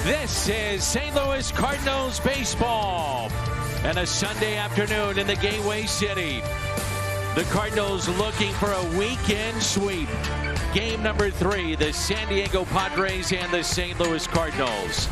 This is St. Louis Cardinals baseball. And a Sunday afternoon in the Gateway City. The Cardinals looking for a weekend sweep. Game number 3, the San Diego Padres and the St. Louis Cardinals.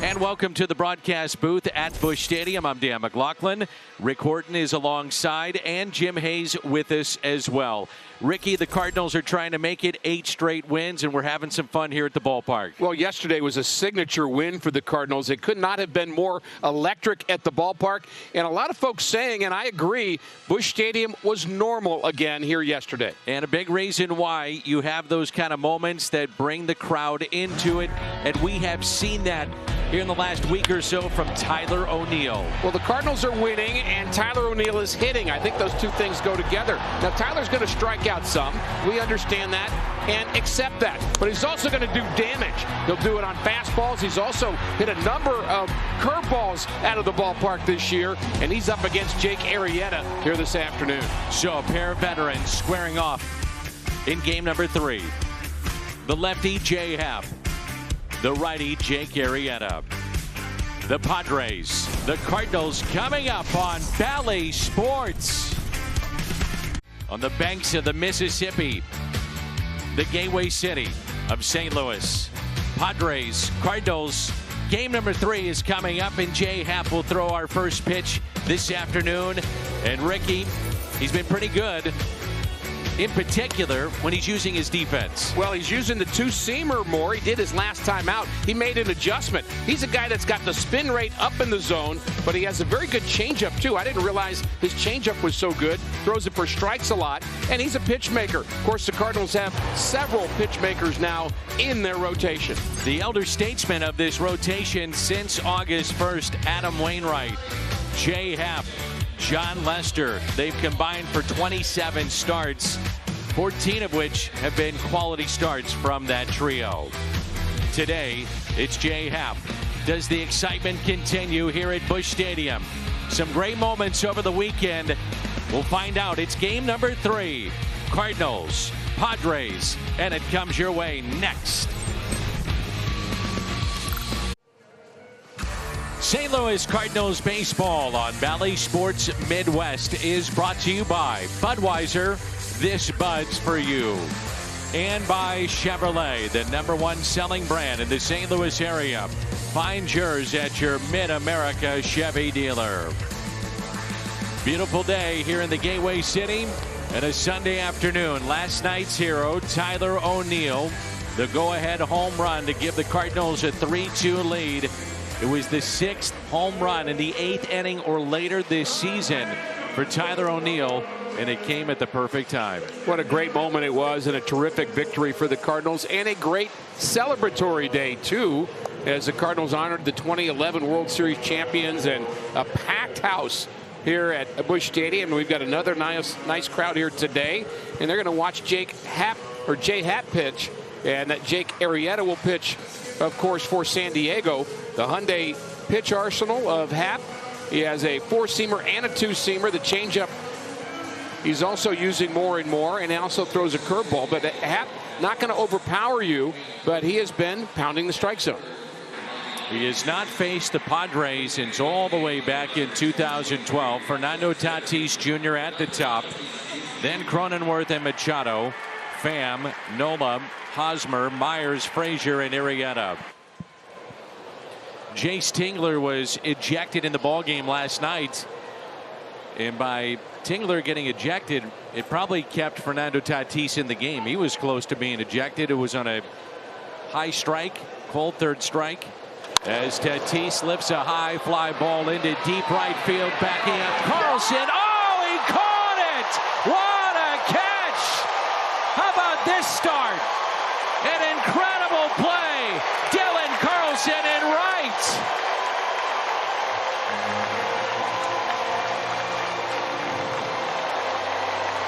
And welcome to the broadcast booth at Busch Stadium. I'm Dan McLaughlin. Rick Horton is alongside, and Jim Hayes with us as well. Ricky, the Cardinals are trying to make it 8 straight wins, and we're having some fun here at the ballpark. Well, yesterday was a signature win for the Cardinals. It could not have been more electric at the ballpark. And a lot of folks saying, and I agree, Busch Stadium was normal again here yesterday. And a big reason why you have those kind of moments that bring the crowd into it. And we have seen that here in the last week or so from Tyler O'Neill. Well, the Cardinals are winning, and Tyler O'Neill is hitting. I think those two things go together. Now, Tyler's going to strike out some. We understand that and accept that. But he's also going to do damage. He'll do it on fastballs. He's also hit a number of curveballs out of the ballpark this year, and he's up against Jake Arrieta here this afternoon. So a pair of veterans squaring off in game number 3. The lefty, Jay Happ. The righty, Jake Arrieta. The Padres, the Cardinals coming up on Bally Sports. On the banks of the Mississippi, the Gateway City of St. Louis. Padres, Cardinals, game number 3 is coming up, and Jay Happ will throw our first pitch this afternoon. And Ricky, he's been pretty good, in particular when he's using his defense. Well, he's using the two-seamer more. He did his last time out. He made an adjustment. He's a guy that's got the spin rate up in the zone, but he has a very good changeup, too. I didn't realize his changeup was so good. Throws it for strikes a lot, and he's a pitch maker. Of course, the Cardinals have several pitch makers now in their rotation. The elder statesman of this rotation since August 1st, Adam Wainwright, Jay Happ, John Lester. They've combined for 27 starts, 14 of which have been quality starts from that trio. Today, it's Jay Happ. Does the excitement continue here at Busch Stadium? Some great moments over the weekend. We'll find out. It's game number 3. Cardinals, Padres, and it comes your way next. St. Louis Cardinals baseball on Bally Sports Midwest is brought to you by Budweiser, this Bud's for you. And by Chevrolet, the #1 selling brand in the St. Louis area. Find yours at your Mid-America Chevy dealer. Beautiful day here in the Gateway City and a Sunday afternoon. Last night's hero, Tyler O'Neill, the go-ahead home run to give the Cardinals a 3-2 lead. It was the 6th home run in the 8th inning or later this season for Tyler O'Neill, and it came at the perfect time. What a great moment it was, and a terrific victory for the Cardinals, and a great celebratory day, too, as the Cardinals honored the 2011 World Series champions, and a packed house here at Busch Stadium. We've got another nice crowd here today, and they're going to watch Jay Happ pitch, and that Jake Arrieta will pitch, of course, for San Diego. The Hyundai pitch arsenal of Happ. He has a 4-seamer and a 2-seamer. The changeup he's also using more and more, and he also throws a curveball. But Happ not going to overpower you, but he has been pounding the strike zone. He has not faced the Padres since all the way back in 2012. Fernando Tatis Jr. at the top. Then Cronenworth and Machado. Pham, Nola, Hosmer, Myers, Frazier, and Arrieta. Jace Tingler was ejected in the ballgame last night. And by Tingler getting ejected, it probably kept Fernando Tatis in the game. He was close to being ejected. It was on a high strike, cold third strike. As Tatis lifts a high fly ball into deep right field, backing up Carlson. Oh, he caught it! What a catch! How about this start? An incredible play. Dylan Carlson in right.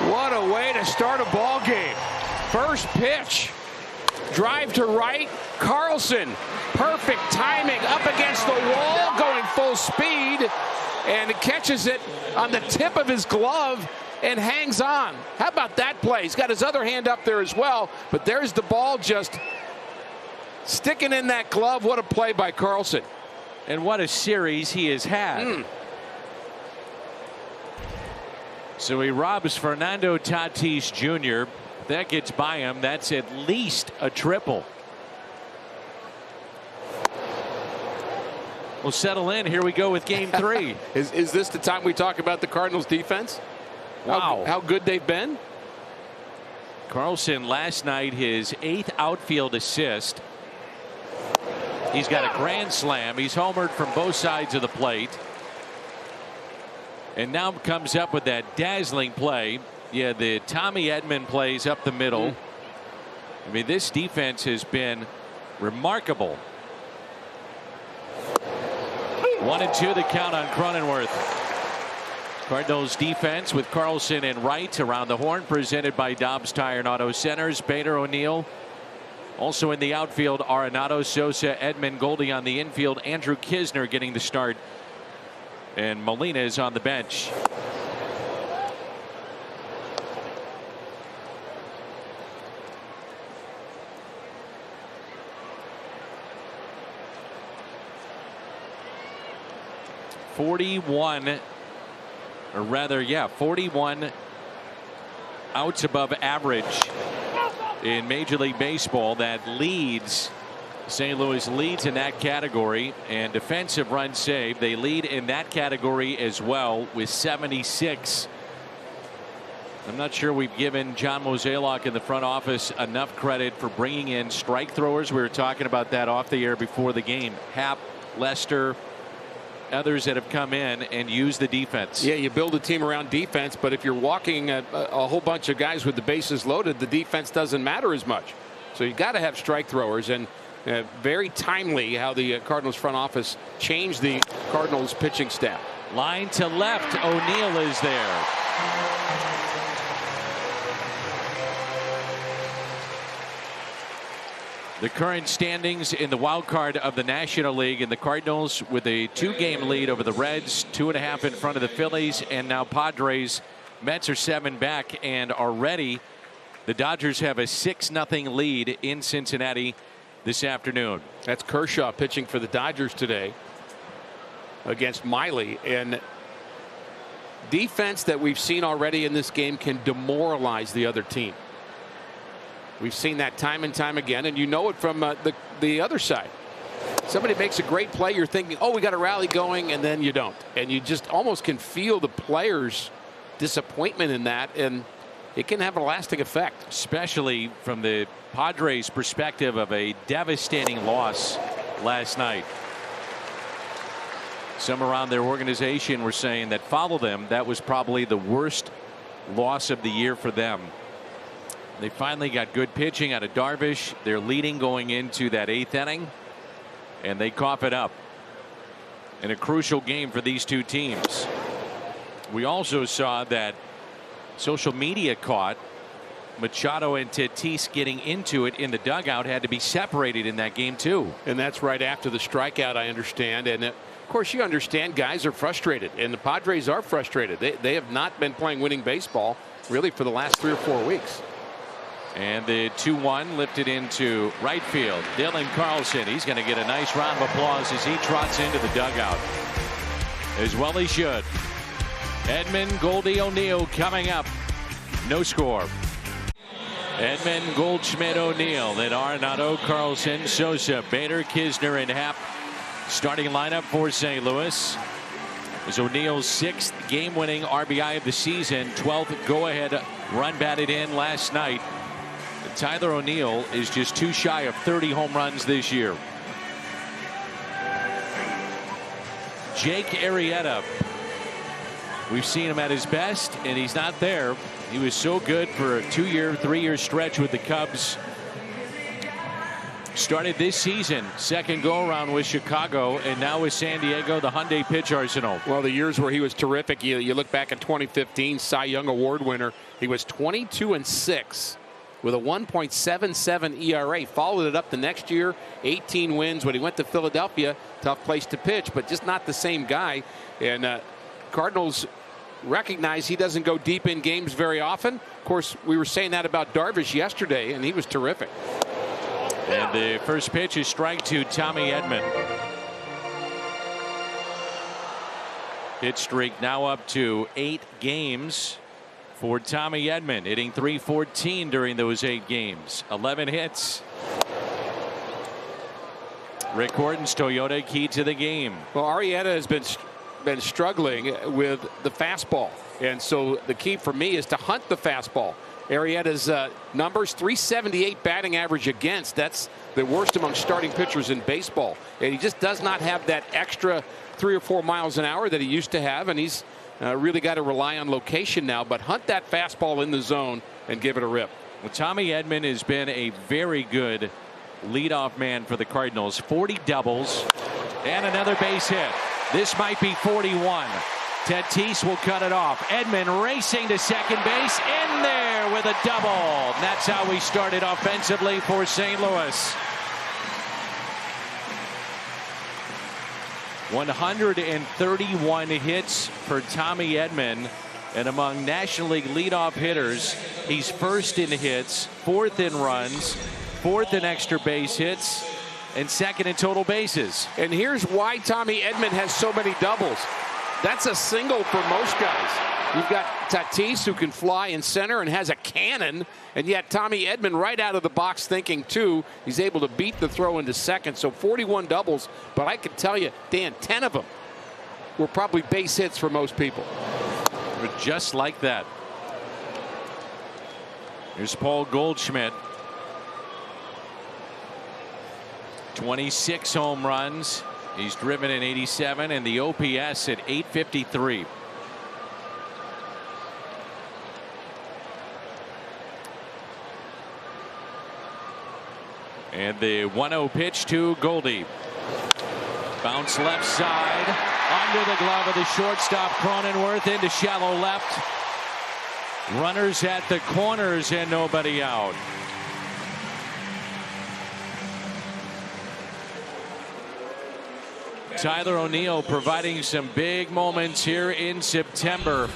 What a way to start a ball game. First pitch. Drive to right. Carlson. Perfect timing up against the wall, going full speed. And it catches it on the tip of his glove and hangs on. How about that play? He's got his other hand up there as well, but there's the ball just Sticking in that glove. What a play by Carlson. And what a series he has had. So he robs Fernando Tatis Jr. That gets by him. That's at least a triple. We'll settle in. Here we go with game 3. Is this the time we talk about the Cardinals defense? Wow. How good they've been. Carlson last night, his 8th outfield assist. He's got a grand slam. He's homered from both sides of the plate. And now comes up with that dazzling play. Yeah, the Tommy Edman plays up the middle. I mean, this defense has been remarkable. 1-2 the count on Cronenworth. Cardinals defense with Carlson and Wright around the horn, presented by Dobbs Tire and Auto Centers. Bader, O'Neill. Also in the outfield, Arenado, Sosa, Edman, Goldie on the infield. Andrew Kisner getting the start. And Molina is on the bench. .41 outs above average in Major League Baseball. That leads, St. Louis leads in that category, and defensive runs saved, they lead in that category as well with 76. I'm not sure we've given John Mozeliak in the front office enough credit for bringing in strike throwers. We were talking about that off the air before the game. Happ, Lester, others that have come in and used the defense. Yeah, you build a team around defense, but if you're walking a whole bunch of guys with the bases loaded, the defense doesn't matter as much. So you got to have strike throwers, and very timely how the Cardinals front office changed the Cardinals pitching staff. Line to left, O'Neill is there. The current standings in the wild card of the National League, and the Cardinals with a 2-game lead over the Reds, 2.5 in front of the Phillies, and now Padres. Mets are 7 back, and already the Dodgers have a 6-0 lead in Cincinnati this afternoon. That's Kershaw pitching for the Dodgers today against Miley, and defense that we've seen already in this game can demoralize the other team. We've seen that time and time again, and you know it from the other side. Somebody makes a great play, you're thinking, oh, we got a rally going, and then you don't. And you just almost can feel the players' disappointment in that, and it can have a lasting effect. Especially from the Padres' perspective of a devastating loss last night. Some around their organization were saying that follow them, that was probably the worst loss of the year for them. They finally got good pitching out of Darvish. They're leading going into that 8th inning, and they cough it up in a crucial game for these two teams. We also saw that social media caught Machado and Tatis getting into it in the dugout, had to be separated in that game too. And that's right after the strikeout, I understand. And of course, you understand guys are frustrated, and the Padres are frustrated. They have not been playing winning baseball really for the last 3 or 4 weeks. And the 2-1 lifted into right field. Dylan Carlson, he's going to get a nice round of applause as he trots into the dugout. As well he should. Edman, Goldie, O'Neill coming up. No score. Edman, Goldschmidt, O'Neill, then Arenado, Carlson, Sosa, Bader, Kisner, and Happ. Starting lineup for St. Louis is O'Neill's 6th game-winning RBI of the season, 12th go-ahead run batted in last night. Tyler O'Neill is just too shy of 30 home runs this year. Jake Arrieta. We've seen him at his best, and he's not there. He was so good for a 2-year, 3-year stretch with the Cubs. Started this season, 2nd go-around with Chicago, and now with San Diego, the Hyundai pitch arsenal. Well, the years where he was terrific, you look back at 2015, Cy Young Award winner. He was 22-6. with a 1.77 ERA. Followed it up the next year, 18 wins. When he went to Philadelphia, tough place to pitch, but just not the same guy. And Cardinals recognize he doesn't go deep in games very often. Of course, we were saying that about Darvish yesterday, and he was terrific. And the first pitch is strike to Tommy Edman. Hit streak now up to 8 games for Tommy Edman, hitting .314 during those 8 games. 11 hits. Rick Horton's Toyota key to the game. Well, Arrieta has been struggling with the fastball, and so the key for me is to hunt the fastball. Arrieta's numbers, .378 batting average against. That's the worst among starting pitchers in baseball, and he just does not have that extra 3 or 4 miles an hour that he used to have, and he's really got to rely on location now. But hunt that fastball in the zone and give it a rip. Well, Tommy Edman has been a very good leadoff man for the Cardinals. 40 doubles and another base hit. This might be 41. Tatis will cut it off. Edman racing to second base, in there with a double. And that's how we started offensively for St. Louis. 131 hits for Tommy Edman, and among National League leadoff hitters, he's first in hits, 4th in runs, 4th in extra base hits, and 2nd in total bases. And here's why Tommy Edman has so many doubles. That's a single for most guys. You've got Tatis, who can fly in center and has a cannon, and yet Tommy Edman right out of the box thinking 2. He's able to beat the throw into second. So 41 doubles, but I can tell you, Dan, 10 of them were probably base hits for most people. Just like that. Here's Paul Goldschmidt. 26 home runs. He's driven in 87, and the OPS at 853. And the 1-0 pitch to Goldie. Bounce left side. Under the glove of the shortstop Cronenworth, into shallow left. Runners at the corners and nobody out. Tyler O'Neill providing some big moments here in September.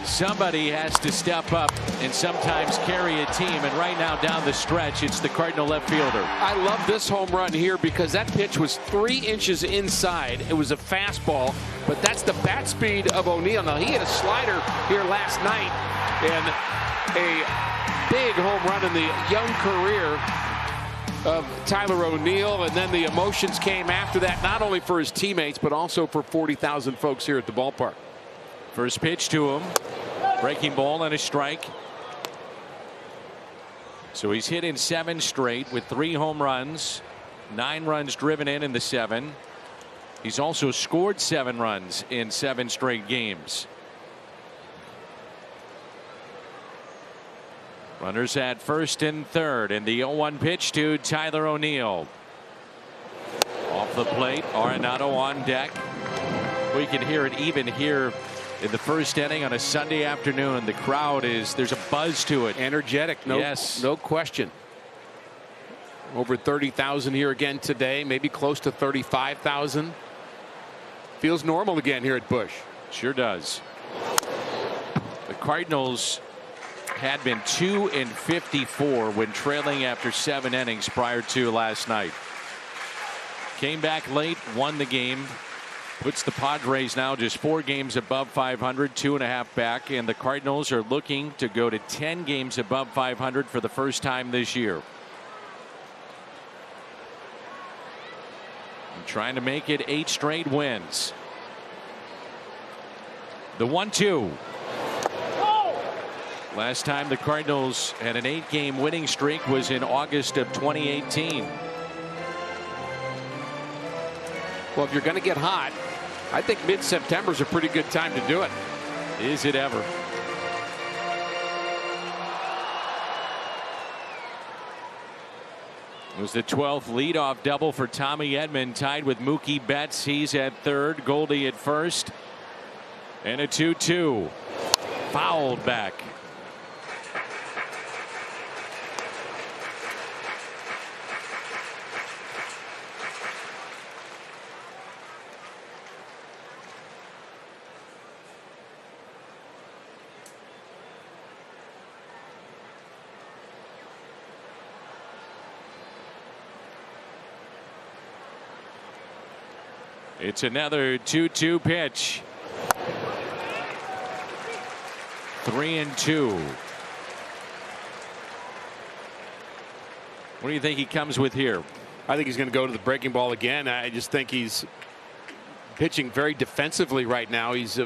Somebody has to step up and sometimes carry a team, and right now down the stretch it's the Cardinal left fielder. I love this home run here because that pitch was 3 inches inside. It was a fastball, but that's the bat speed of O'Neill. Now, he hit a slider here last night, and a big home run in the young career of Tyler O'Neill, and then the emotions came after that, not only for his teammates but also for 40,000 folks here at the ballpark. First pitch to him, breaking ball and a strike. So he's hit in 7 straight with 3 home runs, 9 runs driven in the 7. He's also scored 7 runs in 7 straight games. Runners at first and third, and the 0-1 pitch to Tyler O'Neill. Off the plate, Arenado on deck. We can hear it even here in the first inning on a Sunday afternoon. The crowd there's a buzz to it. Energetic, no question. Over 30,000 here again today, maybe close to 35,000. Feels normal again here at Busch. Sure does. The Cardinals had been 2-54 when trailing after 7 innings prior to last night. Came back late, won the game, puts the Padres now just 4 games above 500, 2.5 back, and the Cardinals are looking to go to 10 games above 500 for the first time this year. And trying to make it 8 straight wins. The 1-2. Last time the Cardinals had an 8-game winning streak was in August of 2018. Well, if you're going to get hot, I think mid-September is a pretty good time to do it. Is it ever? It was the 12th leadoff double for Tommy Edman, tied with Mookie Betts. He's at third, Goldie at first, and a 2-2. Fouled back. It's another 2-2 pitch. 3-2. What do you think he comes with here? I think he's going to go to the breaking ball again. I just think he's pitching very defensively right now. He's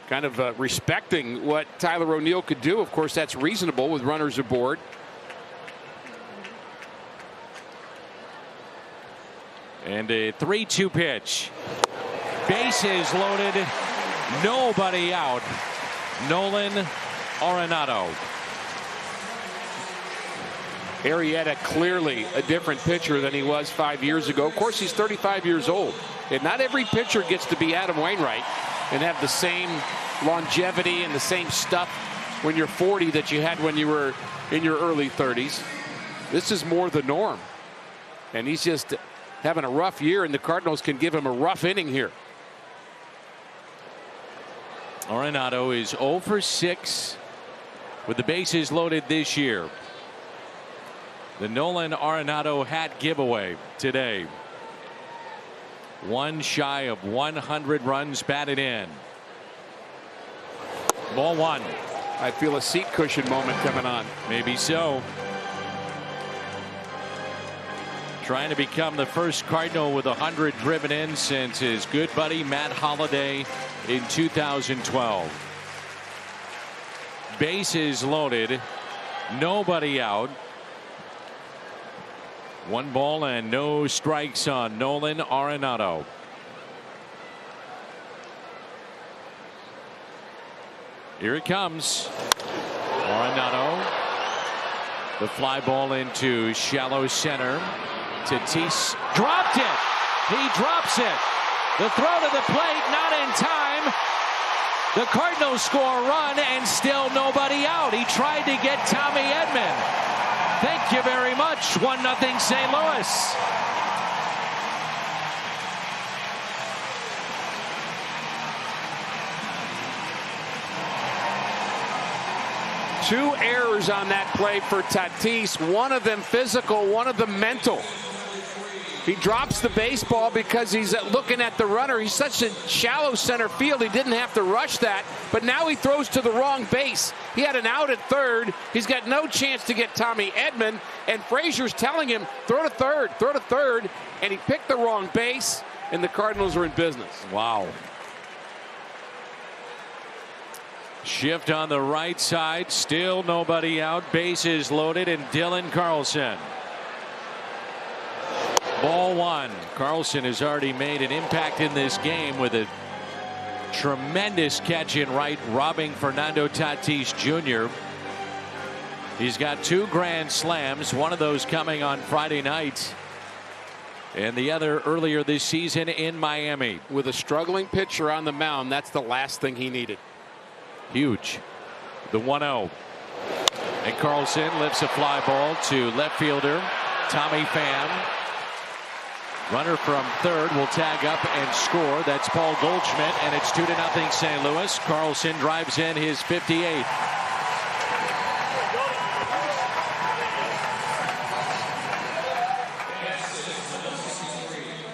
kind of respecting what Tyler O'Neill could do. Of course, that's reasonable with runners aboard. And a 3-2 pitch. Bases loaded. Nobody out. Nolan Arenado. Arrieta clearly a different pitcher than he was 5 years ago. Of course, he's 35 years old. And not every pitcher gets to be Adam Wainwright and have the same longevity and the same stuff when you're 40 that you had when you were in your early 30s. This is more the norm. And he's just having a rough year, and the Cardinals can give him a rough inning here. Arenado is 0 for 6 with the bases loaded this year. The Nolan Arenado hat giveaway today. One shy of 100 runs batted in. Ball 1. I feel a seat cushion moment coming on. Maybe so. Trying to become the first Cardinal with 100 driven in since his good buddy Matt Holliday in 2012. Bases loaded. Nobody out. 1 ball and no strikes on Nolan Arenado. Here it comes. Arenado. The fly ball into shallow center. Tatis dropped it. He drops it. The throw to the plate, not in time. The Cardinals score a run and still nobody out. He tried to get Tommy Edman. Thank you very much. 1-0 St. Louis. Two errors on that play for Tatis. One of them physical, one of them mental. He drops the baseball because he's looking at the runner. He's such a shallow center field, he didn't have to rush that. But now he throws to the wrong base. He had an out at third. He's got no chance to get Tommy Edman. And Frazier's telling him, throw to third, throw to third. And he picked the wrong base, and the Cardinals are in business. Wow. Shift on the right side. Still nobody out. Bases loaded, and Dylan Carlson. Ball 1. Carlson has already made an impact in this game with a tremendous catch in right, robbing Fernando Tatis Jr. He's got 2 grand slams, one of those coming on Friday night, and the other earlier this season in Miami. With a struggling pitcher on the mound, that's the last thing he needed. Huge. The 1-0. And Carlson lifts a fly ball to left fielder Tommy Pham. Runner from third will tag up and score. That's Paul Goldschmidt, and it's 2-0 St. Louis. Carlson drives in his 58th.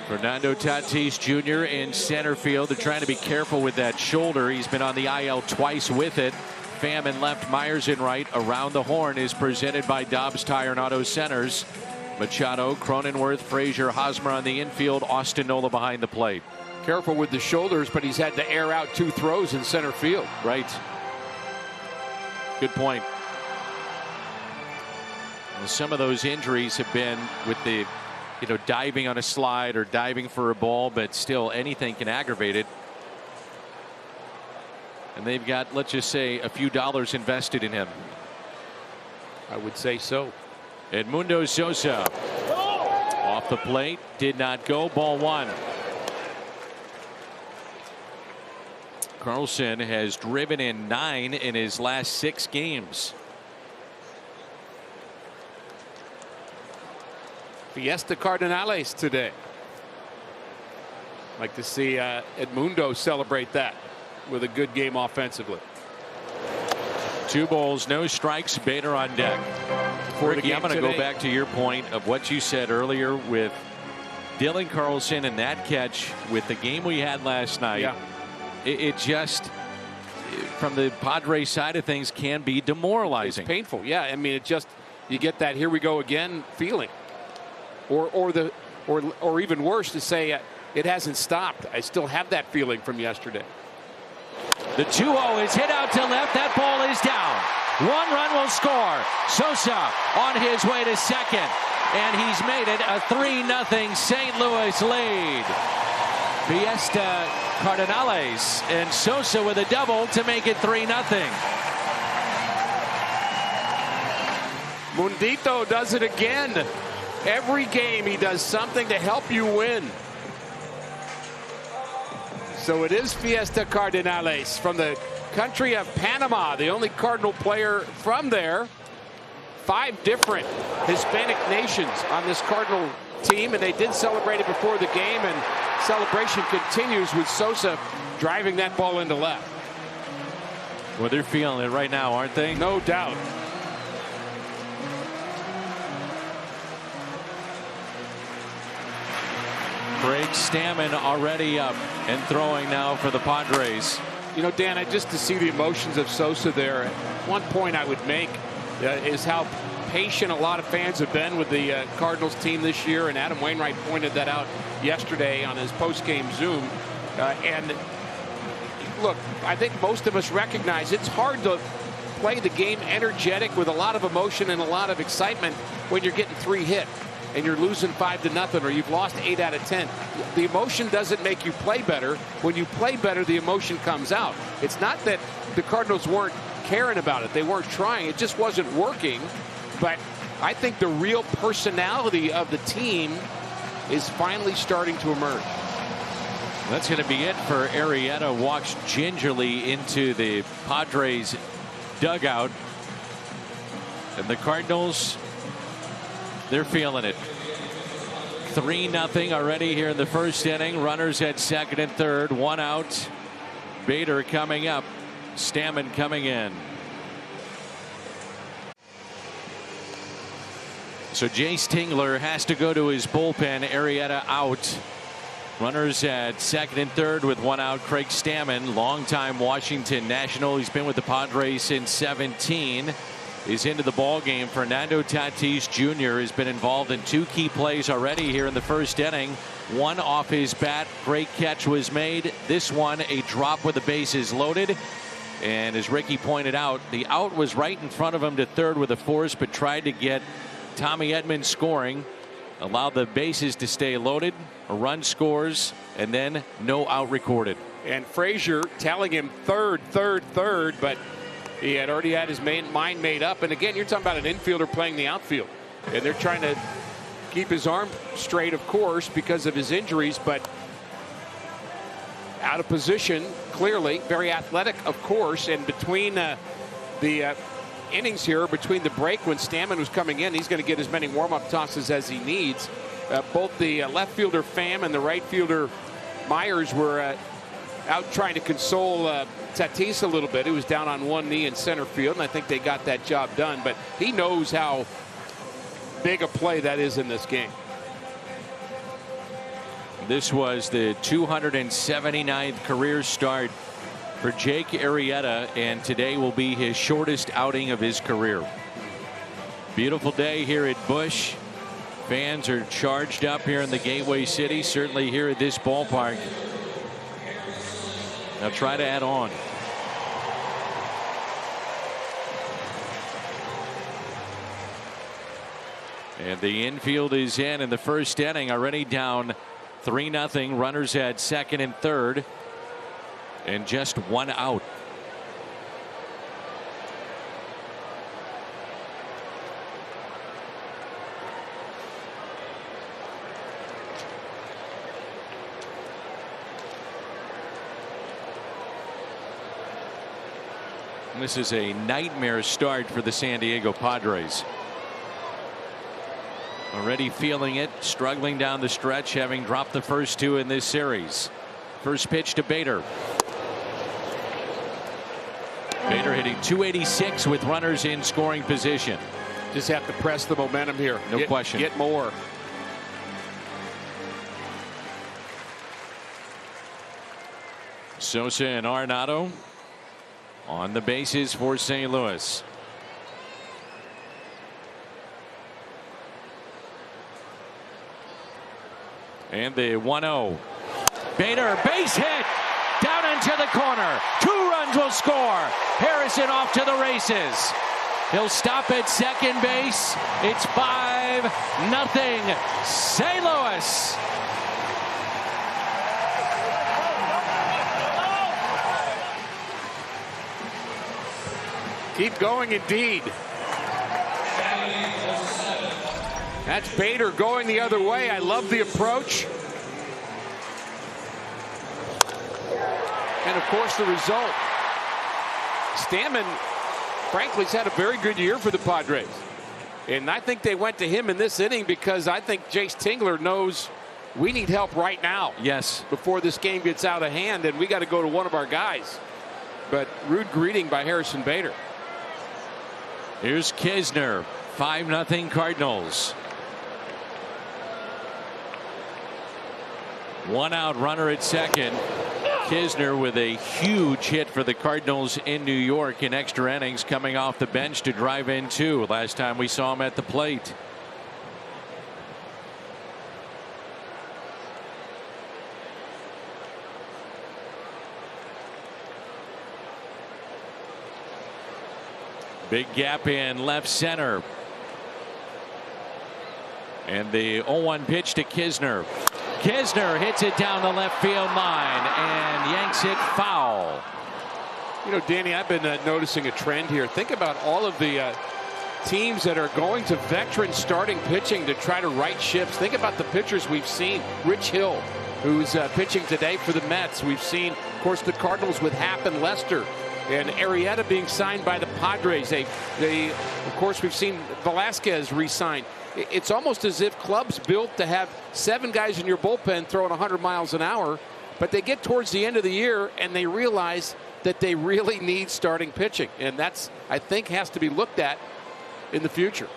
Fernando Tatis Jr. in center field. They're trying to be careful with that shoulder. He's been on the IL twice with it. Pham in left, Myers in right. Around the Horn is presented by Dobbs Tire and Auto Centers. Machado, Cronenworth, Frazier, Hosmer on the infield, Austin Nola behind the plate. Careful with the shoulders, but he's had to air out 2 throws in center field. Right. Good point. Well, some of those injuries have been with the, diving on a slide or diving for a ball, but still anything can aggravate it. And they've got, let's just say, a few dollars invested in him. I would say so. Edmundo Sosa off the plate, did not go. Ball 1. Carlson has driven in 9 in his last 6 games. Fiesta Cardinals today. Like to see Edmundo celebrate that with a good game offensively. 2 balls, no strikes. Bader on deck. Ricky, I'm going to go back to your point of what you said earlier with Dylan Carlson and that catch with the game we had last night, it just, from the Padres side of things, can be demoralizing. It's painful. Yeah, I mean, it just, you get that here we go again feeling, or even worse, to say it hasn't stopped. I still have that feeling from yesterday. The 2-0 is hit out to left. That ball is down. 1 run will score. Sosa on his way to second, and he's made it a 3-0 St. Louis lead. Fiesta Cardinals and Sosa with a double to make it 3-0. Mundito does it again. Every game he does something to help you win. So it is Fiesta Cardinals from the country of Panama, the only Cardinal player from there. 5 different Hispanic nations on this Cardinal team, and they did celebrate it before the game, and celebration continues with Sosa driving that ball into left. Well, they're feeling it right now, aren't they? No doubt. Craig Stammen already up and throwing now for the Padres. You know, Dan, just to see the emotions of Sosa there, one point I would make is how patient a lot of fans have been with the Cardinals team this year, and Adam Wainwright pointed that out yesterday on his post-game Zoom. And look, I think most of us recognize it's hard to play the game energetic with a lot of emotion and a lot of excitement when you're getting 3 hit and you're losing 5-0, or you've lost 8 out of 10. The emotion doesn't make you play better. When you play better, the emotion comes out. It's not that the Cardinals weren't caring about it. They weren't trying. It just wasn't working. But I think the real personality of the team is finally starting to emerge. That's going to be it for Arrieta. Walks gingerly into the Padres dugout. And the Cardinals, they're feeling it. 3-0 already here in the first inning. Runners at second and third. 1 out. Bader coming up. Stammen coming in. So Jace Tingler has to go to his bullpen. Arrieta out. Runners at second and third with 1 out. Craig Stammen, longtime Washington National. He's been with the Padres since 17. Is into the ball game. Fernando Tatis Jr. has been involved in 2 key plays already here in the first inning. 1 off his bat. Great catch was made. This one a drop with the bases loaded. And as Ricky pointed out, the out was right in front of him to third with a force, but tried to get Tommy Edman scoring. Allowed the bases to stay loaded. A run scores, and then no out recorded. And Frazier telling him third, but he had already had his mind made up. And again, you're talking about an infielder playing the outfield, and they're trying to keep his arm straight, of course, because of his injuries, but out of position, clearly. Very athletic, of course. And between the innings here, between the break when Stammen was coming in, he's going to get as many warm-up tosses as he needs. Both the left fielder Pham and the right fielder Myers were out trying to console Tatis a little bit. He was down on one knee in center field, and I think they got that job done. But he knows how big a play that is in this game. This was the 279th career start for Jake Arrieta, and today will be his shortest outing of his career. Beautiful day here at Busch. Fans are charged up here in the Gateway City, certainly here at this ballpark. Now try to add on. And the infield is in the first inning, already down 3-0. Runners at second and third, and just 1 out. This is a nightmare start for the San Diego Padres. Already feeling it, struggling down the stretch, having dropped the first 2 in this series. First pitch to Bader. Bader hitting .286 with runners in scoring position. Just have to press the momentum here. No question. Get more. Sosa and Arenado on the bases for St. Louis. And the 1-0. Bader, base hit down into the corner. 2 runs will score. Harrison off to the races. He'll stop at second base. It's 5-0 St. Louis. Keep going, indeed. That's Bader going the other way. I love the approach. And, of course, the result. Stammen, frankly, has had a very good year for the Padres. And I think they went to him in this inning because I think Jace Tingler knows we need help right now. Yes. Before this game gets out of hand, and we got to go to one of our guys. But rude greeting by Harrison Bader. Here's Kisner. 5-0 Cardinals. 1 out runner at second. Kisner with a huge hit for the Cardinals in New York in extra innings, coming off the bench to drive in 2. Last time we saw him at the plate. Big gap in left center. And the 0-1 pitch to Kisner. Kisner hits it down the left field line and yanks it foul. You know, Danny, I've been noticing a trend here. Think about all of the teams that are going to veteran starting pitching to try to right ships. Think about the pitchers we've seen. Rich Hill, who's pitching today for the Mets. We've seen, of course, the Cardinals with Happ and Lester. And Arrieta being signed by the Padres. Of course, we've seen Velasquez re-signed. It's almost as if clubs built to have 7 guys in your bullpen throwing 100 miles an hour, but they get towards the end of the year and they realize that they really need starting pitching. And that's, I think, has to be looked at in the future.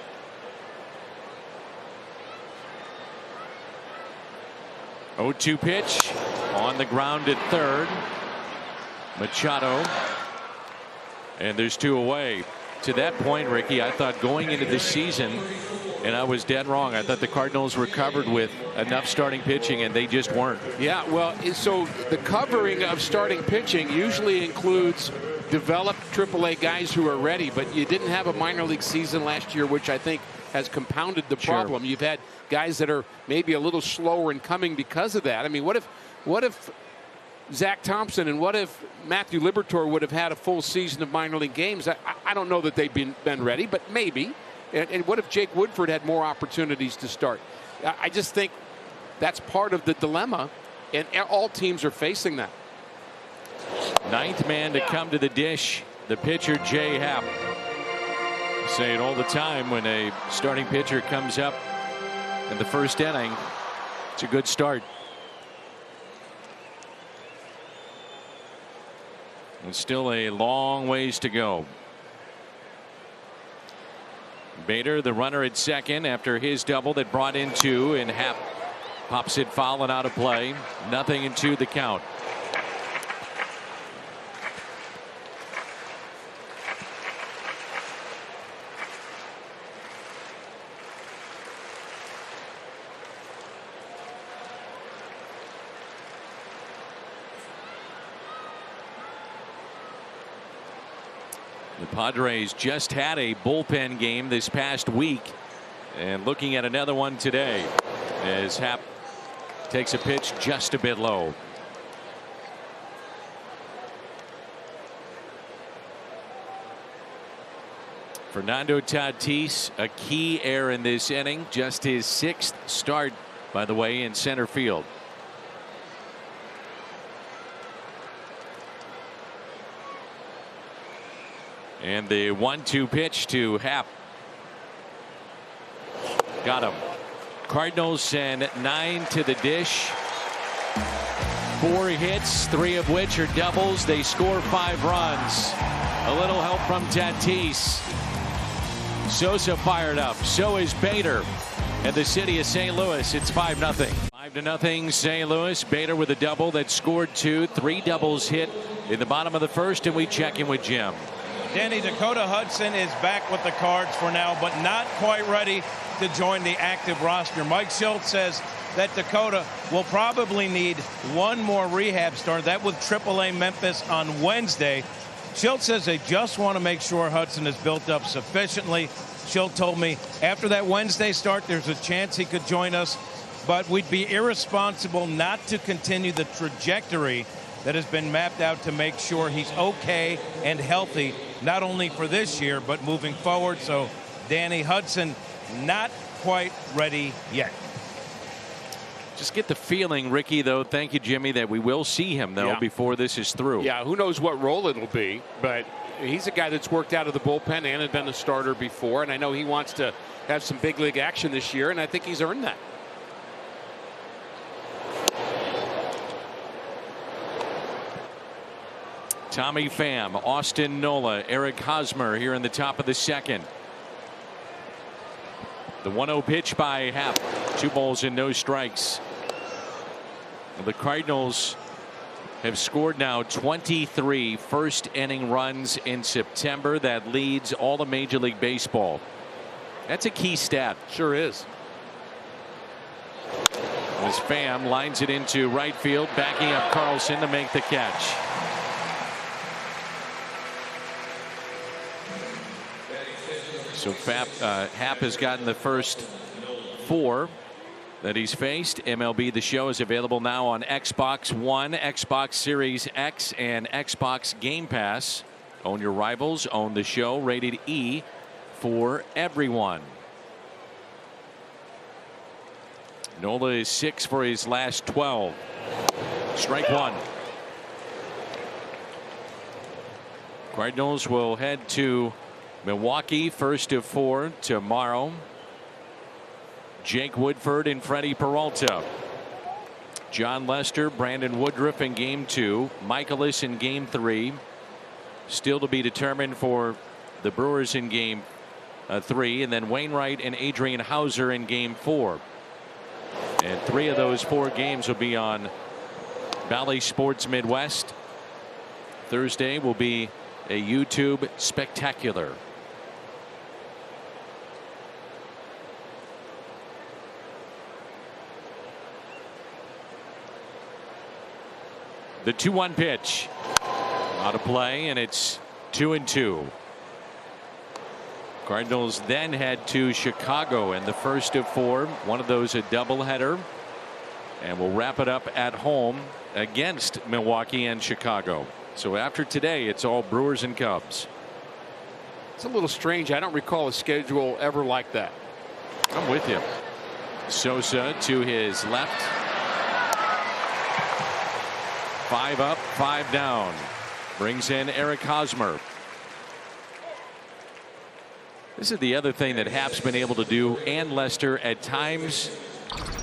Oh, 2 pitch on the ground at third. Machado. And there's 2 away. To that point, Ricky, I thought going into the season, and I was dead wrong. I thought the Cardinals were covered with enough starting pitching, and they just weren't. Yeah, well, so the covering of starting pitching usually includes developed AAA guys who are ready, but you didn't have a minor league season last year, which I think has compounded the problem. Sure. You've had guys that are maybe a little slower in coming because of that. I mean, what if Zach Thompson and what if Matthew Liberatore would have had a full season of minor league games? I don't know that they've been ready, but maybe. And what if Jake Woodford had more opportunities to start? I just think that's part of the dilemma, and all teams are facing that. 9th man to come to the dish, the pitcher Jay Happ. I say it all the time, when a starting pitcher comes up in the first inning, it's a good start. And still a long ways to go. Bader, the runner at second after his double that brought in 2, and Happ pops it foul and out of play. 0-2 the count. The Padres just had a bullpen game this past week, and looking at another one today as Happ takes a pitch just a bit low. Fernando Tatis, a key error in this inning, just his 6th start, by the way, in center field. And the 1-2 pitch to Happ. Got him. Cardinals send 9 to the dish. 4 hits, 3 of which are doubles. They score 5 runs. A little help from Tatis. Sosa fired up. So is Bader. And the city of St. Louis, it's 5-0. 5-0 St. Louis. Bader with a double that scored 2. 3 doubles hit in the bottom of the first, and we check in with Jim. Danny, Dakota Hudson is back with the Cards for now, but not quite ready to join the active roster. Mike Schultz says that Dakota will probably need one more rehab start. That with AAA Memphis on Wednesday. Schultz says they just want to make sure Hudson is built up sufficiently. Schultz told me after that Wednesday start, there's a chance he could join us, but we'd be irresponsible not to continue the trajectory that has been mapped out to make sure he's okay and healthy, not only for this year, but moving forward. So, Danny, Hudson not quite ready yet. Just get the feeling, Ricky, though, thank you, Jimmy, that we will see him, though, before this is through. Yeah, who knows what role it'll be, but he's a guy that's worked out of the bullpen and had been a starter before, and I know he wants to have some big league action this year, and I think he's earned that. Tommy Pham, Austin Nola, Eric Hosmer here in the top of the second. The 1-0 pitch by Happ. 2 balls and no strikes. The Cardinals have scored now 23 first inning runs in September. That leads all of Major League Baseball. That's a key stat. Sure is. As Pham lines it into right field, backing up Carlson to make the catch. So Happ has gotten the first 4 that he's faced. MLB The Show is available now on Xbox One, Xbox Series X, and Xbox Game Pass. Own your rivals, own the show. Rated E for everyone. Nola is 6 for his last 12. Strike 1. Cardinals will head to Milwaukee, first of 4 tomorrow. Jake Woodford and Freddie Peralta. John Lester, Brandon Woodruff in game 2. Michaelis in game 3. Still to be determined for the Brewers in game 3. And then Wainwright and Adrian Hauser in game 4. And 3 of those 4 games will be on Bally Sports Midwest. Thursday will be a YouTube spectacular. The 2-1 pitch. Out of play, and it's 2-2. Cardinals then head to Chicago in the first of 4. One of those a doubleheader. And we'll wrap it up at home against Milwaukee and Chicago. So after today, it's all Brewers and Cubs. It's a little strange. I don't recall a schedule ever like that. I'm with you. Sosa to his left. 5 up, 5 down. Brings in Eric Hosmer. This is the other thing that Happ's been able to do, and Lester at times.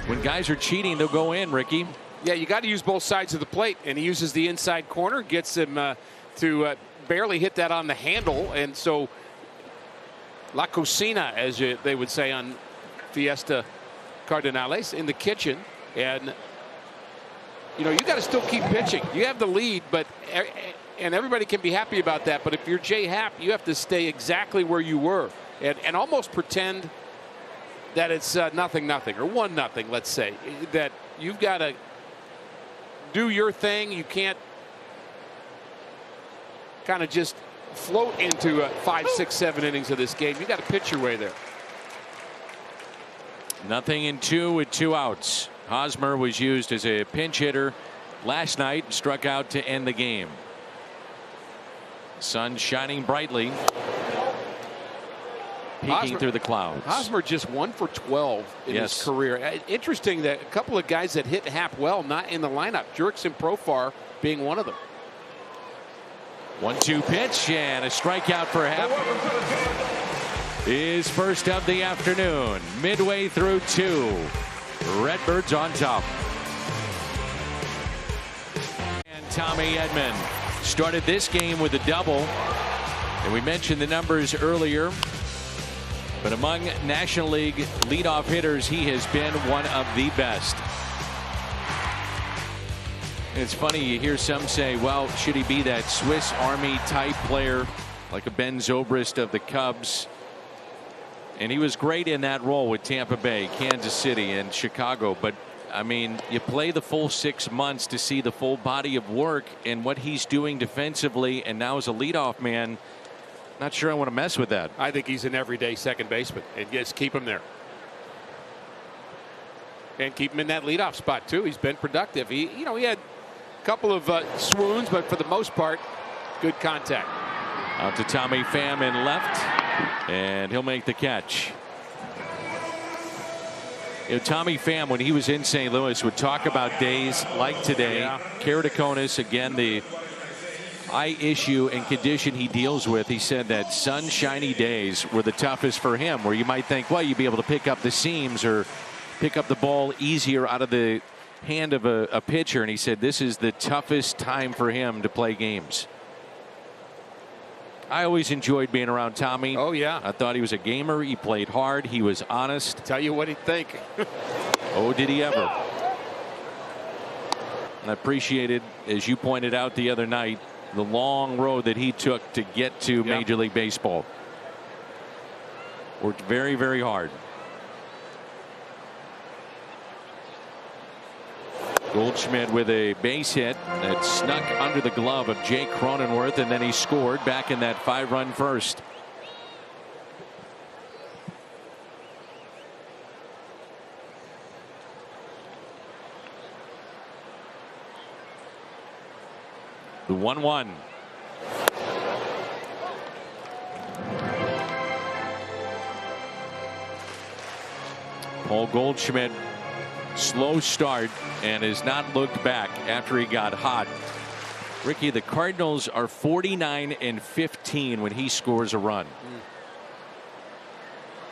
When guys are cheating, they'll go in, Ricky. Yeah, you got to use both sides of the plate, and he uses the inside corner, gets him to barely hit that on the handle, and so La Cocina, as they would say on Fiesta Cardinals, in the kitchen, and you know, you got to still keep pitching. You have the lead, but and everybody can be happy about that. But if you're Jay Happ, you have to stay exactly where you were and almost pretend that it's 0-0 or 1-0. Let's say that you've got to do your thing. You can't kind of just float into 5, 6, 7 innings of this game. You got to pitch your way there. 0-2 with 2 outs. Hosmer was used as a pinch hitter last night and struck out to end the game. Sun shining brightly, peeking through the clouds. Hosmer just 1 for 12 in his career. Interesting that a couple of guys that hit Happ well not in the lineup. Jurickson Profar being one of them. 1-2 pitch and a strikeout for Happ. His first of the afternoon. Midway through 2. Redbirds on top. And Tommy Edman started this game with a double. And we mentioned the numbers earlier. But among National League leadoff hitters, he has been one of the best. It's funny, you hear some say, well, should he be that Swiss Army type player like a Ben Zobrist of the Cubs? And he was great in that role with Tampa Bay, Kansas City, and Chicago. But I mean, you play the full 6 months to see the full body of work and what he's doing defensively, and now as a leadoff man, not sure I want to mess with that. I think he's an everyday second baseman, and just keep him there. And keep him in that leadoff spot too. He's been productive. He had a couple of swoons, but for the most part, good contact. Out to Tommy Pham in left, and he'll make the catch. Tommy Pham, when he was in St. Louis, would talk about days like today. Yeah. Keratoconus, again, the eye issue and condition he deals with. He said that sunshiny days were the toughest for him, where you might think, well, you'd be able to pick up the seams or pick up the ball easier out of the hand of a pitcher. And he said this is the toughest time for him to play games. I always enjoyed being around Tommy. Oh, yeah. I thought he was a gamer. He played hard. He was honest. Tell you what he'd think. Oh, did he ever. And I appreciated, as you pointed out the other night, the long road that he took to get to Major League Baseball. Worked very, very hard. Goldschmidt with a base hit that snuck under the glove of Jake Cronenworth, and then he scored back in that 5-run first. The 1-1. Paul Goldschmidt, slow start, and has not looked back after he got hot. Ricky, the Cardinals are 49-15 when he scores a run.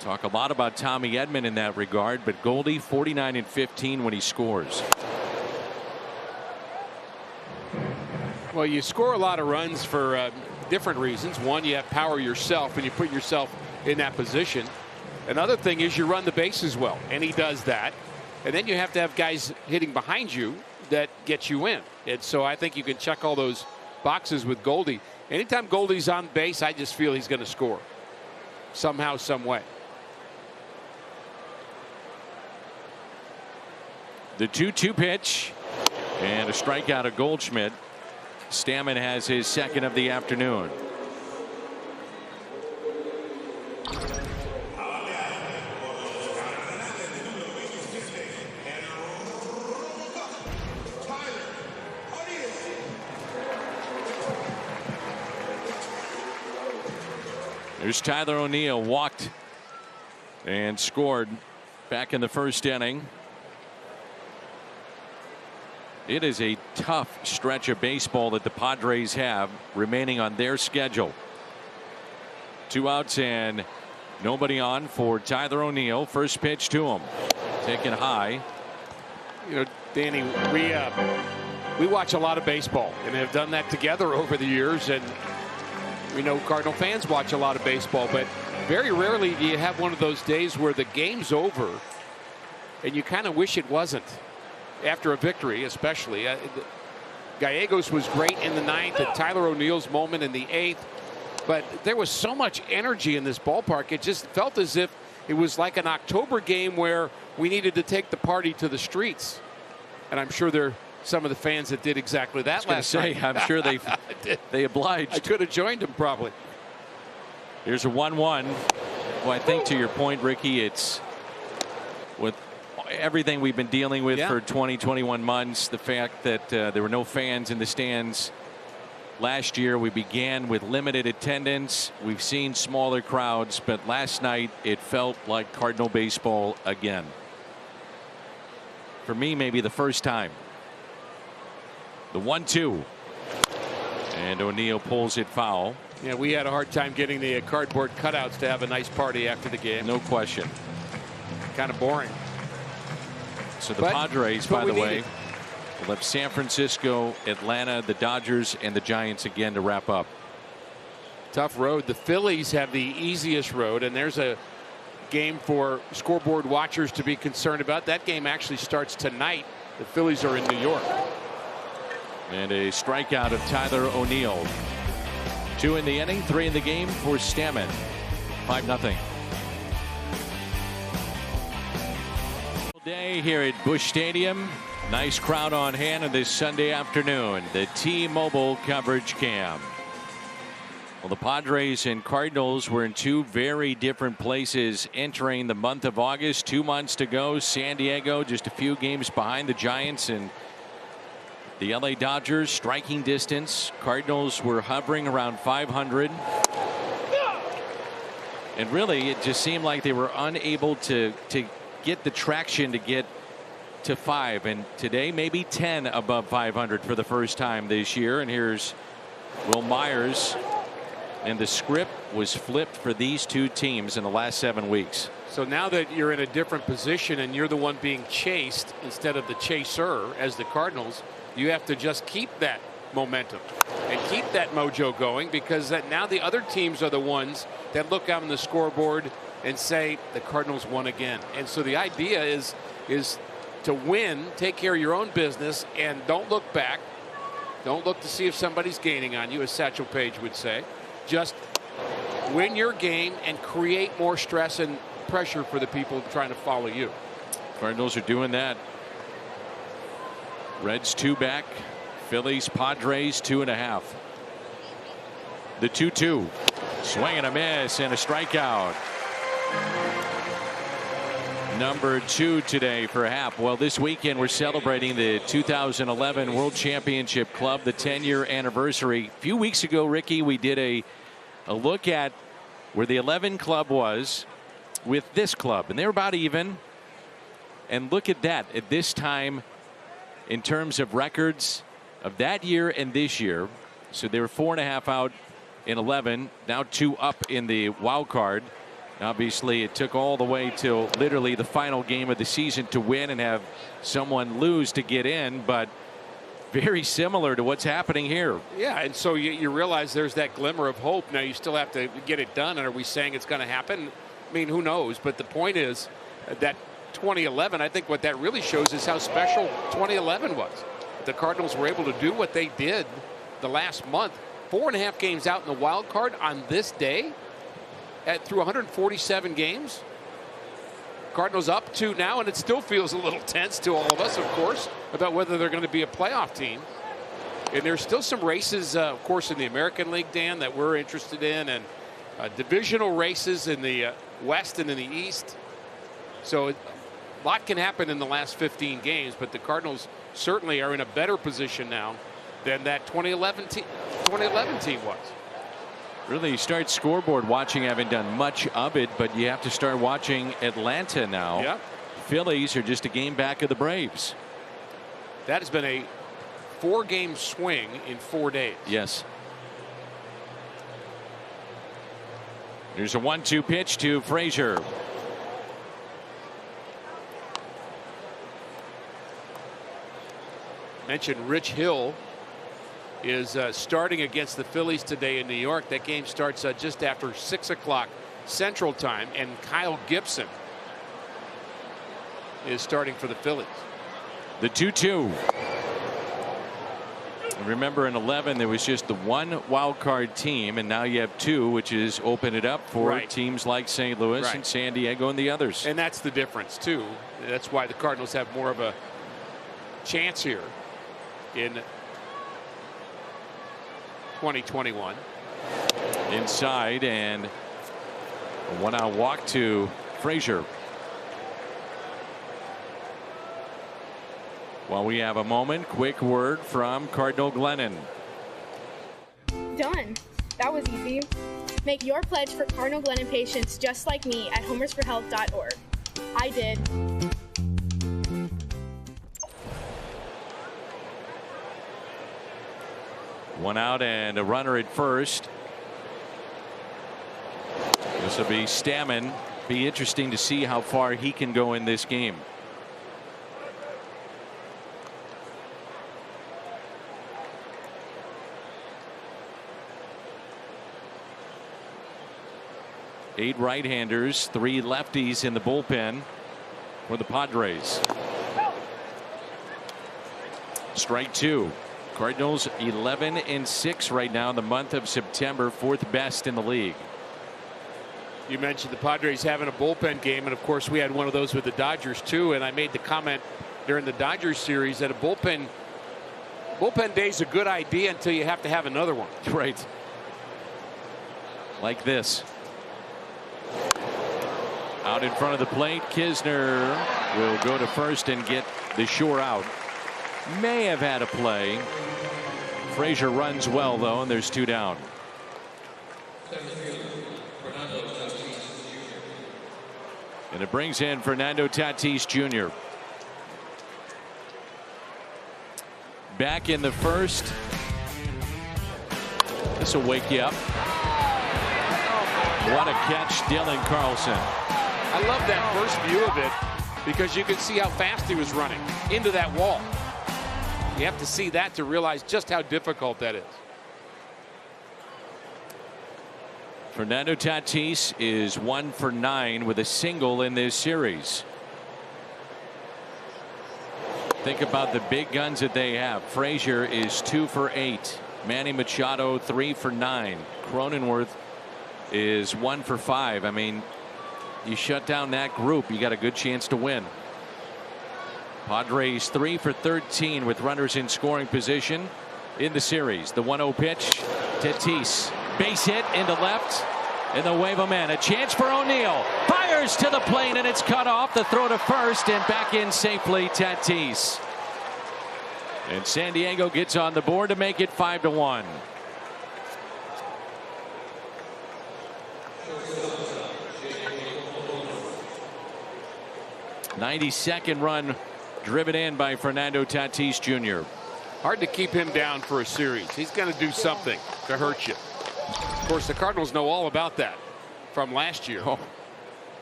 Talk a lot about Tommy Edman in that regard, but Goldie 49-15 when he scores. Well, you score a lot of runs for different reasons. One, you have power yourself and you put yourself in that position. Another thing is you run the bases well, and he does that. And then you have to have guys hitting behind you that get you in. And so I think you can check all those boxes with Goldie. Anytime Goldie's on base, I just feel he's going to score somehow, some way. The 2-2 pitch and a strikeout of Goldschmidt. Stammen has his second of the afternoon. There's Tyler O'Neill, walked and scored back in the first inning. It is a tough stretch of baseball that the Padres have remaining on their schedule. 2 outs and nobody on for Tyler O'Neill. First pitch to him, taken high. You know, Danny, we watch a lot of baseball and have done that together over the years, and we know Cardinal fans watch a lot of baseball, but very rarely do you have one of those days where the game's over and you kind of wish it wasn't after a victory, especially. Gallegos was great in the 9th, and Tyler O'Neill's moment in the 8th, but there was so much energy in this ballpark. It just felt as if it was like an October game where we needed to take the party to the streets. And I'm sure there are some of the fans that did exactly that last night. I'm sure they obliged. I could have joined them probably. Here's a 1-1. Well, I think to your point, Ricky, it's with everything we've been dealing with for 20-21 months. The fact that there were no fans in the stands last year. We began with limited attendance. We've seen smaller crowds, but last night it felt like Cardinal baseball again. For me, maybe the first time. The 1-2, and O'Neill pulls it foul. Yeah, we had a hard time getting the cardboard cutouts to have a nice party after the game. No question. Kind of boring. So the Padres, by the way, will have San Francisco, Atlanta, the Dodgers, and the Giants again to wrap up. Tough road. The Phillies have the easiest road, and there's a game for scoreboard watchers to be concerned about. That game actually starts tonight. The Phillies are in New York. And a strikeout of Tyler O'Neill. 2 in the inning, 3 in the game for Stammen. 5-0. Day here at Busch Stadium. Nice crowd on hand on this Sunday afternoon. The T-Mobile coverage cam. Well, the Padres and Cardinals were in 2 very different places entering the month of August. 2 months to go. San Diego just a few games behind the Giants, and the LA Dodgers striking distance. Cardinals were hovering around 500. And really, it just seemed like they were unable to get the traction to get to 5. And today, maybe 10 above 500 for the first time this year. And here's Will Myers. And the script was flipped for these 2 teams in the last 7 weeks. So now that you're in a different position and you're the one being chased instead of the chaser as the Cardinals, you have to just keep that momentum and keep that mojo going, because that now the other teams are the ones that look out on the scoreboard and say the Cardinals won again. And so the idea is to win, take care of your own business, and don't look back. Don't look to see if somebody's gaining on you, as Satchel Paige would say. Just win your game and create more stress and pressure for the people trying to follow you. Cardinals are doing that. Reds 2 back. Phillies, Padres 2.5. The 2-2. Swing and a miss and a strikeout. Number 2 today for Happ. Well, this weekend we're celebrating the 2011 World Championship Club, the 10-year anniversary. A few weeks ago, Ricky, we did a look at where the 11 club was with this club, and they're about even. And look at that at this time in terms of records of that year and this year. So they were 4.5 out in 11, now 2 up in the wild card. Obviously, it took all the way till literally the final game of the season to win and have someone lose to get in, but very similar to what's happening here. Yeah, and so you realize there's that glimmer of hope. Now you still have to get it done, and are we saying it's going to happen? I mean, who knows? But the point is that 2011, I think what that really shows is how special 2011 was. The Cardinals were able to do what they did the last month. 4.5 games out in the wild card on this day through 147 games. Cardinals up 2 now, and it still feels a little tense to all of us, of course, about whether they're going to be a playoff team. And there's still some races, of course, in the American League, Dan, that we're interested in, and divisional races in the West and in the East. So a lot can happen in the last 15 games, but the Cardinals certainly are in a better position now than that 2011 team was. Really, start scoreboard watching. Haven't done much of it, but you have to start watching Atlanta now. Yep. Phillies are just a game back of the Braves. That has been a 4-game swing in 4 days. Yes. There's a 1-2 pitch to Frazier. Mentioned Rich Hill is starting against the Phillies today in New York. That game starts just after 6 o'clock Central Time, and Kyle Gibson is starting for the Phillies. The 2-2. Remember, in 11 there was just the 1 wild card team, and now you have 2, which is open it up for teams like St. Louis and San Diego and the others. And that's the difference too. That's why the Cardinals have more of a chance here in 2021. Inside, and a 1-out walk to Frazier. While we have a moment, quick word from Cardinal Glennon. Done. That was easy. Make your pledge for Cardinal Glennon patients just like me at homersforhealth.org. I did. One out and a runner at first. This will be Stammen. Be interesting to see how far he can go in this game. Eight right-handers, 3 lefties in the bullpen for the Padres. Strike 2. Cardinals 11-6 right now in the month of September, 4th best in the league. You mentioned the Padres having a bullpen game, and of course we had one of those with the Dodgers too. And I made the comment during the Dodgers series that a bullpen day is a good idea until you have to have another one. Right. Like this. Out in front of the plate, Kisner will go to first and get the shore out. May have had a play. Frazier runs well though, and there's 2 down. And it brings in Fernando Tatis Jr. Back in the first. This will wake you up. What a catch, Dylan Carlson. I love that first view of it because you can see how fast he was running into that wall. You have to see that to realize just how difficult that is. Fernando Tatis is 1 for 9 with a single in this series. Think about the big guns that they have. Frazier is 2 for 8. Manny Machado 3 for 9. Cronenworth is 1 for 5. I mean, you shut down that group, you got a good chance to win. Padres 3 for 13 with runners in scoring position in the series. The 1-0 pitch. Tatis, base hit into left, and they'll wave him in. A chance for O'Neill. Fires to the plate, and it's cut off. The throw to first, and back in safely, Tatis. And San Diego gets on the board to make it 5-1. '92nd run driven in by Fernando Tatis Jr. Hard to keep him down for a series. He's going to do something to hurt you. Of course, the Cardinals know all about that from last year. Oh,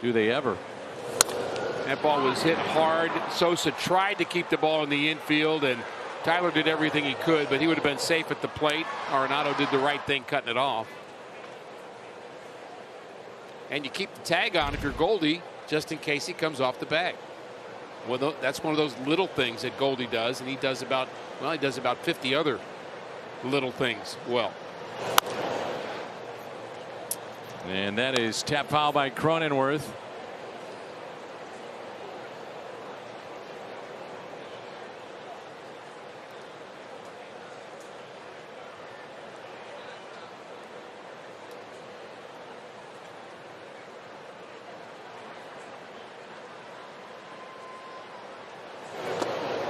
do they ever? That ball was hit hard. Sosa tried to keep the ball in the infield, and Tyler did everything he could, but he would have been safe at the plate. Arenado did the right thing cutting it off. And you keep the tag on if you're Goldie, just in case he comes off the bag. Well, that's one of those little things that Goldie does, and he does about 50 other little things well. And that is tap foul by Cronenworth.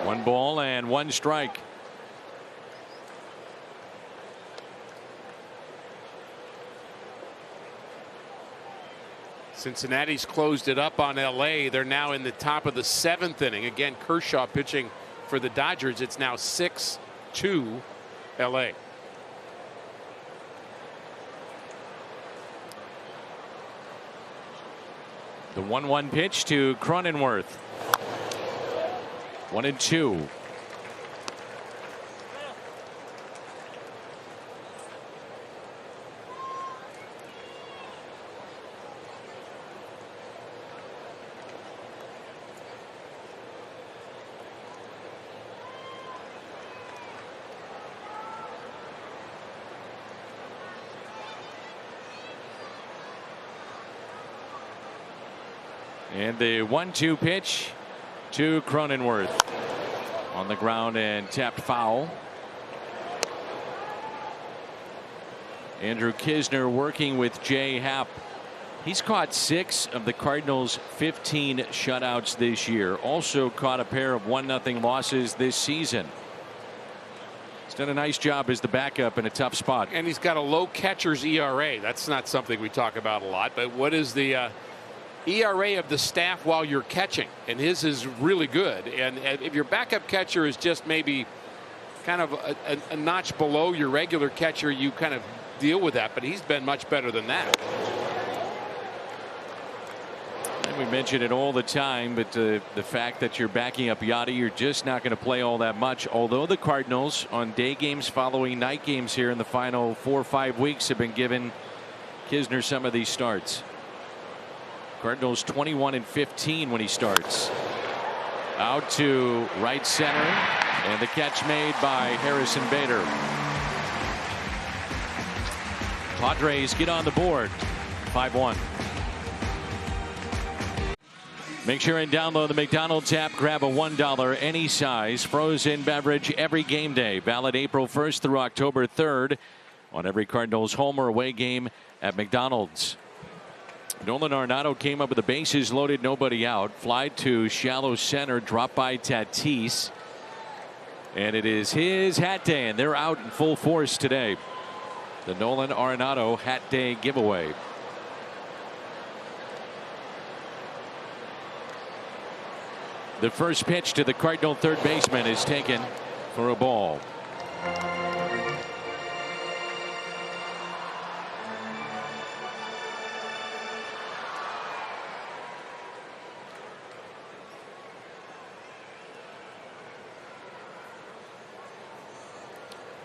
One ball and 1 strike. Cincinnati's closed it up on LA. They're now in the top of the 7th inning. Again, Kershaw pitching for the Dodgers. It's now 6-2 LA. The 1-1 pitch to Cronenworth. 1-2. And the 1-2 pitch to Cronenworth. On the ground and tapped foul. Andrew Kisner working with Jay Happ. He's caught 6 of the Cardinals' 15 shutouts this year. Also caught a pair of 1-0 losses this season. He's done a nice job as the backup in a tough spot. And he's got a low catcher's ERA. That's not something we talk about a lot, but what is the ERA of the staff while you're catching? And his is really good. And if your backup catcher is just maybe kind of a notch below your regular catcher, you kind of deal with that, but he's been much better than that. And we mention it all the time, but the fact that you're backing up Yachty, you're just not going to play all that much. Although the Cardinals on day games following night games here in the final 4 or 5 weeks have been giving Kisner some of these starts. Cardinals 21-15 when he starts. Out to right center, And the catch made by Harrison Bader. Padres get on the board. 5-1. Make sure and download the McDonald's app. Grab a $1 any size frozen beverage every game day. Valid April 1st through October 3rd on every Cardinals home or away game at McDonald's. Nolan Arenado came up with the bases loaded, nobody out. Fly to shallow center, drop by Tatis. And it is his hat day, and they're out in full force today. The Nolan Arenado hat day giveaway. The first pitch to the Cardinal third baseman is taken for a ball.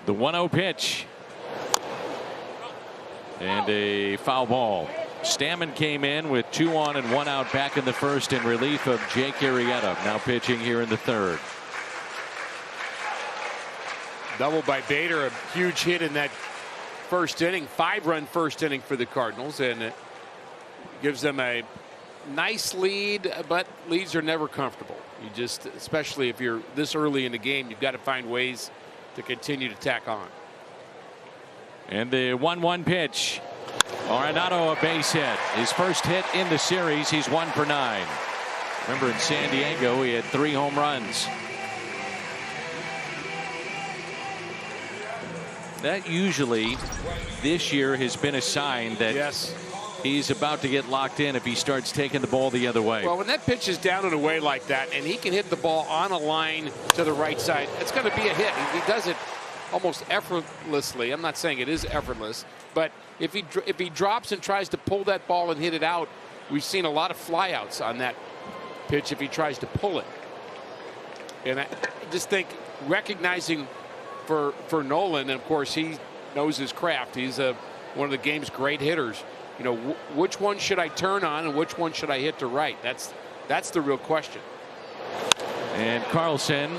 The 1-0 pitch. And a foul ball. Stammen came in with 2 on and 1 out back in the first in relief of Jake Arrieta, now pitching here in the third. Double by Bader, a huge hit in that first inning, 5-run first inning for the Cardinals, and it gives them a nice lead, but leads are never comfortable. You just, especially if you're this early in the game, you've got to find ways to continue to tack on. And the 1-1 pitch. Arenado a base hit. His first hit in the series. He's 1 for 9. Remember, in San Diego, he had 3 home runs. That usually this year has been a sign that he's about to get locked in if he starts taking the ball the other way. Well, when that pitch is down and away like that, and he can hit the ball on a line to the right side, it's going to be a hit. He does it almost effortlessly. I'm not saying it is effortless, but if he drops and tries to pull that ball and hit it out, we've seen a lot of flyouts on that pitch if he tries to pull it. And I just think recognizing for Nolan, and of course he knows his craft. He's one of the game's great hitters. You know, which one should I turn on and which one should I hit to right? That's the real question. And Carlson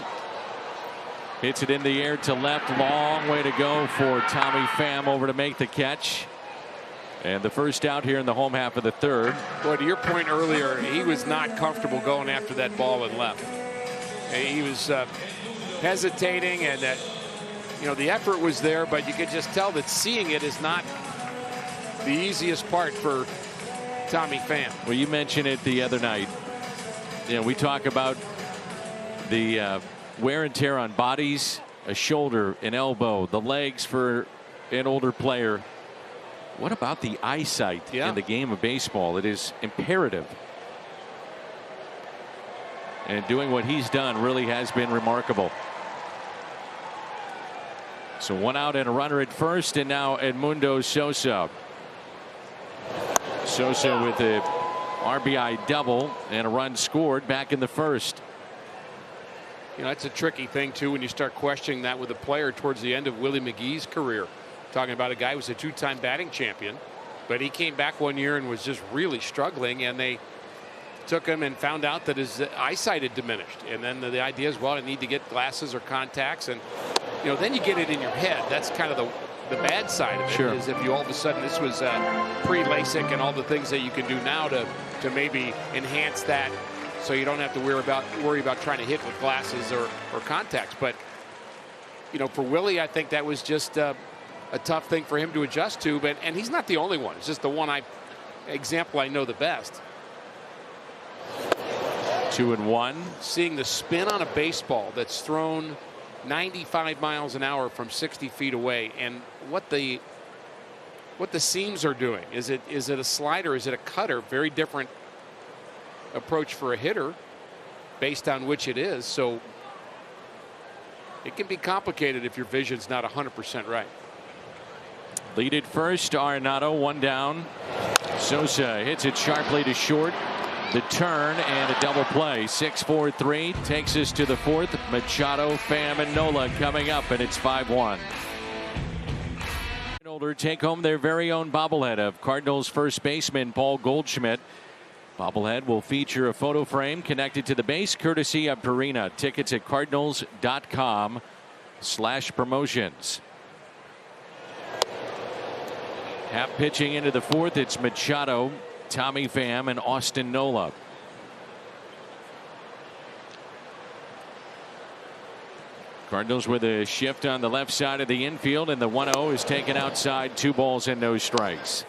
hits it in the air to left. Long way to go for Tommy Pham over to make the catch. And the first out here in the home half of the third. Boy, to your point earlier, he was not comfortable going after that ball and left. He was hesitating, and that, you know, the effort was there, but you could just tell that seeing it is not the easiest part for Tommy Pham. Well, you mentioned it the other night. You know, we talk about the wear and tear on bodies, a shoulder, an elbow, the legs for an older player. What about the eyesight in the game of baseball? It is imperative. And doing what he's done really has been remarkable. So 1 out and a runner at first, and now Edmundo Sosa. Sosa with a RBI double and a run scored back in the first. You know, that's a tricky thing too when you start questioning that with a player towards the end of Willie McGee's career. Talking about a guy who was a 2-time batting champion, but he came back one year and was just really struggling, and they took him and found out that his eyesight had diminished. And then the idea is, well, I need to get glasses or contacts, and you know, then you get it in your head. That's kind of the bad side of it. Is if you all of a sudden, this was pre-LASIK and all the things that you can do now to maybe enhance that, so you don't have to worry about trying to hit with glasses or contacts. But you know, for Willie, I think that was just a tough thing for him to adjust to. And he's not the only one. It's just the one example I know the best. 2-1. Seeing the spin on a baseball that's thrown 95 miles an hour from 60 feet away, and what the seams are doing. Is it a slider? Is it a cutter? Very different approach for a hitter based on which it is. So it can be complicated if your vision's not 100% right. Lead at first, Arenado, 1 down. Sosa hits it sharply to short. The turn and a double play. 6-4-3 takes us to the 4th. Machado, Pham, and Nola coming up, and it's 5-1. Take home their very own bobblehead of Cardinals first baseman Paul Goldschmidt. Bobblehead will feature a photo frame connected to the base courtesy of Purina. Tickets at cardinals.com/promotions. Half pitching into the fourth, it's Machado, Tommy Pham, and Austin Nola. Cardinals with a shift on the left side of the infield, and the 1-0 is taken outside. 2 balls and no strikes.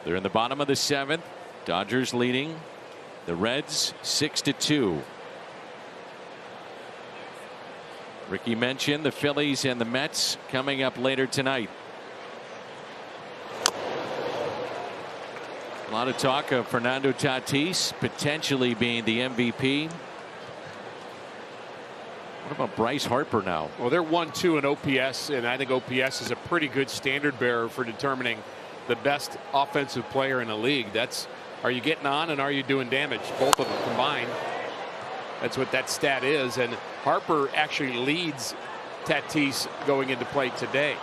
They're in the bottom of the 7th. Dodgers leading the Reds 6-2. Ricky mentioned the Phillies and the Mets coming up later tonight. A lot of talk of Fernando Tatis potentially being the MVP. What about Bryce Harper now? Well, they're 1-2 in OPS, and I think OPS is a pretty good standard bearer for determining the best offensive player in the league. That's, are you getting on and are you doing damage? Both of them combined. That's what that stat is. And Harper actually leads Tatis going into play today.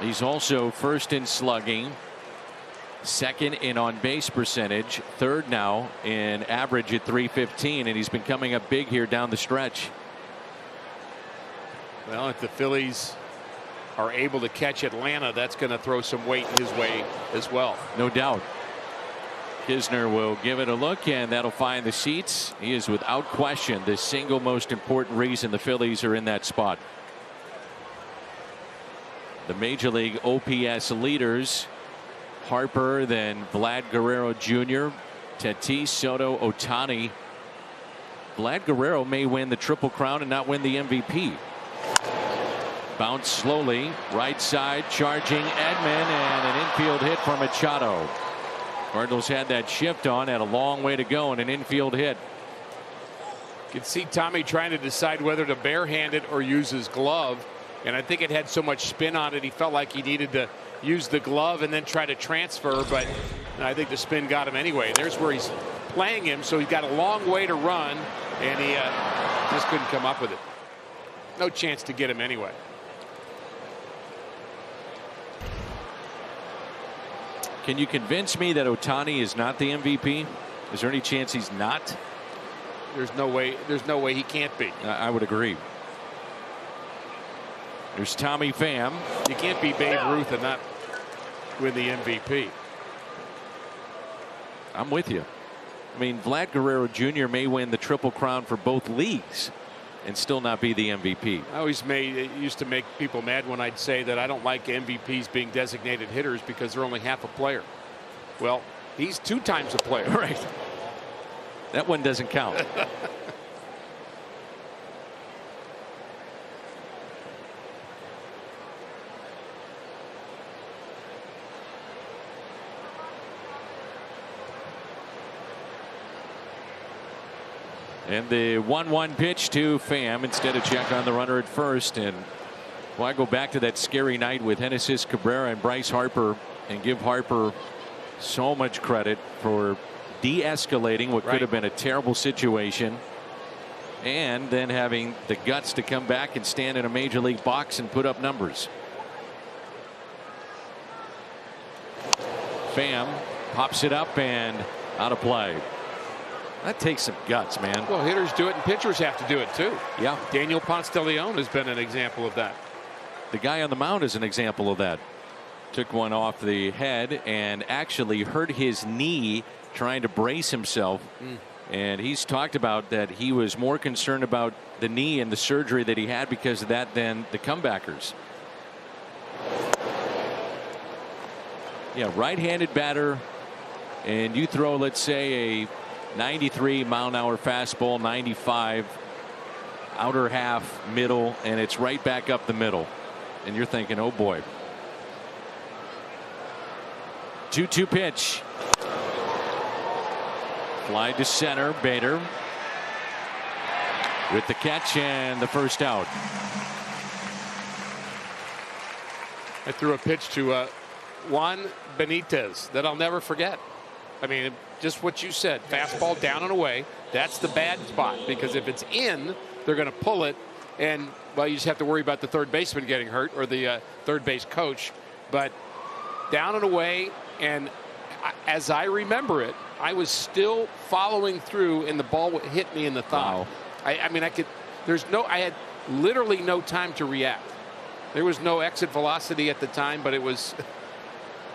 He's also first in slugging, second in on base percentage, third now in average at .315, and he's been coming up big here down the stretch. Well, if the Phillies are able to catch Atlanta, that's going to throw some weight his way as well. No doubt. Kisner will give it a look, and that'll find the seats. He is without question the single most important reason the Phillies are in that spot. The Major League OPS leaders: Harper, then Vlad Guerrero Jr., Tatis, Soto, Ohtani. Vlad Guerrero may win the Triple Crown and not win the MVP. Bounce slowly, right side, charging Edman, and an infield hit for Machado. Cardinals had that shift on, had a long way to go, and an infield hit. You can see Tommy trying to decide whether to barehand it or use his glove, and I think it had so much spin on it he felt like he needed to use the glove and then try to transfer, but I think the spin got him anyway. There's where he's playing him, so he's got a long way to run, and he just couldn't come up with it. No chance to get him anyway. Can you convince me that Ohtani is not the MVP? Is there any chance he's not? There's no way. There's no way he can't be. I would agree. There's Tommy Pham. You can't be Babe Ruth and not win the MVP. I'm with you. I mean, Vlad Guerrero Jr. may win the Triple Crown for both leagues and still not be the MVP. It used to make people mad when I'd say that I don't like MVPs being designated hitters because they're only half a player. Well, he's 2 times a player. Right. That one doesn't count. And the 1-1 pitch to Pham instead of check on the runner at first. And well, I go back to that scary night with Genesis Cabrera and Bryce Harper and give Harper so much credit for de-escalating what could have been a terrible situation, and then having the guts to come back and stand in a major league box and put up numbers. Pham pops it up and out of play. That takes some guts, man. Well, hitters do it and pitchers have to do it too. Yeah. Daniel Ponce de Leon has been an example of that. The guy on the mound is an example of that. Took one off the head and actually hurt his knee trying to brace himself. And he's talked about that he was more concerned about the knee and the surgery that he had because of that than the comebackers. Yeah, right-handed batter, and you throw, let's say, a 93-mile-an-hour fastball, 95, outer half, middle, and it's right back up the middle. And you're thinking, oh boy. 2-2 pitch. Fly to center. Bader with the catch and the first out. I threw a pitch to Juan Benitez that I'll never forget. I mean, just what you said, fastball down and away. That's the bad spot, because if it's in, they're going to pull it, and well, you just have to worry about the third baseman getting hurt or the third base coach. But down and away, and as I remember it, I was still following through, and the ball hit me in the thigh. Wow. I mean, I had literally no time to react. There was no exit velocity at the time, but it was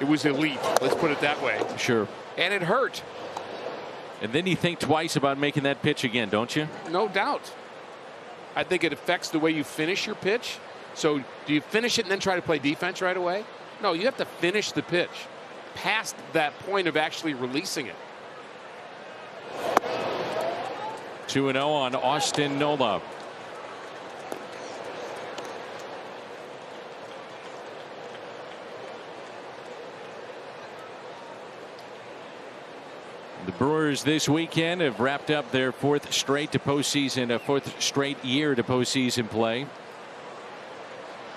elite. Let's put it that way. Sure. And it hurt. And then you think twice about making that pitch again, don't you? No doubt. I think it affects the way you finish your pitch. So do you finish it and then try to play defense right away? No, you have to finish the pitch past that point of actually releasing it. 2-0 on Austin Nola. The Brewers this weekend have wrapped up their fourth straight year to postseason play.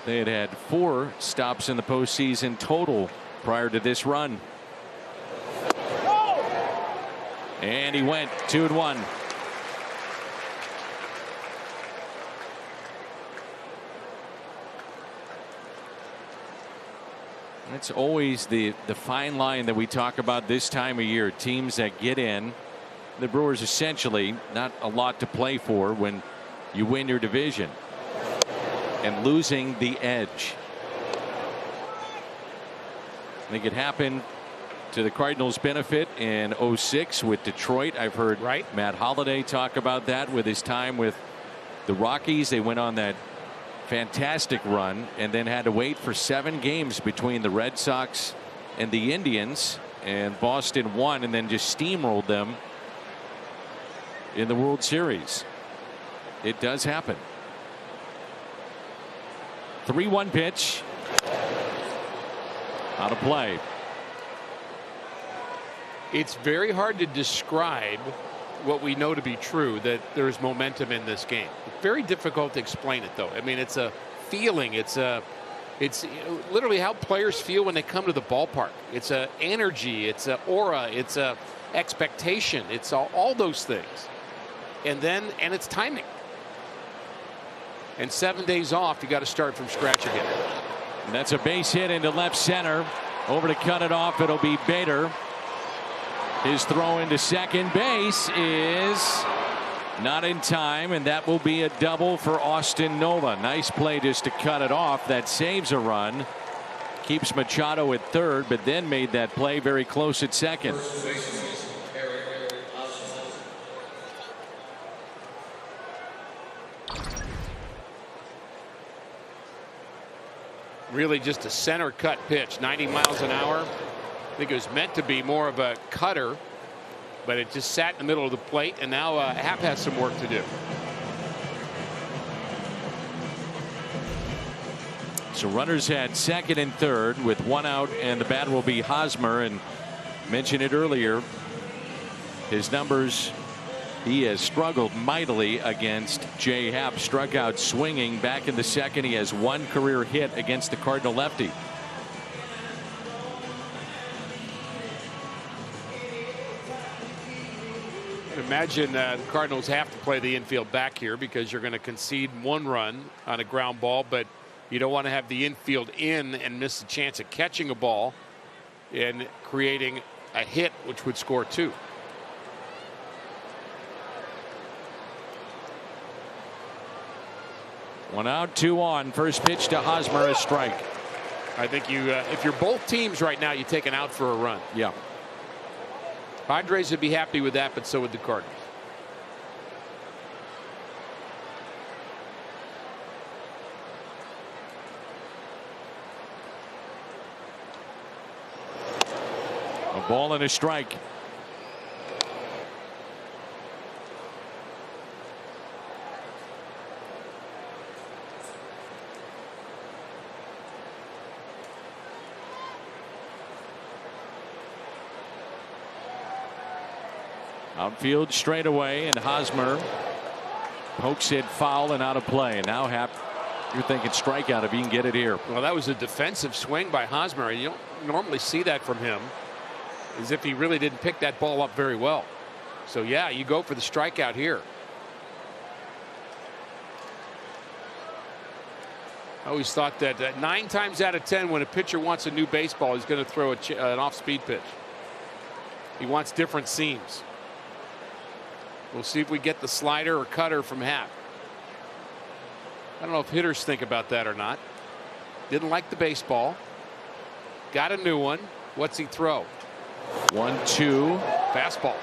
They had 4 stops in the postseason total prior to this run. And he went 2-1. That's always the fine line that we talk about this time of year. Teams that get in, the Brewers essentially not a lot to play for when you win your division, and losing the edge. I think it happened to the Cardinals' benefit in 06 with Detroit. I've heard Matt Holliday talk about that with his time with the Rockies. They went on that fantastic run and then had to wait for 7 games between the Red Sox and the Indians, and Boston won and then just steamrolled them in the World Series. It does happen. 3-1 pitch out of play. It's very hard to describe what we know to be true, that there's momentum in this game. Very difficult to explain it, though. I mean, it's a feeling. It's literally how players feel when they come to the ballpark. It's a energy. It's a aura. It's a expectation. It's all those things. And it's timing. And 7 days off, you got to start from scratch again. And that's a base hit into left center. Over to cut it off, it'll be Bader. His throw into second base is not in time, and that will be a double for Austin Nola. Nice play just to cut it off. That saves a run. Keeps Machado at third, but then made that play very close at second. Really just a center cut pitch, 90 miles an hour. I think it was meant to be more of a cutter, but it just sat in the middle of the plate, and now Happ has some work to do. So runners at second and third with 1 out, and the batter will be Hosmer. And mentioned it earlier, his numbers, he has struggled mightily against Jay Happ. Struck out swinging back in the second. He has 1 career hit against the Cardinal lefty. Imagine the Cardinals have to play the infield back here because you're going to concede 1 run on a ground ball, but you don't want to have the infield in and miss the chance of catching a ball and creating a hit which would score 2. One out, 2 on. First pitch to Hosmer, a strike. I think if you're both teams right now, you take an out for a run. Yeah. Padres would be happy with that, but so would the Cardinals. A ball and a strike. Outfield straight away, and Hosmer pokes it foul and out of play. And now Happ, you're thinking strikeout if he can get it here. Well, that was a defensive swing by Hosmer. You don't normally see that from him, as if he really didn't pick that ball up very well. So yeah, you go for the strikeout here. I always thought that 9 times out of 10 when a pitcher wants a new baseball, he's going to throw an off-speed pitch. He wants different seams. We'll see if we get the slider or cutter from Happ. I don't know if hitters think about that or not. Didn't like the baseball. Got a new one. What's he throw? 1-2. Fastball.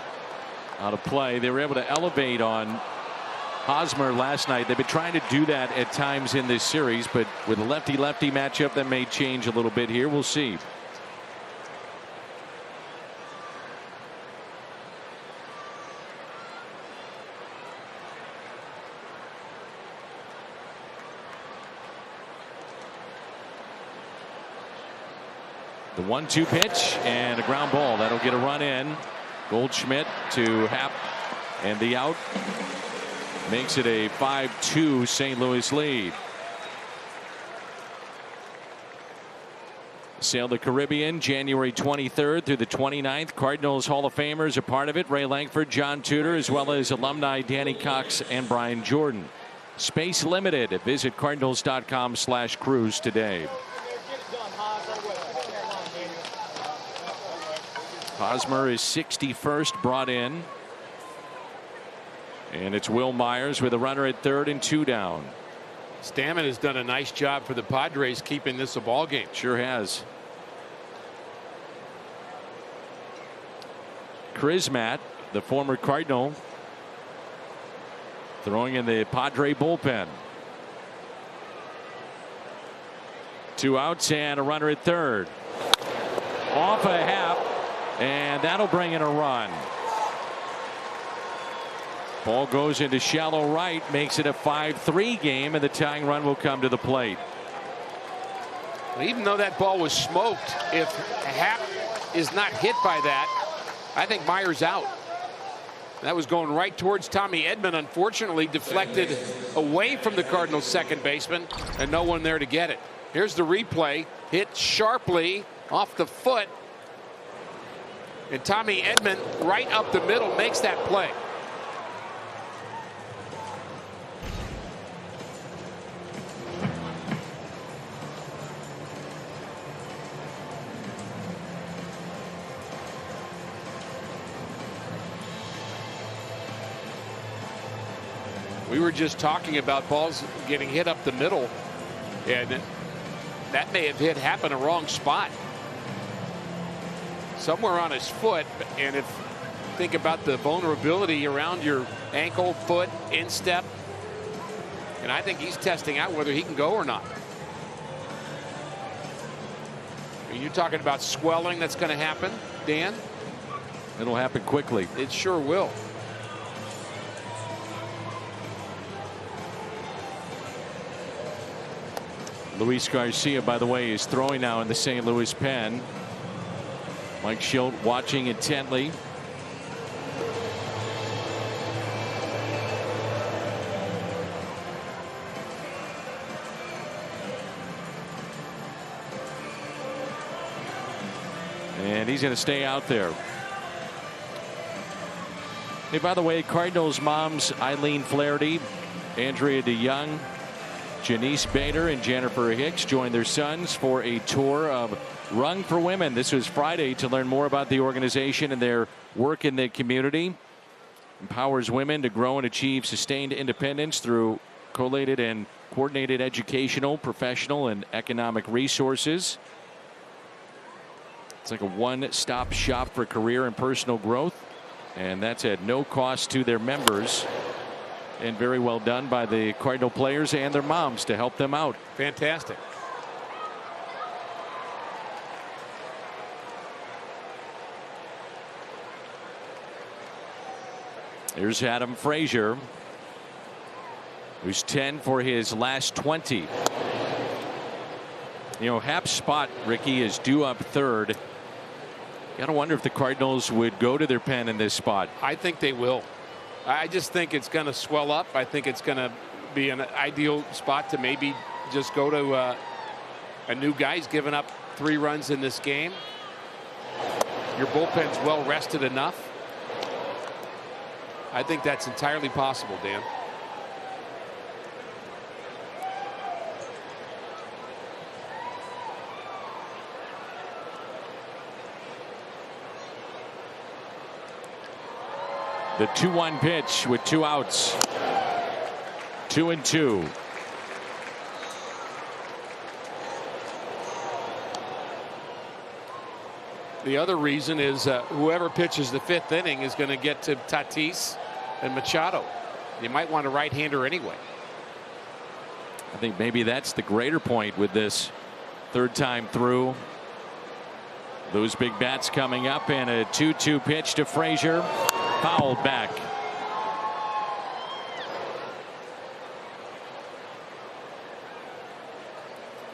Out of play. They were able to elevate on Hosmer last night. They've been trying to do that at times in this series, but with a lefty-lefty matchup, that may change a little bit here. We'll see. The 1-2 pitch and a ground ball that'll get a run in. Goldschmidt to Happ, and the out makes it a 5-2 St. Louis lead. Sail the Caribbean January 23rd through the 29th. Cardinals Hall of Famers are part of it. Ray Lankford, John Tudor, as well as alumni Danny Cox and Brian Jordan. Space limited. Visit cardinals.com/cruise today. Hosmer is 61st brought in. And it's Will Myers with a runner at third and 2 down. Stammen has done a nice job for the Padres keeping this a ball game. Sure has. Crismatt, the former Cardinal, throwing in the Padre bullpen. 2 outs and a runner at third. Off a Happ, and that'll bring in a run. Ball goes into shallow right, makes it a 5-3 game, and the tying run will come to the plate. Even though that ball was smoked, if Happ is not hit by that, I think Myers out. That was going right towards Tommy Edman. Unfortunately, deflected away from the Cardinals' second baseman, and no one there to get it. Here's the replay. Hit sharply off the foot, and Tommy Edman right up the middle makes that play. We were just talking about balls getting hit up the middle, and that may have hit in a wrong spot. Somewhere on his foot, and if think about the vulnerability around your ankle, foot, instep, and I think he's testing out whether he can go or not. Are you talking about swelling that's going to happen, Dan? It'll happen quickly. It sure will. Luis Garcia, by the way, is throwing now in the St. Louis pen. Mike Schilt watching intently. And he's going to stay out there. Hey, by the way, Cardinals moms Eileen Flaherty, Andrea DeYoung, Janice Bader, and Jennifer Hicks joined their sons for a tour of Rung for Women. This was Friday to learn more about the organization and their work in the community. Empowers women to grow and achieve sustained independence through collated and coordinated educational, professional, and economic resources. It's like a one-stop shop for career and personal growth, and that's at no cost to their members. And very well done by the Cardinal players and their moms to help them out. Fantastic. Here's Adam Frazier, who's 10 for his last 20. You know, Happ's spot, Ricky, is due up third. Got to wonder if the Cardinals would go to their pen in this spot. I think they will. I just think it's going to swell up. I think it's going to be an ideal spot to maybe just go to a new guy. He's given up 3 runs in this game. Your bullpen's well rested enough. I think that's entirely possible, Dan. The 2-1 pitch with 2 outs. 2-2. The other reason is whoever pitches the 5th inning is going to get to Tatis and Machado. You might want a right-hander anyway. I think maybe that's the greater point with this 3rd time through. Those big bats coming up, and a 2-2 pitch to Frazier. Fouled back.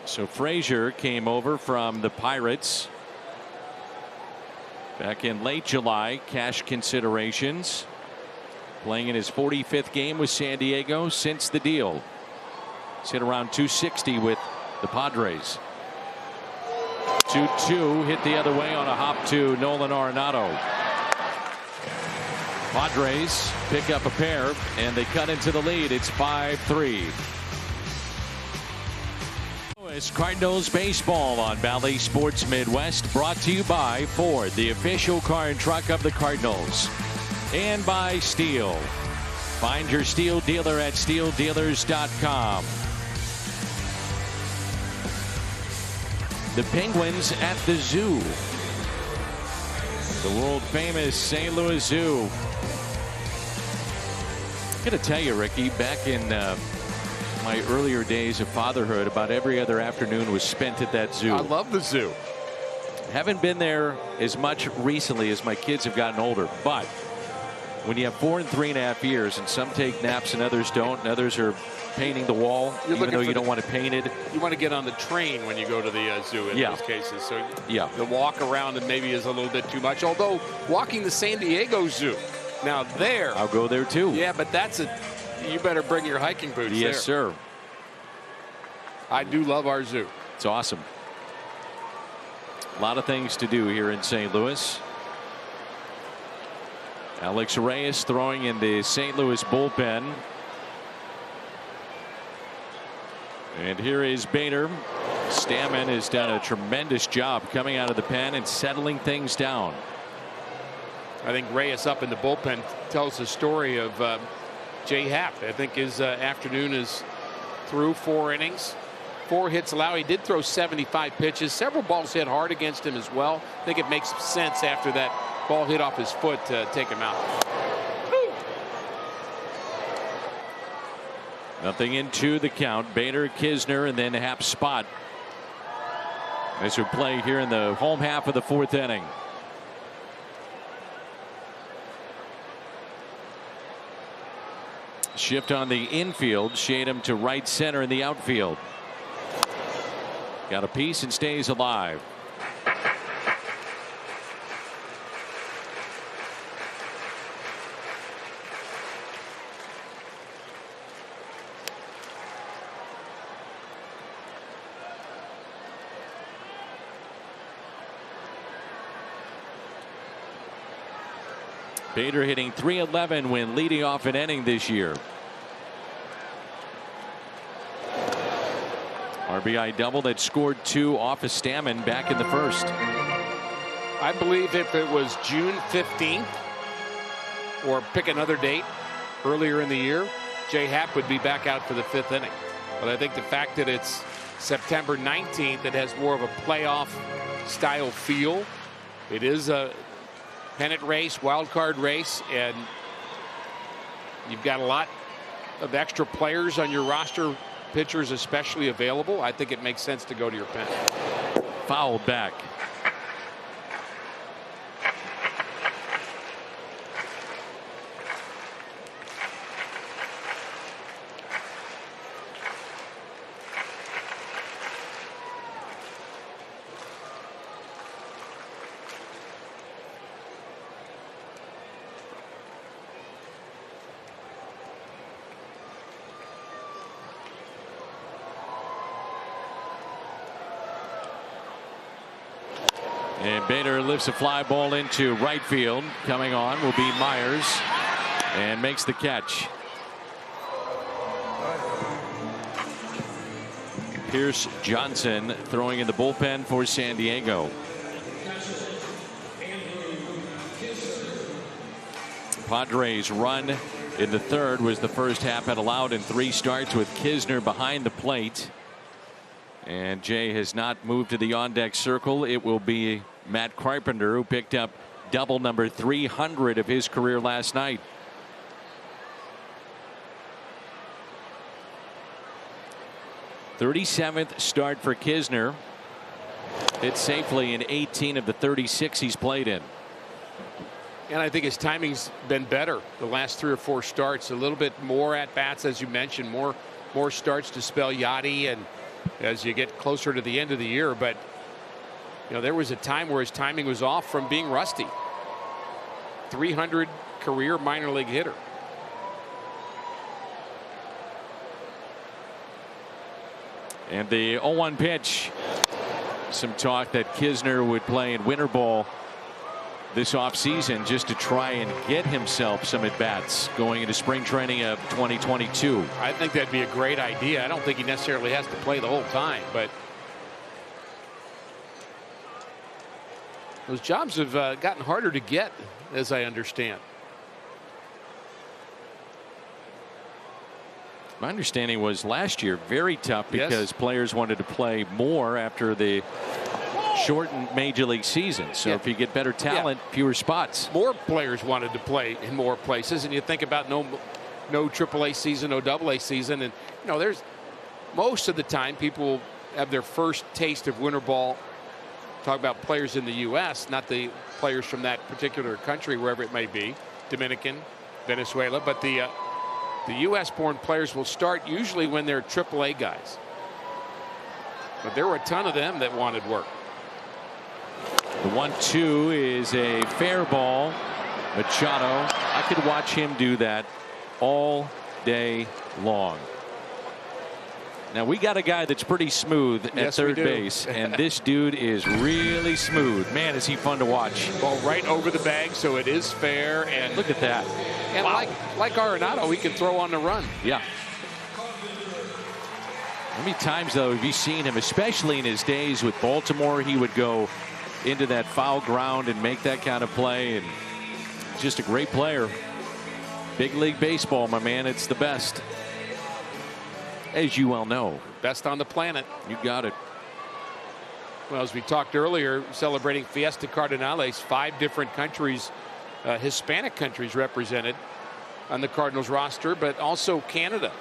So Frazier came over from the Pirates back in late July. Cash considerations. Playing in his 45th game with San Diego since the deal. He's hit around 260 with the Padres. 2-2 hit the other way on a hop to Nolan Arenado. Padres pick up a pair and they cut into the lead. It's 5-3. It's Cardinals baseball on Valley Sports Midwest, brought to you by Ford, the official car and truck of the Cardinals, and by Steel. Find your Steel dealer at steeldealers.com. The Penguins at the zoo. The world famous St. Louis Zoo. I'm going to tell you, Ricky, back in my earlier days of fatherhood, about every other afternoon was spent at that zoo. I love the zoo. Haven't been there as much recently as my kids have gotten older, but when you have 4 and 3.5 years, and some take naps and others don't, and others are painting the wall, even though you don't want to paint it. You want to get on the train when you go to the zoo in these cases. So the walk around and maybe is a little bit too much. Although walking the San Diego Zoo, now there. I'll go there too. Yeah, but you better bring your hiking boots. Yes, sir. I do love our zoo. It's awesome. A lot of things to do here in St. Louis. Alex Reyes throwing in the St. Louis bullpen. And here is Bader. Stammen has done a tremendous job coming out of the pen and settling things down. I think Reyes up in the bullpen tells the story of Jay Happ. I think his afternoon is through 4 innings. 4 hits allowed. He did throw 75 pitches. Several balls hit hard against him as well. I think it makes sense after that ball hit off his foot to take him out. Nothing into the count. Bader, Kisner, and then Happ spot as we play here in the home half of the 4th inning. Shift on the infield. Shade him to right center in the outfield. Got a piece and stays alive. Bader hitting .311 when leading off an inning this year. RBI double that scored 2 off of Stammen back in the 1st. I believe if it was June 15th or pick another date earlier in the year, Jay Happ would be back out for the 5th inning. But I think the fact that it's September 19th, it has more of a playoff style feel. It is a pennant race, wild card race, and you've got a lot of extra players on your roster, pitchers especially, available. I think it makes sense to go to your pen. Fouled back. And Bader lifts a fly ball into right field. Coming on will be Myers and makes the catch. Pierce Johnson throwing in the bullpen for San Diego. Padres' run in the third was the first half had allowed in 3 starts with Kisner behind the plate. And Jay has not moved to the on-deck circle. It will be Matt Carpenter, who picked up double number 300 of his career last night. '37th start for Kisner. Hit safely in 18 of the 36 he's played in. And I think his timing's been better the last 3 or 4 starts. A little bit more at bats, as you mentioned, more starts to spell Yachty, and as you get closer to the end of the year. But there was a time where his timing was off from being rusty. 300 career minor league hitter. And the 0-1 pitch. Some talk that Kisner would play in winter ball this offseason just to try and get himself some at-bats going into spring training of 2022. I think that'd be a great idea. I don't think he necessarily has to play the whole time, but those jobs have gotten harder to get, as I understand. My understanding was last year very tough because players wanted to play more after the shortened major league season. So if you get better talent, fewer spots. More players wanted to play in more places, and you think about no AAA season, no AA season, and there's most of the time people have their first taste of winter ball. Talk about players in the U.S., not the players from that particular country, wherever it may be, Dominican, Venezuela, but the U.S.-born players will start usually when they're AAA guys. But there were a ton of them that wanted work. The 1-2 is a fair ball. Machado, I could watch him do that all day long. Now we got a guy that's pretty smooth at third base, and this dude is really smooth. Man, is he fun to watch. Ball right over the bag, so it is fair. And look at that. And like Arenado, he can throw on the run. Yeah. How many times, though, have you seen him, especially in his days with Baltimore? He would go into that foul ground and make that kind of play, and just a great player. Big league baseball, my man. It's the best. As you well know. Best on the planet. You got it. Well, as we talked earlier, celebrating Fiesta Cardinals, 5 different countries, Hispanic countries represented on the Cardinals roster, but also Canada.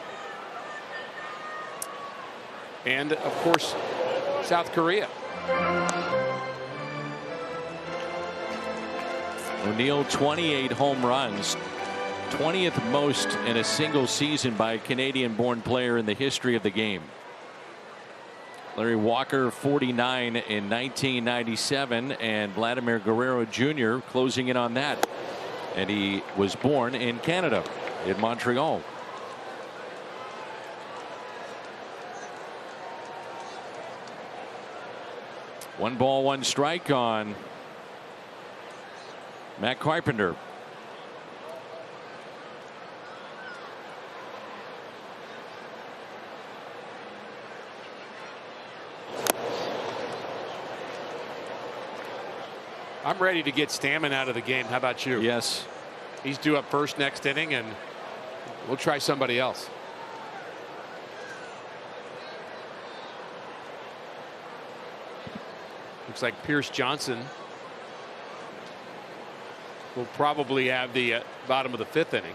And, of course, South Korea. O'Neill, 28 home runs. 20th most in a single season by a Canadian-born player in the history of the game. Larry Walker, 49 in 1997, and Vladimir Guerrero Jr. closing in on that. And he was born in Canada, in Montreal. One ball, one strike on Matt Carpenter. I'm ready to get Stammen out of the game. How about you? Yes. He's due up first next inning, and we'll try somebody else. Looks like Pierce Johnson will probably have the bottom of the 5th inning.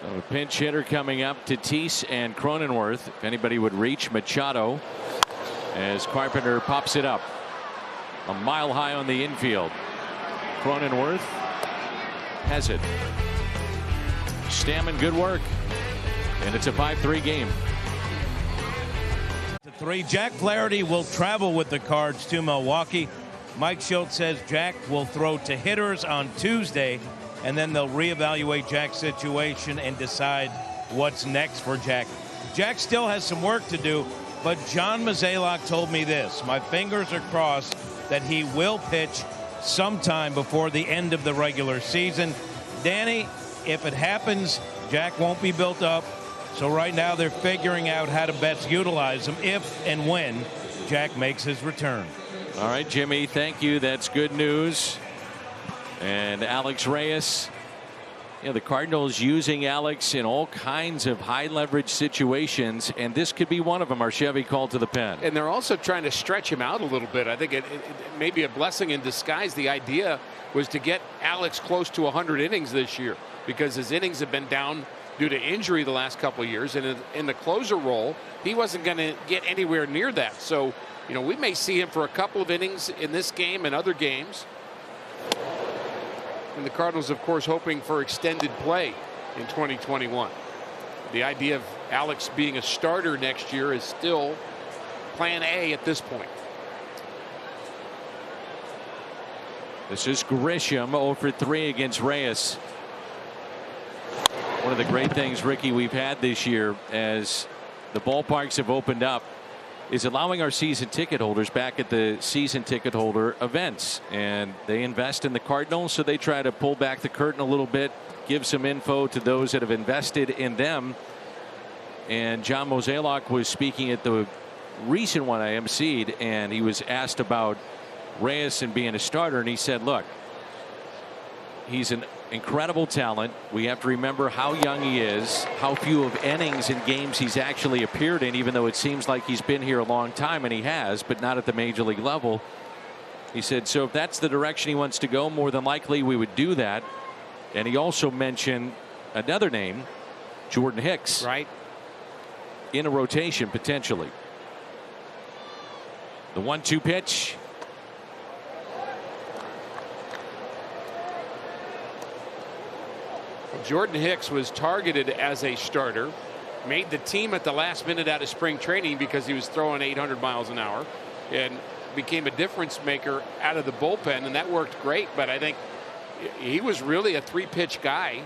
A pinch hitter coming up. Tatis and Cronenworth. If anybody would reach, Machado, as Carpenter pops it up. A mile high on the infield. Cronenworth has it. Stammen, good work. And it's a 5-3 game. 3. Jack Flaherty will travel with the Cards to Milwaukee. Mike Schultz says Jack will throw to hitters on Tuesday, and then they'll reevaluate Jack's situation and decide what's next for Jack. Jack still has some work to do, but John Mozeliak told me this. My fingers are crossed that he will pitch sometime before the end of the regular season. Danny, if it happens, Jack won't be built up. So right now they're figuring out how to best utilize him if and when Jack makes his return. All right, Jimmy, thank you. That's good news. And Alex Reyes, the Cardinals using Alex in all kinds of high leverage situations, and this could be one of them. Our Chevy called to the pen. And they're also trying to stretch him out a little bit. I think it may be a blessing in disguise. The idea was to get Alex close to 100 innings this year, because his innings have been down due to injury the last couple of years, and in the closer role he wasn't going to get anywhere near that. So we may see him for a couple of innings in this game and other games. And the Cardinals, of course, hoping for extended play in 2021. The idea of Alex being a starter next year is still plan A at this point. This is Grisham 0 for 3 against Reyes. One of the great things, Ricky, we've had this year as the ballparks have opened up is allowing our season ticket holders back at the season ticket holder events, and they invest in the Cardinals, so they try to pull back the curtain a little bit, give some info to those that have invested in them. And John Mozeliak was speaking at the recent one I emceed, and he was asked about Reyes and being a starter, and he said, look, he's an incredible talent. We have to remember how young he is, how few of innings in games he's actually appeared in, even though it seems like he's been here a long time, and he has, but not at the major league level. He said, so if that's the direction he wants to go, more than likely we would do that. And he also mentioned another name, Jordan Hicks, right, in a rotation potentially. The 1-2 pitch. Jordan Hicks was targeted as a starter, made the team at the last minute out of spring training because he was throwing 800 miles an hour, and became a difference maker out of the bullpen, and that worked great. But I think he was really a 3-pitch guy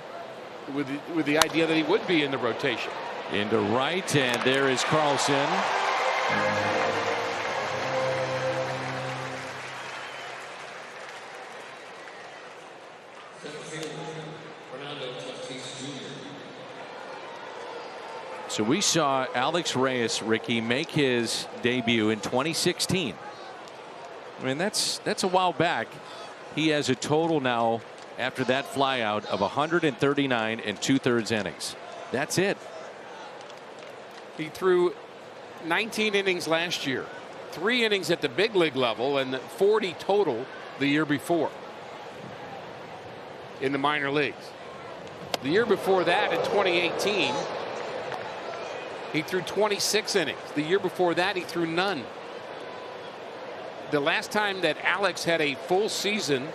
with the idea that he would be in the rotation. Into right, and there is Carlson. So we saw Alex Reyes, Ricky, make his debut in 2016. I mean, that's a while back. He has a total now after that flyout of 139 2/3 innings. That's it. He threw 19 innings last year, 3 innings at the big league level, and 40 total the year before in the minor leagues. The year before that, in 2018, he threw 26 innings. The year before that, he threw none. The last time that Alex had a full season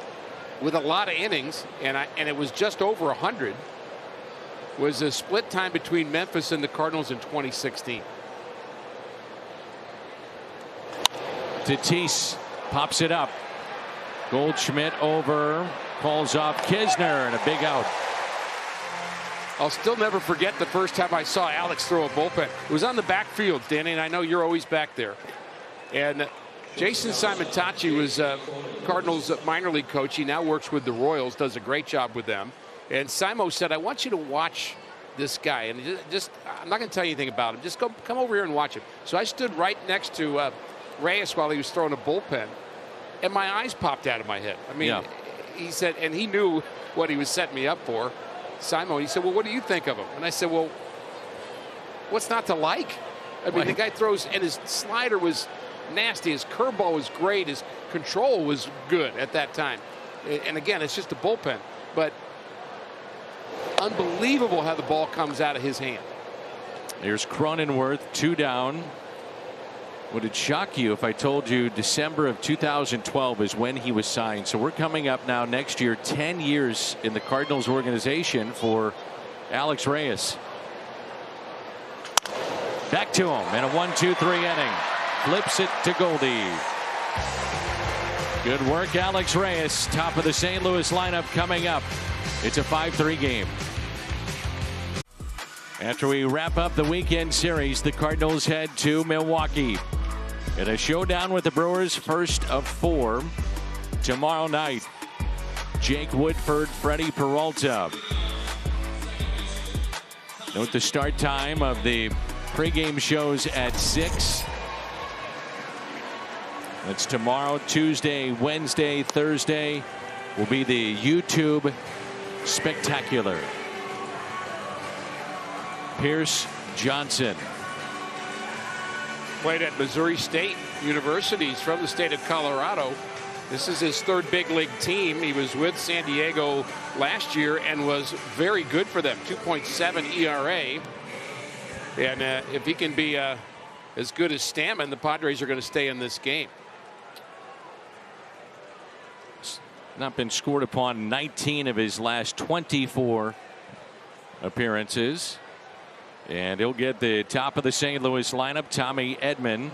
with a lot of innings, and it was just over 100, was a split time between Memphis and the Cardinals in 2016. Tatis pops it up. Goldschmidt over, calls off Kisner, and a big out. I'll still never forget the first time I saw Alex throw a bullpen. It was on the backfield, Danny, and I know you're always back there. And Jason Simontachi was Cardinals minor league coach. He now works with the Royals, does a great job with them. And Simo said, I want you to watch this guy. And just I'm not going to tell you anything about him. Just come over here and watch him. So I stood right next to Reyes while he was throwing a bullpen, and my eyes popped out of my head. I mean, yeah. He said, and he knew what he was setting me up for. Simo, he said, well, what do you think of him? And I said, well, what's not to like? I mean, the guy throws, and his slider was nasty. His curveball was great. His control was good at that time. And again, it's just a bullpen. But unbelievable how the ball comes out of his hand. Here's Cronenworth, 2 down. Would it shock you if I told you December of 2012 is when he was signed? So we're coming up now next year, 10 years in the Cardinals organization for Alex Reyes. Back to him in a 1-2-3 inning. Flips it to Goldie. Good work, Alex Reyes. Top of the St. Louis lineup coming up. It's a 5-3 game. After we wrap up the weekend series, the Cardinals head to Milwaukee in a showdown with the Brewers, first of 4 tomorrow night. Jake Woodford, Freddie Peralta. Note the start time of the pregame shows at 6. It's tomorrow, Tuesday, Wednesday, Thursday, will be the YouTube Spectacular. Pierce Johnson. Played at Missouri State University. He's from the state of Colorado. This is his third big league team. He was with San Diego last year and was very good for them. 2.7 ERA. And if he can be as good as Stammen, the Padres are going to stay in this game. Not been scored upon 19 of his last 24 appearances. And he'll get the top of the St. Louis lineup. Tommy Edman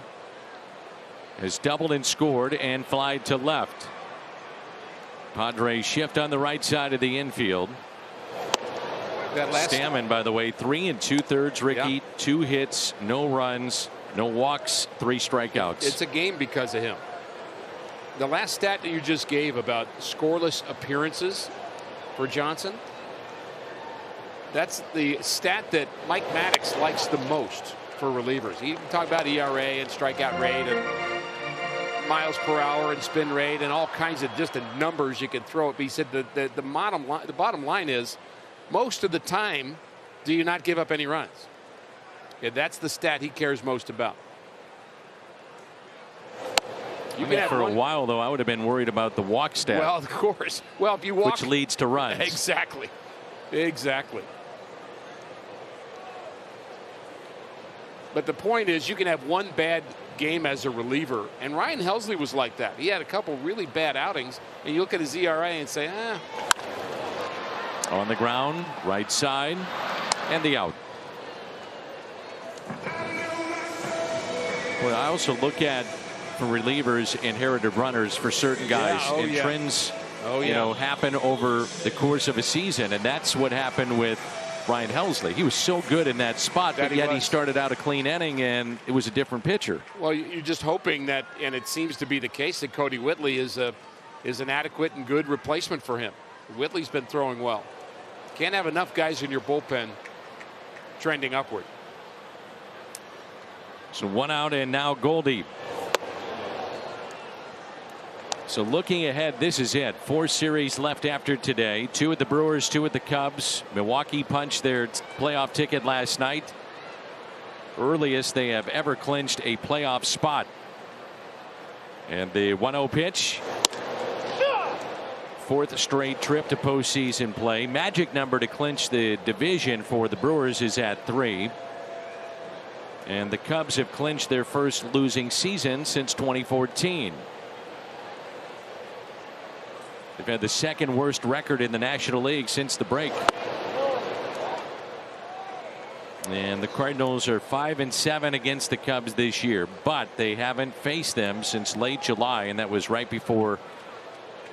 has doubled and scored and flied to left. Padres shift on the right side of the infield. Stammen, by the way, 3 2/3. Ricky, 2 hits, no runs, no walks, 3 strikeouts. It's a game because of him. The last stat that you just gave about scoreless appearances for Johnson, that's the stat that Mike Maddox likes the most for relievers. He can talk about ERA and strikeout rate and miles per hour and spin rate and all kinds of just numbers you can throw. But he said the bottom line is, most of the time, do you not give up any runs? Yeah, that's the stat he cares most about. For a while, though, I would have been worried about the walk stat. Well, of course. Well, if you walk, which leads to runs. Exactly. Exactly. But the point is, you can have one bad game as a reliever, and Ryan Helsley was like that. He had a couple really bad outings, and you look at his ERA and say, On the ground, right side, and the out. Well, I also look at, for relievers, inherited runners for certain guys. Trends happen over the course of a season, and that's what happened with Ryan Helsley. He was so good in that spot, but yet he started out a clean inning and it was a different pitcher. Well, you're just hoping that, and it seems to be the case, that Cody Whitley is an adequate and good replacement for him. Whitley's been throwing well. Can't have enough guys in your bullpen trending upward. So 1 out, and now Goldie. So looking ahead, this is it. 4 series left after today. 2 at the Brewers, 2 at the Cubs. Milwaukee punched their playoff ticket last night. Earliest they have ever clinched a playoff spot. And the 1-0 pitch. 4th straight trip to postseason play. Magic number to clinch the division for the Brewers is at 3. And the Cubs have clinched their first losing season since 2014. They've had the 2nd worst record in the National League since the break. And the Cardinals are 5-7 against the Cubs this year, but they haven't faced them since late July, and that was right before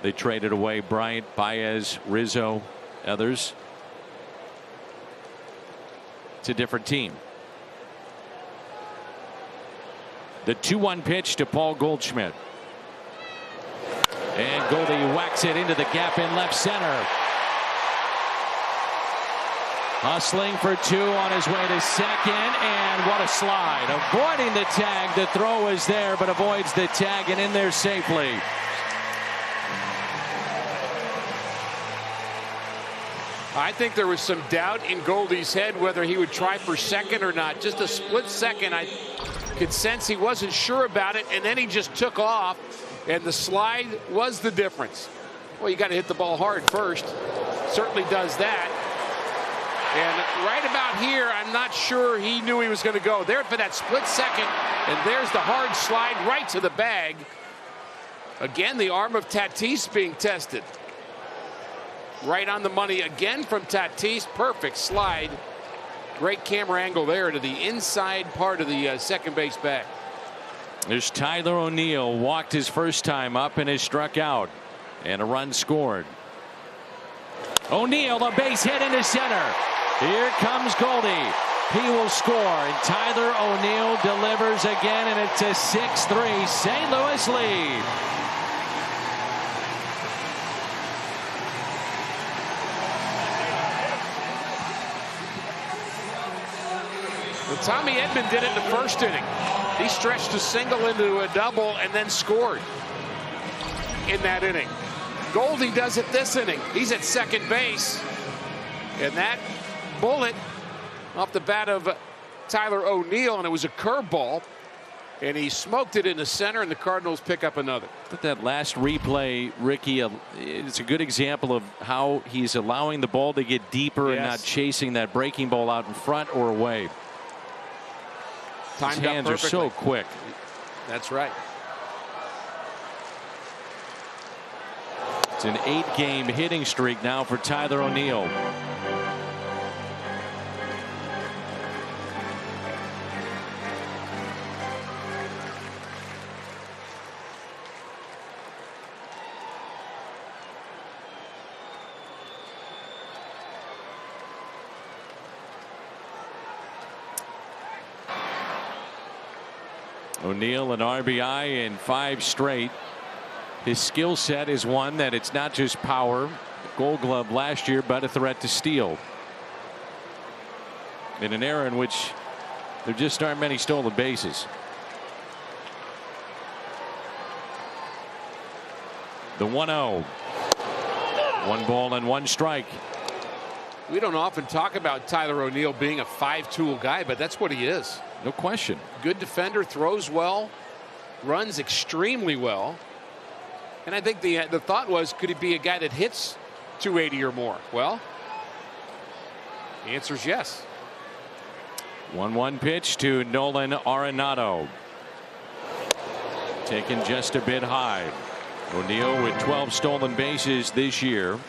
they traded away Bryant, Baez, Rizzo, others. It's a different team. The 2-1 pitch to Paul Goldschmidt. And Goldie whacks it into the gap in left center. Hustling for 2 on his way to second, and what a slide. Avoiding the tag. The throw is there, but avoids the tag and in there safely. I think there was some doubt in Goldie's head whether he would try for second or not. Just a split second. I could sense he wasn't sure about it, and then he just took off, and the slide was the difference. Well, you got to hit the ball hard first. Certainly does that. And right about here, I'm not sure he knew he was going to go there for that split second, and there's the hard slide right to the bag. Again, the arm of Tatis being tested. Right on the money again from Tatis. Perfect slide. Great camera angle there to the inside part of the second base bag. There's Tyler O'Neill. Walked his first time up and has struck out. And a run scored. O'Neill, a base hit into center. Here comes Goldie. He will score. And Tyler O'Neill delivers again, and it's a 6-3 St. Louis lead. Well, Tommy Edman did it in the first inning. He stretched a single into a double and then scored in that inning. Goldie does it this inning. He's at second base. And that bullet off the bat of Tyler O'Neill, and it was a curveball. And he smoked it in the center, and the Cardinals pick up another. But that last replay, Ricky, it's a good example of how he's allowing the ball to get deeper and not chasing that breaking ball out in front or away. His hands are so quick. That's right. It's an 8-game hitting streak now for Tyler O'Neill. O'Neill an RBI in 5 straight. His skill set is one that it's not just power, Gold Glove last year, but a threat to steal. In an era in which there just aren't many stolen bases. The 1-0. 1 ball and 1 strike. We don't often talk about Tyler O'Neill being a 5-tool guy, but that's what he is. No question. Good defender, throws well, runs extremely well. And I think the thought was, could he be a guy that hits 280 or more? Well, the answer is yes. 1-1 pitch to Nolan Arenado. Taken just a bit high. O'Neill with 12 stolen bases this year.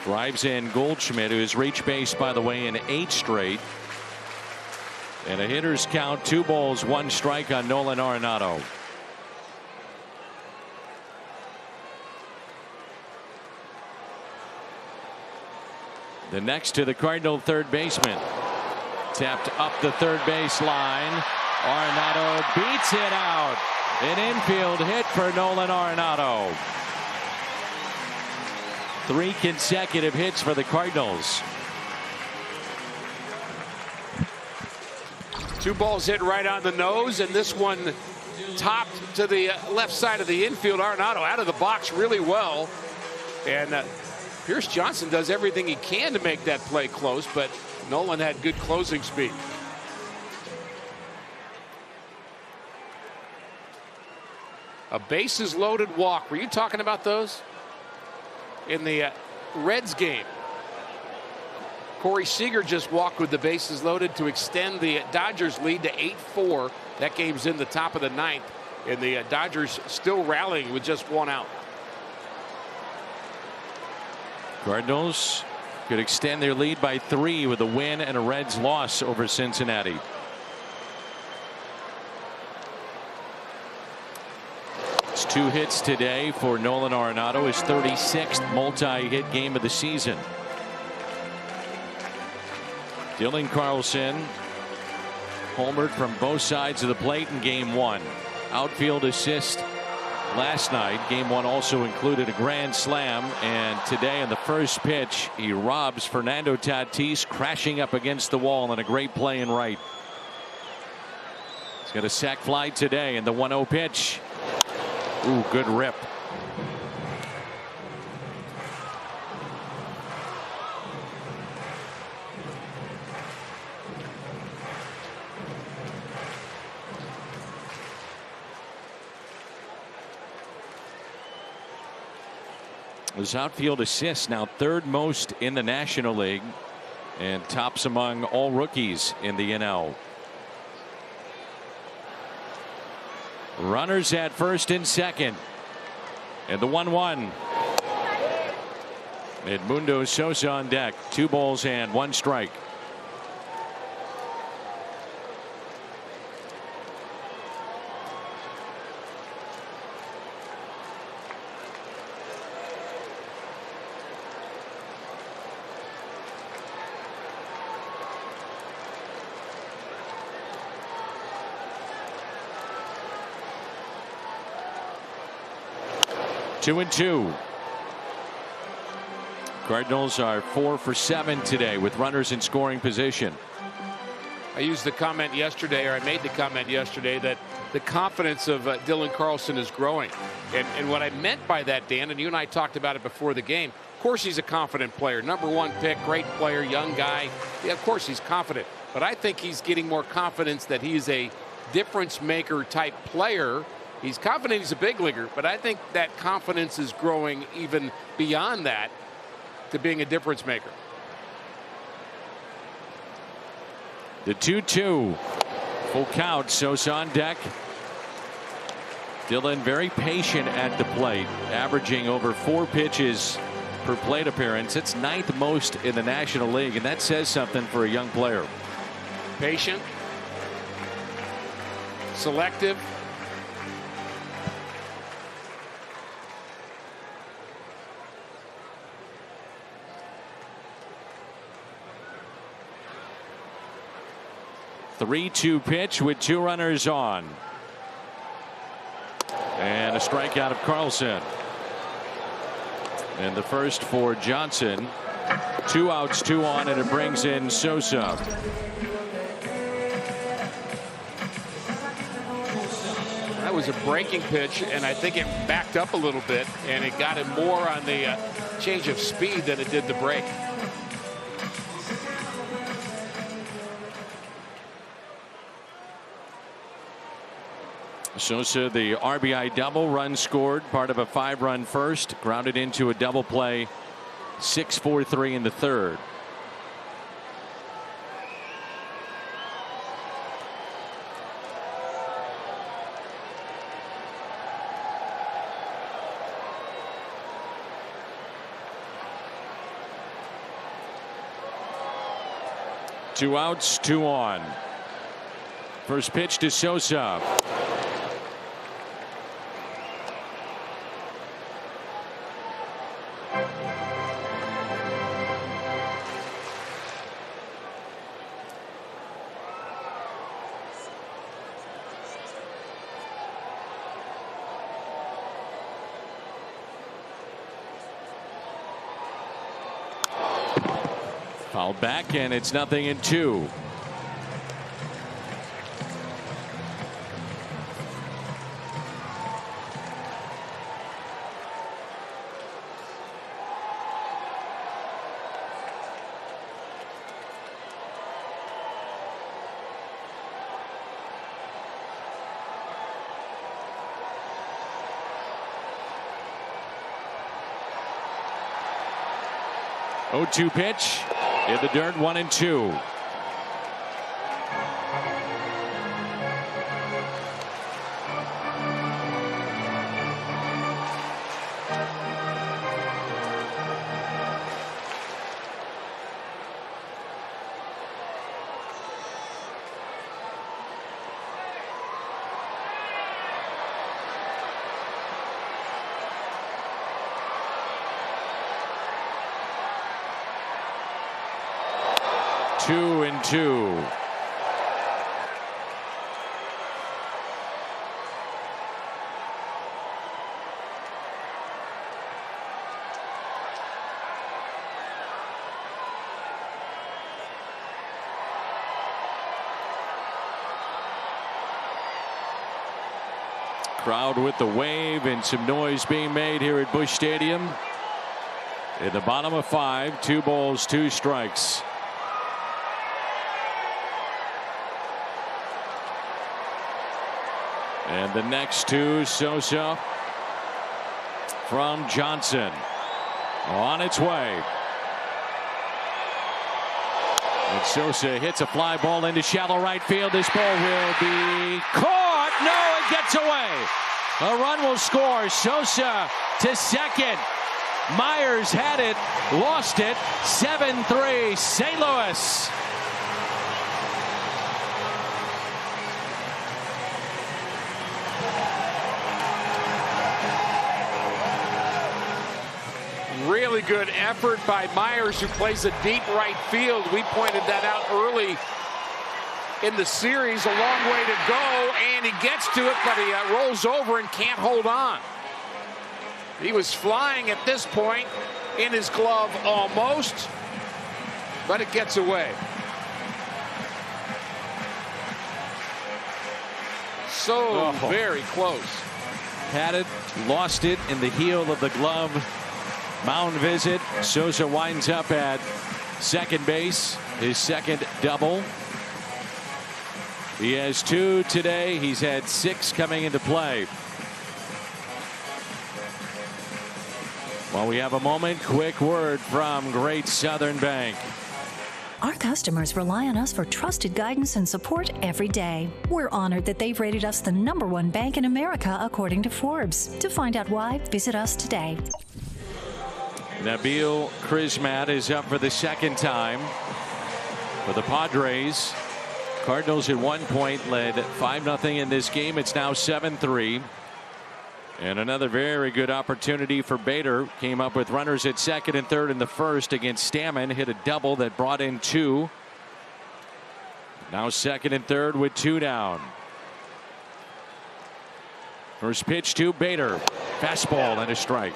Drives in Goldschmidt, who has reached base, by the way, in 8 straight. And a hitter's count, 2 balls, 1 strike on Nolan Arenado. The next to the Cardinal third baseman. Tapped up the third base line. Arenado beats it out. An infield hit for Nolan Arenado. 3 consecutive hits for the Cardinals. 2 balls hit right on the nose, and this one topped to the left side of the infield. Arenado out of the box really well. And Pierce Johnson does everything he can to make that play close, but Nolan had good closing speed. A bases loaded walk. Were you talking about those? In the Reds game, Corey Seager just walked with the bases loaded to extend the Dodgers lead to 8-4. That game's in the top of the 9th, and the Dodgers still rallying with just 1 out. Cardinals could extend their lead by 3 with a win and a Reds loss over Cincinnati. It's 2 hits today for Nolan Arenado, his 36th multi-hit game of the season. Dylan Carlson homered from both sides of the plate in game 1. Outfield assist last night. Game 1 also included a grand slam, and today in the first pitch he robs Fernando Tatis, crashing up against the wall, and a great play in right. He's got a sac fly today in the 1-0 pitch. Ooh, good rip. His outfield assists now 3rd most in the National League and tops among all rookies in the NL. Runners at first and second. And the 1-1. Edmundo Sosa on deck. 2 balls and 1 strike. Two and 2. Cardinals are 4 for 7 today with runners in scoring position. I used the comment yesterday, or I made the comment yesterday, that the confidence of Dylan Carlson is growing. And what I meant by that, Dan, and you and I talked about it before the game, of course he's a confident player. #1 pick, great player, young guy. Yeah, of course he's confident. But I think he's getting more confidence that he's a difference maker type player. He's confident he's a big leaguer, but I think that confidence is growing even beyond that to being a difference maker. The 2-2. Full count. Sosa on deck. Dylan very patient at the plate, averaging over 4 pitches per plate appearance. It's 9th most in the National League, and that says something for a young player. Patient, selective. The 3-2 pitch with 2 runners on. And a strikeout of Carlson. And the first for Johnson. 2 outs, 2 on, and it brings in Sosa. That was a breaking pitch, and I think it backed up a little bit, and it got him more on the change of speed than it did the break. Sosa, the RBI double, run scored, part of a 5-run first, grounded into a double play, 6-4-3 in the third. Two outs, 2 on. First pitch to Sosa. Foul back, and it's 0-2. Oh, 2 pitch in the dirt, 1-2. Two and two. Crowd with the wave and some noise being made here at Busch Stadium. In the bottom of 5, 2 balls, 2 strikes. And the next 2, Sosa from Johnson. On its way. And Sosa hits a fly ball into shallow right field. This ball will be caught. No, it gets away. A run will score. Sosa to second. Myers had it, lost it. 7-3, St. Louis. Really good effort by Myers, who plays a deep right field. We pointed that out early in the series. A long way to go, and he gets to it, but he rolls over and can't hold on. He was flying at this point, in his glove almost, but it gets away. so very close. Had it, lost it in the heel of the glove. Mound visit. Sosa winds up at second base, his second double. He has 2 today. He's had 6 coming into play. While we have a moment, quick word from Great Southern Bank. Our customers rely on us for trusted guidance and support every day. We're honored that they've rated us the #1 bank in America according to Forbes. To find out why, visit us today. Nabil Krismat is up for the second time for the Padres. Cardinals at one point led 5-0 in this game. It's now 7-3. And another very good opportunity for Bader. Came up with runners at second and third in the first against Stammen. Hit a double that brought in 2. Now second and third with 2 down. First pitch to Bader. Fastball and a strike.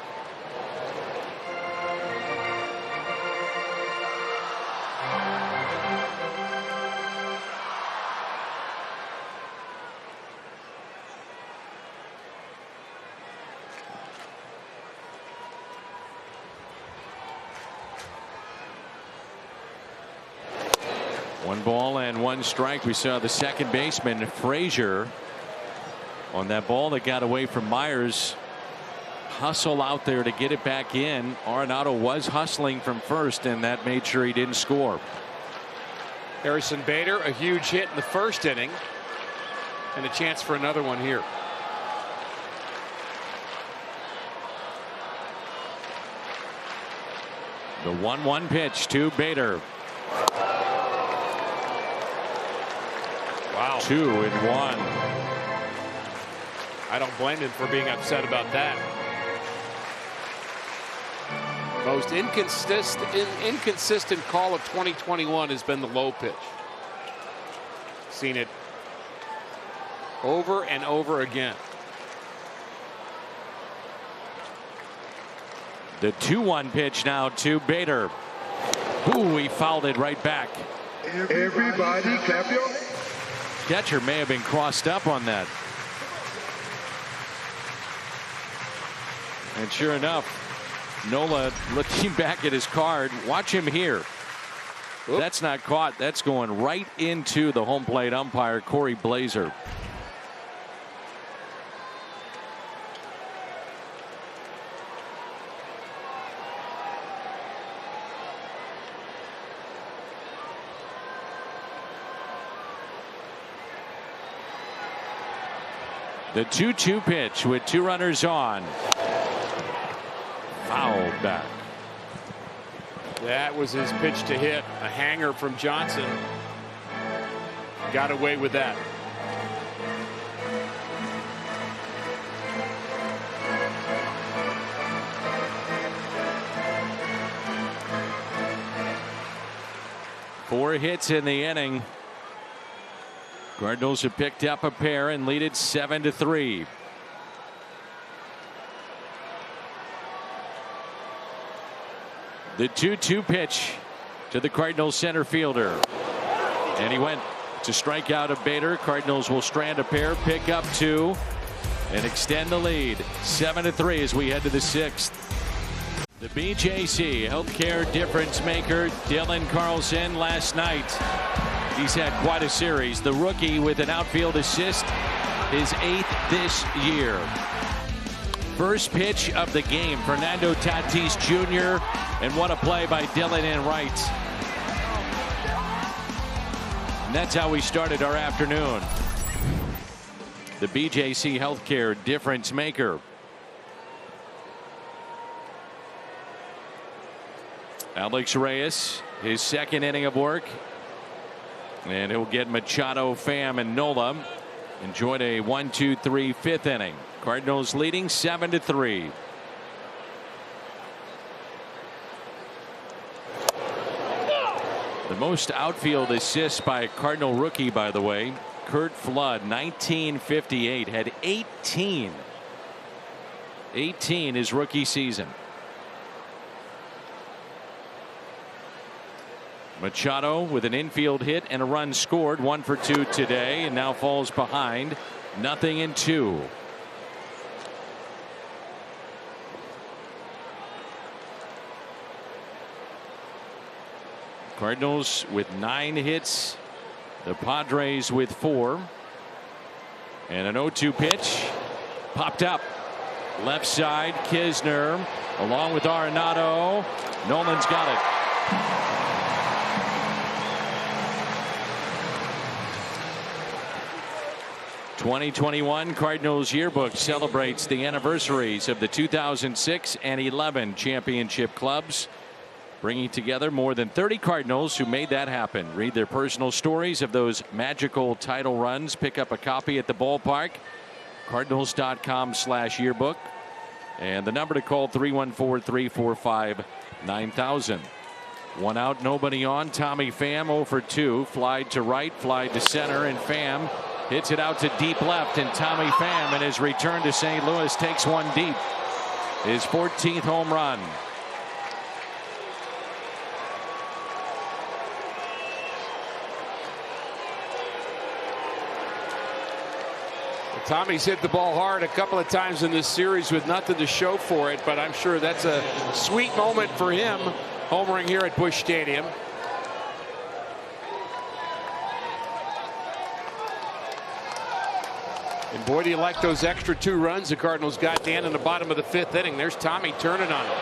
One ball and 1 strike. We saw the second baseman Frazier on that ball that got away from Myers hustle out there to get it back in. Arenado was hustling from first, and that made sure he didn't score. Harrison Bader, a huge hit in the first inning, and a chance for another one here. The 1-1 pitch to Bader. Wow. 2-1. I don't blame him for being upset about that. Most inconsistent call of 2021 has been the low pitch. Seen it over and over again. The 2-1 pitch now to Bader. Ooh, he fouled it right back. Everybody clap your hands. Catcher may have been crossed up on that. And sure enough, Nola looking back at his card. Watch him here. Oop. That's not caught. That's going right into the home plate umpire, Corey Blazer. The 2-2 pitch with 2 runners on. Fouled back. That was his pitch to hit. A hanger from Johnson. Got away with that. Four hits in the inning. Cardinals have picked up a pair and lead it 7-3. The 2-2 pitch to the Cardinals center fielder. And he went to strike out a Bader. Cardinals will strand a pair, pick up 2, and extend the lead. 7-3 as we head to the 6th. The BJC Healthcare Difference Maker, Dylan Carlson, last night. He's had quite a series. The rookie with an outfield assist, his 8th this year. First pitch of the game, Fernando Tatis Jr. And what a play by Dylan in right. And that's how we started our afternoon. The BJC Healthcare Difference Maker. Alex Reyes, his second inning of work. And he'll get Machado, Pham, and Nola. Enjoyed a 1-2-3 5th inning. Cardinals leading 7-3. The most outfield assists by a Cardinal rookie, by the way. Kurt Flood, 1958, had 18 his rookie season. Machado with an infield hit and a run scored, 1 for 2 today, and now falls behind 0-2. Cardinals with 9 hits. The Padres with 4. And an 0-2 pitch. Popped up. Left side, Kisner along with Arenado. Nolan's got it. '21 Cardinals yearbook celebrates the anniversaries of the 2006 and 11 championship clubs, bringing together more than 30 Cardinals who made that happen. Read their personal stories of those magical title runs. Pick up a copy at the ballpark. Cardinals.com/yearbook. And the number to call 314-345-9000. 1 out, nobody on. Tommy Pham 0 for 2. Flied to right, flied to center, and Pham hits it out to deep left. And Tommy Pham in his return to St. Louis takes one deep. His 14th home run. Tommy's hit the ball hard a couple of times in this series with nothing to show for it, but I'm sure that's a sweet moment for him, homering here at Busch Stadium. And boy, do you like those extra 2 runs the Cardinals got, Dan, in the bottom of the 5th inning. There's Tommy turning on it.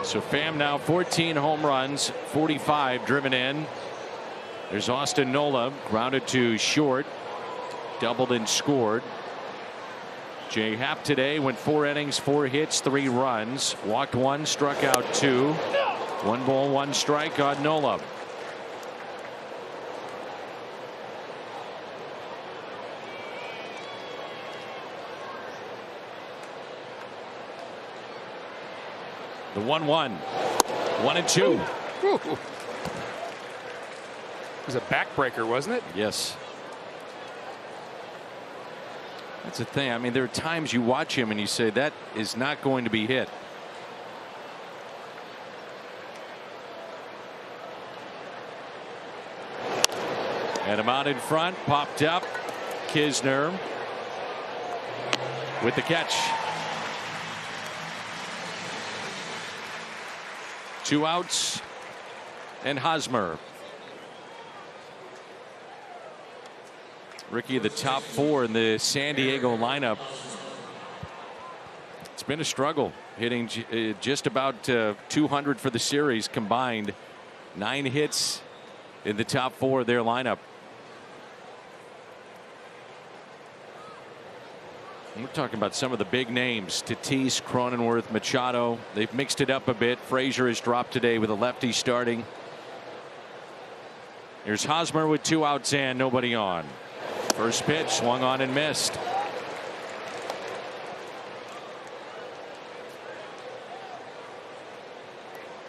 So Pham now 14 home runs, 45 driven in. There's Austin Nola, grounded to short, doubled and scored. Jay Happ today went 4 innings, 4 hits, 3 runs, walked 1, struck out 2. 1 ball, 1 strike on Nola. The 1-1. 1-2. It was a backbreaker, wasn't it? Yes. That's the thing. I mean, there are times you watch him and you say that is not going to be hit. And him out in front, popped up. Kisner with the catch. 2 outs, and Hosmer. Ricky, the top 4 in the San Diego lineup. It's been a struggle, hitting just about 200 for the series combined. 9 hits in the top 4 of their lineup. We're talking about some of the big names: Tatis, Cronenworth, Machado. They've mixed it up a bit. Frazier has dropped today with a lefty starting. Here's Hosmer with 2 outs and nobody on. First pitch swung on and missed.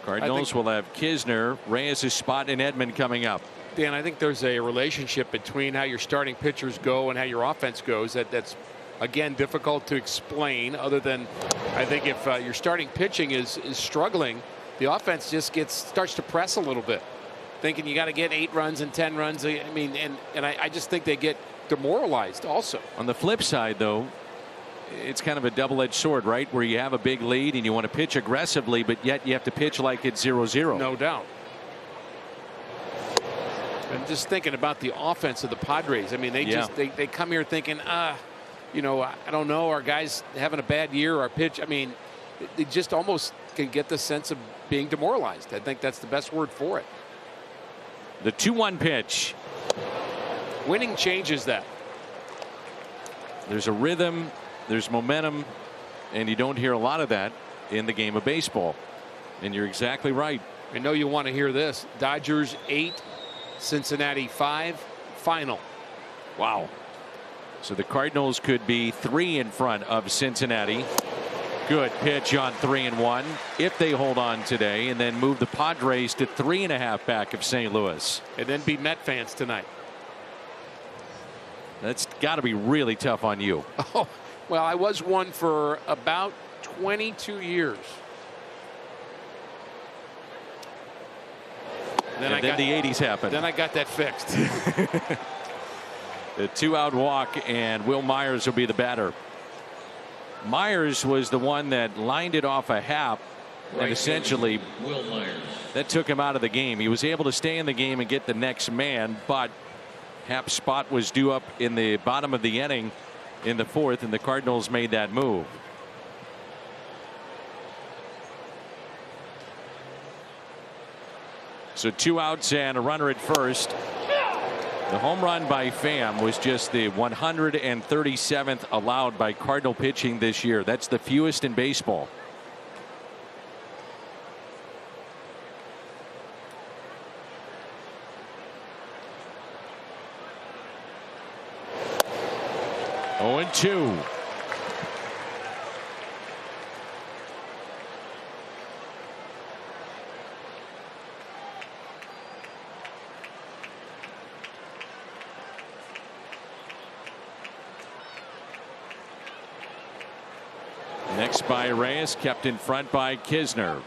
Cardinals will have Kisner, Reyes' spot in Edmond coming up. Dan, I think there's a relationship between how your starting pitchers go and how your offense goes that's again difficult to explain, other than I think if your starting pitching is struggling, the offense just starts to press a little bit, thinking you got to get 8 runs and 10 runs. I mean, and I just think they get demoralized also. On the flip side, though, it's kind of a double-edged sword, right? Where you have a big lead and you want to pitch aggressively, but yet you have to pitch like it's 0-0. No doubt. I'm just thinking about the offense of the Padres. I mean, they come here thinking, you know, I don't know, our guys having a bad year, our pitch. I mean, they just almost can get the sense of being demoralized. I think that's the best word for it. The 2-1 pitch. Winning changes that. There's a rhythm, there's momentum, and you don't hear a lot of that in the game of baseball. And you're exactly right. I know you want to hear this. Dodgers 8, Cincinnati 5, final. Wow. So the Cardinals could be 3 in front of Cincinnati. Good pitch on 3-1 if they hold on today, and then move the Padres to 3.5 back of St. Louis. And then be Met fans tonight. That's got to be really tough on you. Oh, well, I was one for about 22 years. Then the 80s happened. Then I got that fixed. The 2-out walk, and Will Myers will be the batter. Myers was the one that lined it off a Happ, and essentially Will Myers. That took him out of the game. He was able to stay in the game and get the next man, but Happ's spot was due up in the bottom of the inning in the 4th, and the Cardinals made that move. So 2 outs and a runner at first. The home run by Pham was just the 137th allowed by Cardinal pitching this year. That's the fewest in baseball. Oh, and 2. Next by Reyes, kept in front by Kisner.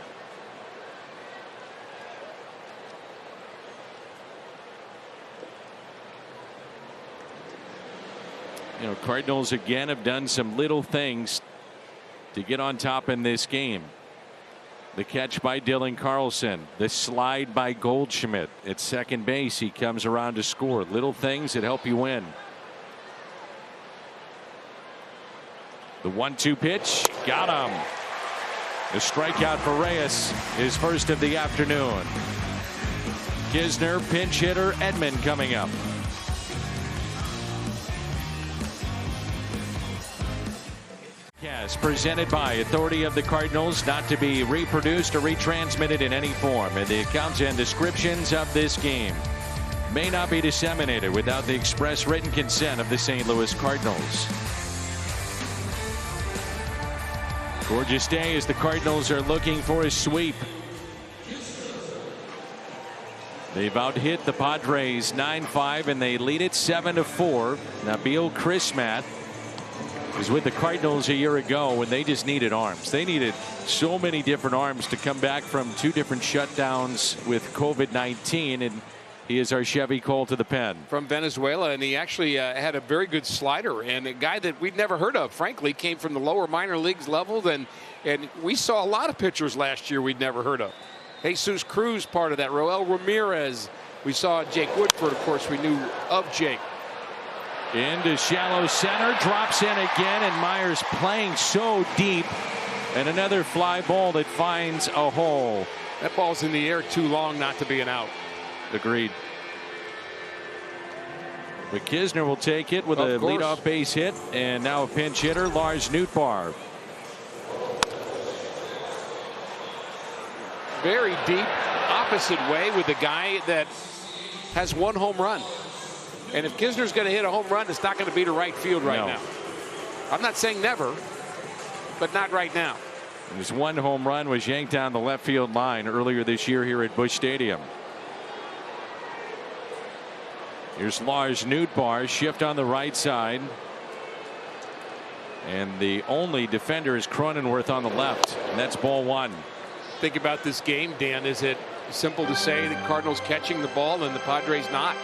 You know, Cardinals again have done some little things to get on top in this game. The catch by Dylan Carlson, the slide by Goldschmidt at second base. He comes around to score. Little things that help you win. The 1-2 pitch, got him. The strikeout for Reyes, his first of the afternoon. Kisner, pinch hitter, Edman coming up. Yes, presented by Authority of the Cardinals, not to be reproduced or retransmitted in any form. And the accounts and descriptions of this game may not be disseminated without the express written consent of the St. Louis Cardinals. Gorgeous day as the Cardinals are looking for a sweep. They've out-hit the Padres 9-5 and they lead it 7-4. Nabil Crismatt was with the Cardinals a year ago when they just needed arms. They needed so many different arms to come back from 2 different shutdowns with COVID-19, and he is our Chevy Cole to the pen. From Venezuela, and he actually had a very good slider, and a guy that we'd never heard of, frankly, came from the lower minor leagues level, and we saw a lot of pitchers last year we'd never heard of. Jesus Cruz, part of that. Roel Ramirez. We saw Jake Woodford, of course, we knew of Jake. Into shallow center, drops in again, and Myers playing so deep, and another fly ball that finds a hole. That ball's in the air too long not to be an out. Agreed. But Kisner will take it with a leadoff base hit, and now a pinch hitter, Lars Nootbaar. Very deep, opposite way with the guy that has 1 home run. And if Kisner's going to hit a home run, it's not going to be to right field right now. I'm not saying never, but not right now. His 1 home run was yanked down the left field line earlier this year here at Busch Stadium. Here's Lars Nootbaar, shift on the right side. And the only defender is Cronenworth on the left, and that's ball 1. Think about this game, Dan. Is it simple to say the Cardinals catching the ball and the Padres not?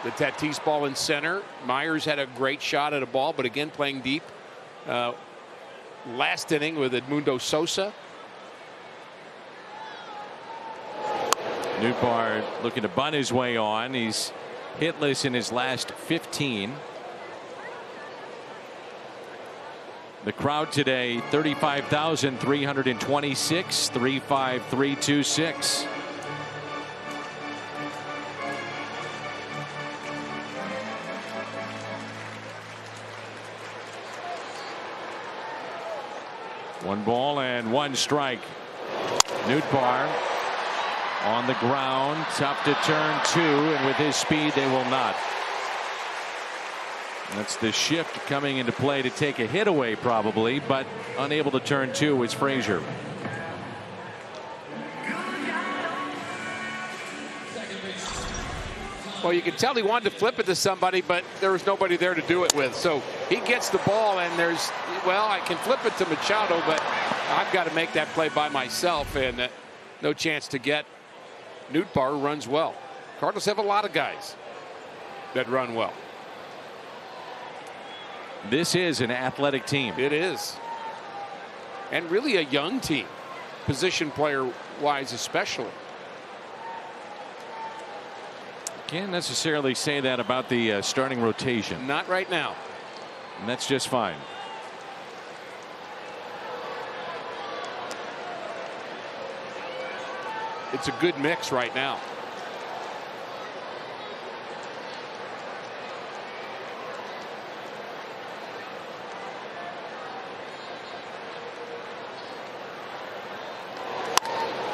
The Tatis ball in center. Myers had a great shot at a ball, but again playing deep. Last inning with Edmundo Sosa. Nootbaar looking to bunt his way on. He's hitless in his last 15. The crowd today 35,326, 35326. One ball and 1 strike. Nootbaar on the ground, tough to turn 2, and with his speed they will not. That's the shift coming into play to take a hit away probably, but unable to turn 2 is Frazier. Well, you can tell he wanted to flip it to somebody, but there was nobody there to do it with. So he gets the ball, and there's, well, I can flip it to Machado, but I've got to make that play by myself, and no chance to get Nootbaar runs well. Cardinals have a lot of guys that run well. This is an athletic team. It is. And really a young team, position player wise especially. Can't necessarily say that about the starting rotation. Not right now. And that's just fine. It's a good mix right now.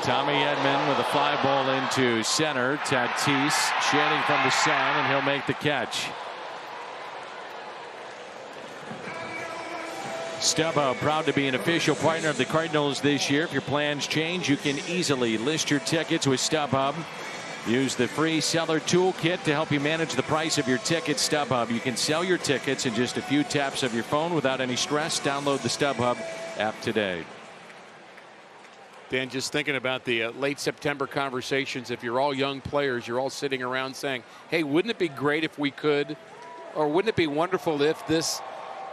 Tommy Edman with a fly ball into center. Tatis shading from the sun, and he'll make the catch. StubHub, proud to be an official partner of the Cardinals this year. If your plans change, you can easily list your tickets with StubHub. Use the free seller toolkit to help you manage the price of your ticket. StubHub, you can sell your tickets in just a few taps of your phone without any stress. Download the StubHub app today. Dan, just thinking about the late September conversations. If you're all young players, you're all sitting around saying, hey, wouldn't it be great if we could? Or wouldn't it be wonderful if this?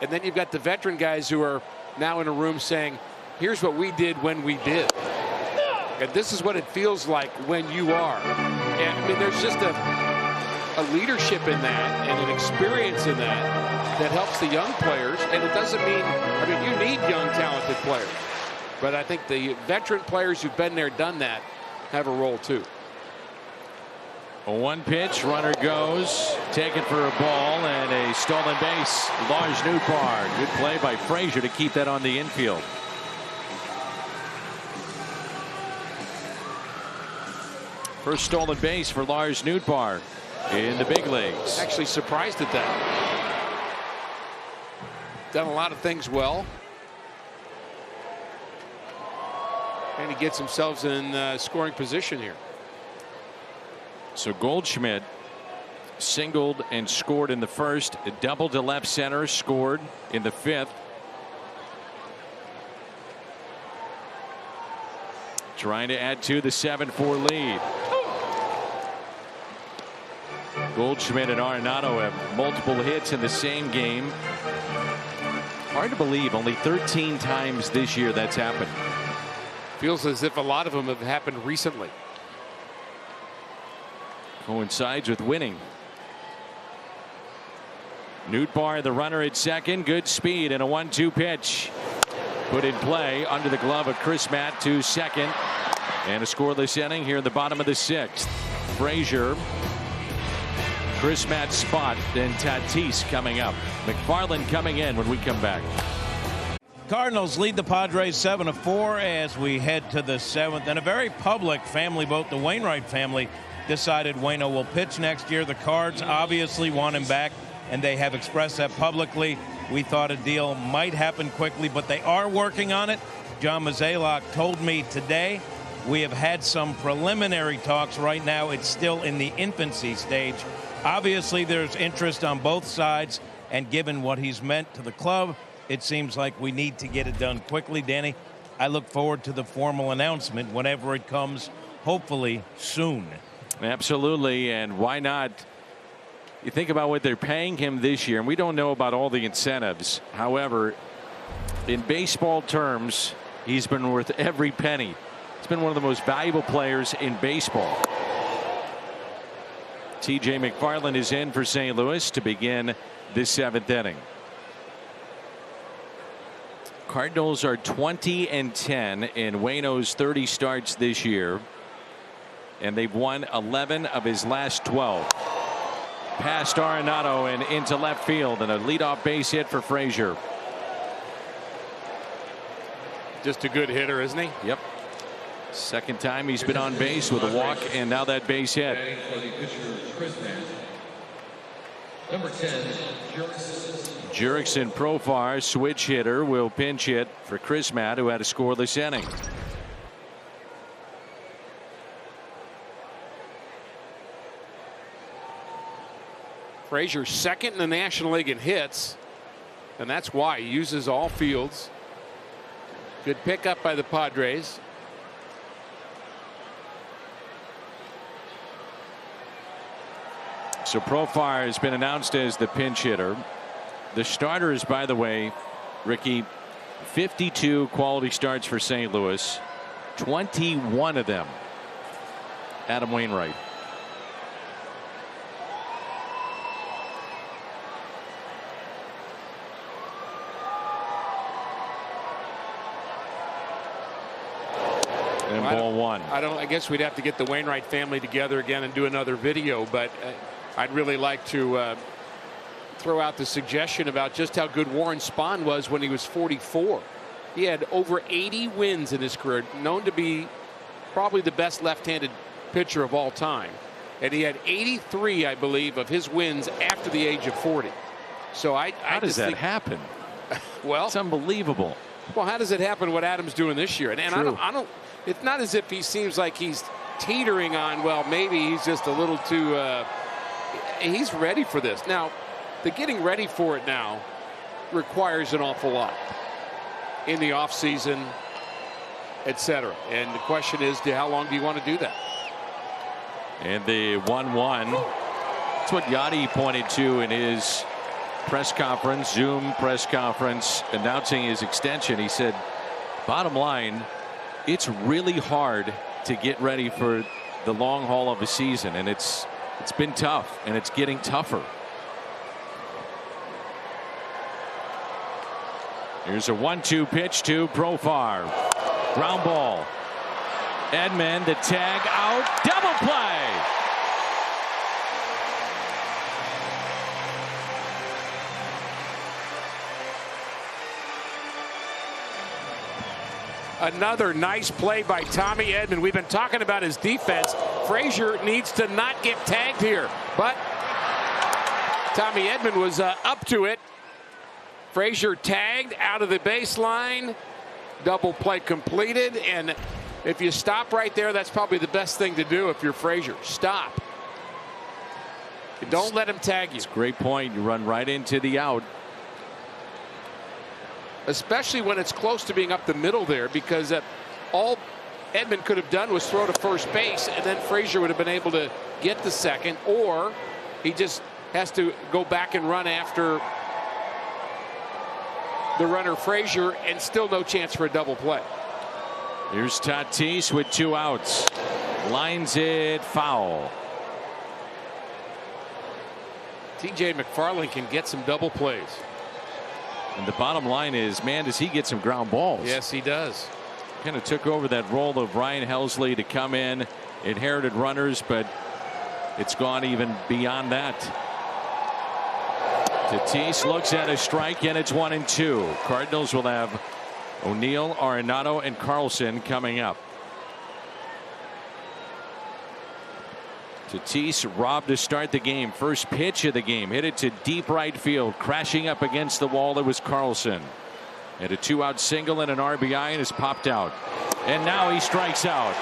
And then you've got the veteran guys who are now in a room saying, here's what we did when we did. And this is what it feels like when you are. And I mean, there's just a leadership in that and an experience in that helps the young players. And it doesn't mean, I mean, you need young, talented players. But I think the veteran players who've been there, done that, have a role too. A one pitch, runner goes, taken for a ball and a stolen base. Lars Nootbaar, good play by Frazier to keep that on the infield. First stolen base for Lars Nootbaar in the big leagues. Actually surprised at that. Done a lot of things well. And he gets himself in scoring position here. So Goldschmidt singled and scored in the first, a double to left center, scored in the fifth. Trying to add to the 7-4 lead. Goldschmidt and Arenado have multiple hits in the same game. Hard to believe, only 13 times this year that's happened. Feels as if a lot of them have happened recently. Coincides with winning. Nootbaar, the runner at second, good speed and a 1-2 pitch. Put in play under the glove of Chris Matt to second. And a scoreless inning here in the bottom of the sixth. Frazier, Chris Matt's spot, then Tatis coming up. McFarland coming in when we come back. Cardinals lead the Padres 7-4 as we head to the seventh. And a very public family vote. The Wainwright family decided Waino will pitch next year. The Cards obviously want him back, and they have expressed that publicly. We thought a deal might happen quickly, but they are working on it. John Mozeliak told me today we have had some preliminary talks. Right now it's still in the infancy stage. Obviously there's interest on both sides, and given what he's meant to the club, it seems like we need to get it done quickly. Danny, I look forward to the formal announcement whenever it comes, hopefully soon. Absolutely, and why not? You think about what they're paying him this year, and we don't know about all the incentives. However, in baseball terms, he's been worth every penny. He's been one of the most valuable players in baseball. TJ McFarland is in for St. Louis to begin this seventh inning. Cardinals are 20-10 in Waino's 30 starts this year, and they've won 11 of his last 12. Past Arenado and into left field, and a leadoff base hit for Frazier. Just a good hitter, isn't he? Yep. Second time he's been on base with a walk, and now that base hit. Number 10, Jurickson Profar, switch hitter, will pinch hit for Chris Matt, who had a scoreless inning. Frazier second in the National League in hits, and that's why he uses all fields. Good pickup by the Padres. So Profar has been announced as the pinch hitter. The starters, by the way, Ricky, 52 quality starts for St. Louis, 21 of them Adam Wainwright. And ball one. I guess we'd have to get the Wainwright family together again and do another video, but I'd really like to throw out the suggestion about just how good Warren Spahn was when he was 44. He had over 80 wins in his career, known to be probably the best left-handed pitcher of all time. And he had 83, I believe, of his wins after the age of 40. So how does that happen? Well, it's unbelievable. Well, how does it happen what Adam's doing this year? And I don't. It's not as if he seems like he's teetering on, well, maybe he's just a little too. He's ready for this. Now, the getting ready for it now requires an awful lot in the offseason, etc. And the question is, how long do you want to do that? And the 1-1. That's what Yachty pointed to in his press conference, Zoom press conference, announcing his extension. He said, bottom line, it's really hard to get ready for the long haul of a season, and it's been tough, and it's getting tougher. Here's a 1-2 pitch to Profar. Ground ball. Edman, the tag out, double play. Another nice play by Tommy Edman. We've been talking about his defense. Frazier needs to not get tagged here, but Tommy Edman was up to it. Frazier tagged out of the baseline. Double play completed, and if you stop right there, that's probably the best thing to do if you're Frazier. Stop. Don't let him tag you. It's a great point. You run right into the out. Especially when it's close to being up the middle there, because all Edman could have done was throw to first base, and then Frazier would have been able to get the second, or he just has to go back and run after the runner Frazier, and still no chance for a double play. Here's Tatis with 2 outs. Lines it foul. TJ McFarland can get some double plays. And the bottom line is, man, does he get some ground balls? Yes, he does. Kind of took over that role of Ryan Helsley to come in, inherited runners, but it's gone even beyond that. Tatis looks at a strike, and it's 1-2. Cardinals will have O'Neill, Arenado, and Carlson coming up. Tatis robbed to start the game. First pitch of the game, hit it to deep right field, crashing up against the wall. It was Carlson. Had a 2-out single and an RBI, and has popped out. And now he strikes out.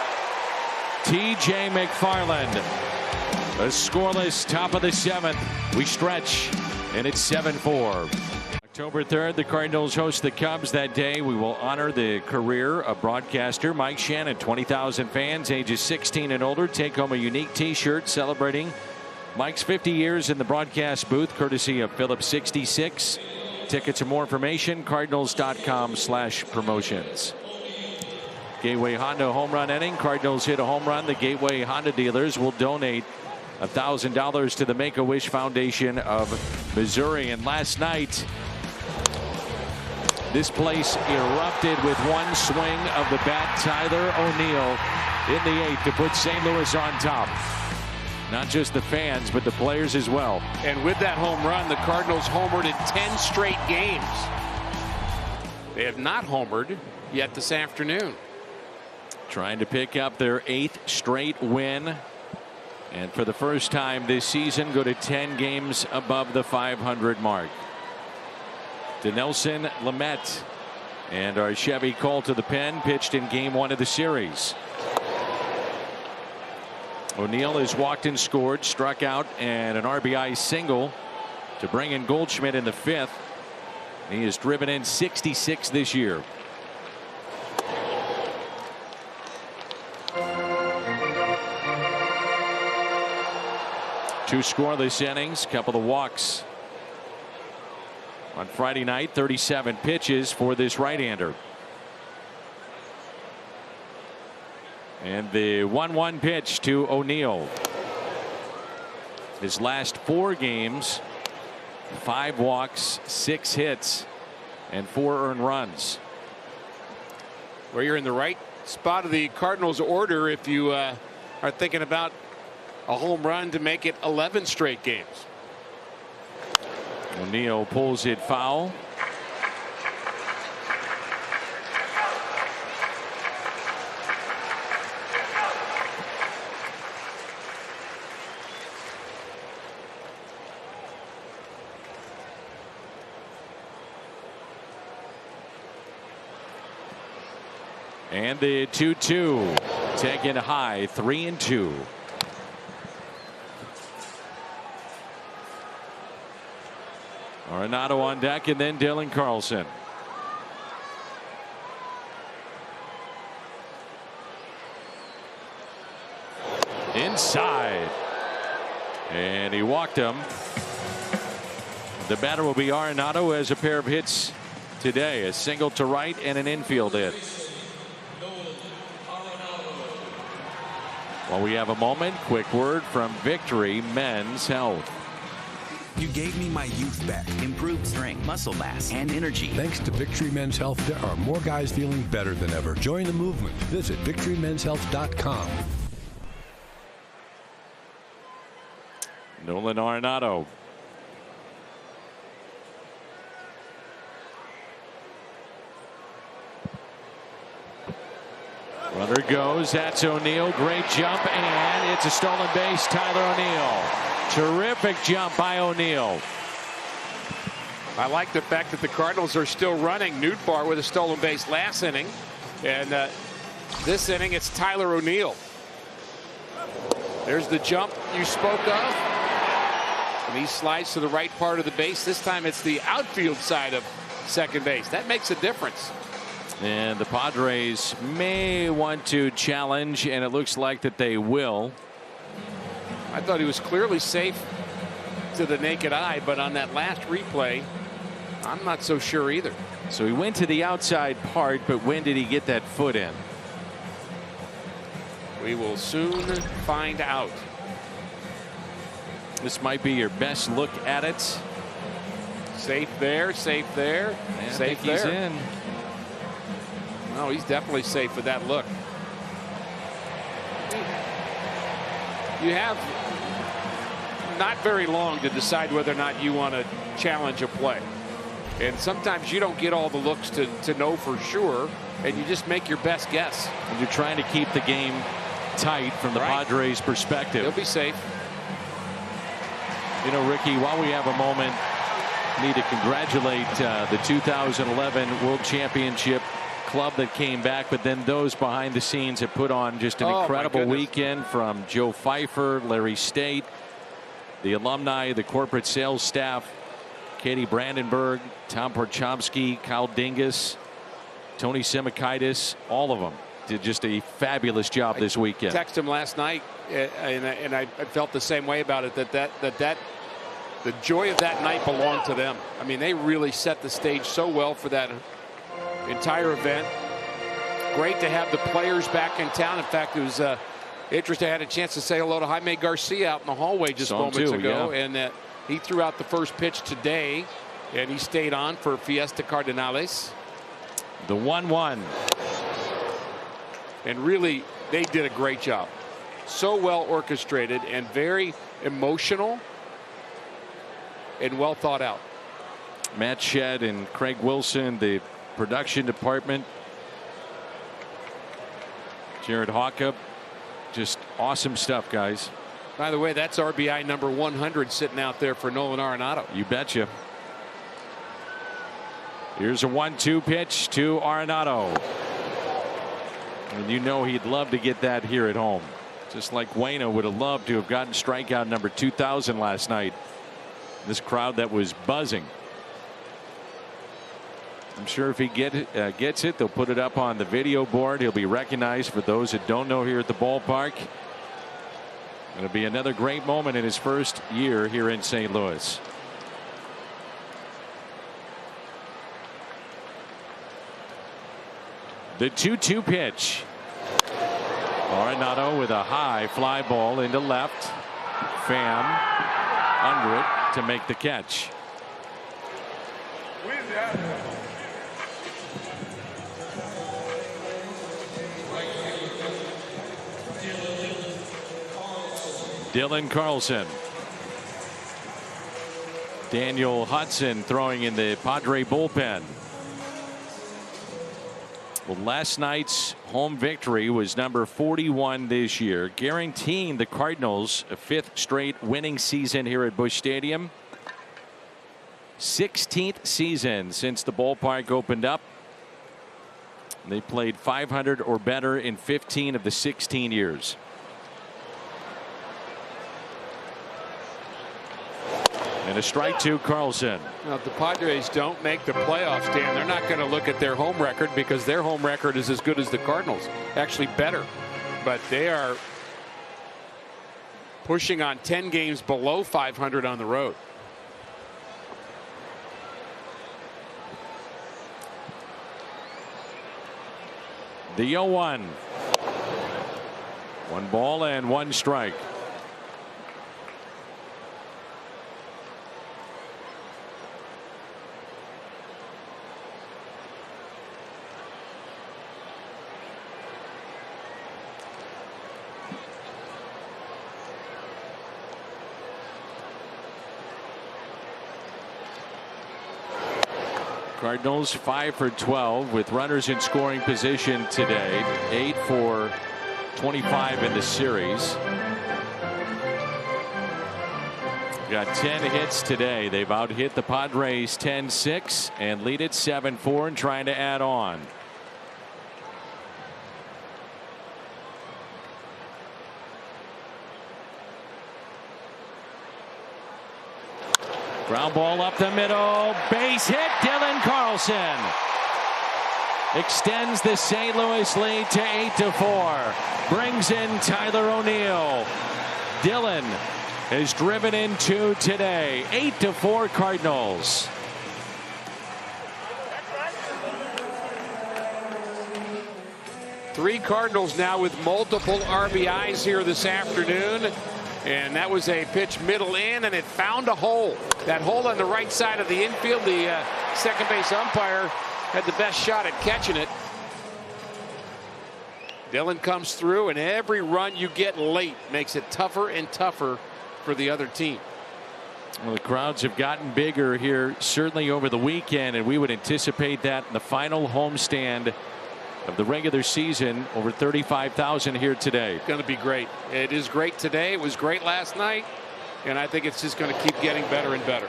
TJ McFarland. A scoreless top of the 7th. We stretch, and it's 7-4. October 3rd, the Cardinals host the Cubs. That day, we will honor the career of broadcaster Mike Shannon. 20,000 fans ages 16 and older take home a unique T-shirt celebrating Mike's 50 years in the broadcast booth, courtesy of Phillips 66. Tickets and more information, cardinals.com/promotions. Gateway Honda home run inning. Cardinals hit a home run. The Gateway Honda dealers will donate $1,000 to the Make-A-Wish Foundation of Missouri. And last night, this place erupted with one swing of the bat. Tyler O'Neill in the 8th to put St. Louis on top. Not just the fans, but the players as well. And with that home run, the Cardinals homered in 10 straight games. They have not homered yet this afternoon. Trying to pick up their 8th straight win. And for the first time this season, go to 10 games above the 500 mark. Dinelson Lamet and our Chevy call to the pen, pitched in game 1 of the series. O'Neill has walked and scored, struck out, and an RBI single to bring in Goldschmidt in the 5th. He has driven in 66 this year. 2 scoreless innings, couple of walks on Friday night. 37 pitches for this right-hander. And the 1-1 pitch to O'Neill. His last 4 games, 5 walks, 6 hits, and 4 earned runs. Well, you're in the right spot of the Cardinals order if you are thinking about a home run to make it 11 straight games. O'Neill pulls it foul. And the 2-2 taken high, 3-2. Arenado on deck, and then Dylan Carlson. Inside. And he walked him. The batter will be Arenado, has a pair of hits today, a single to right and an infield hit. While we have a moment, quick word from Victory Men's Health. You gave me my youth back. Improved strength, muscle mass, and energy. Thanks to Victory Men's Health, there are more guys feeling better than ever. Join the movement. Visit victorymenshealth.com. Nolan Arenado. Runner goes. That's O'Neill. Great jump, and it's a stolen base. Tyler O'Neill. Terrific jump by O'Neill. I like the fact that the Cardinals are still running Nootbaar with a stolen base last inning, and this inning it's Tyler O'Neill. There's the jump you spoke of, and he slides to the right part of the base. This time it's the outfield side of second base. That makes a difference. And the Padres may want to challenge, and it looks like that they will. I thought he was clearly safe to the naked eye, but on that last replay, I'm not so sure either. So he went to the outside part, but when did he get that foot in? We will soon find out. This might be your best look at it. Safe there, safe there, safe there. He's in. No, he's definitely safe with that look. You have not very long to decide whether or not you want to challenge a play. And sometimes you don't get all the looks to know for sure, and you just make your best guess. And you're trying to keep the game tight from the Padres' perspective. They'll be safe. You know, Ricky, while we have a moment, need to congratulate the 2011 World Championship club that came back, but then those behind the scenes have put on just an incredible weekend, from Joe Pfeiffer, Larry State, the alumni, the corporate sales staff, Katie Brandenburg, Tom Porchomsky, Kyle Dingus, Tony Semikaitis, all of them did just a fabulous job this weekend. I texted him last night, and I felt the same way about it, that the joy of that night belonged to them. I mean, they really set the stage so well for that entire event. Great to have the players back in town. In fact, it was interesting. I had a chance to say hello to Jaime Garcia out in the hallway just moments ago, and he threw out the first pitch today, and he stayed on for Fiesta Cardinals. The 1-1. And really, they did a great job. So well orchestrated and very emotional and well thought out. Matt Shedd and Craig Wilson, the production department. Jared Hawkup, just awesome stuff, guys. By the way, that's RBI number 100 sitting out there for Nolan Arenado. You betcha. Here's a 1-2 pitch to Arenado. And you know he'd love to get that here at home. Just like Waino would have loved to have gotten strikeout number 2,000 last night. This crowd that was buzzing. I'm sure if he gets it, they'll put it up on the video board. He'll be recognized for those that don't know here at the ballpark. It'll be another great moment in his first year here in St. Louis. The 2-2 pitch. Arenado with a high fly ball into left. Pham under it to make the catch. Dylan Carlson. Daniel Hudson throwing in the Padre bullpen. Well, last night's home victory was number 41 this year, guaranteeing the Cardinals a 5th straight winning season here at Busch Stadium. 16th season since the ballpark opened up. They played .500 or better in 15 of the 16 years. And a strike to Carlson. Now, if the Padres don't make the playoffs, Dan, they're not going to look at their home record because their home record is as good as the Cardinals. Actually better. But they are pushing on 10 games below .500 on the road. The 0-1. 1 ball and 1 strike. Cardinals 5 for 12 with runners in scoring position today. 8 for 25 in the series. Got 10 hits today. They've out-hit the Padres 10-6 and lead it 7-4 and trying to add on. Ground ball up the middle. Base hit. Dylan Carlson extends the St. Louis lead to 8-4. Brings in Tyler O'Neill. Dylan has driven in 2 today. 8-4 Cardinals. Three Cardinals now with multiple RBIs here this afternoon. And that was a pitch middle in, and it found a hole. That hole on the right side of the infield. The second base umpire had the best shot at catching it. Dylan comes through, and every run you get late makes it tougher and tougher for the other team. Well, the crowds have gotten bigger here, certainly over the weekend, and we would anticipate that in the final homestand of the regular season. Over 35,000 here today. Going to be great. It is great today. It was great last night, and I think it's just going to keep getting better and better.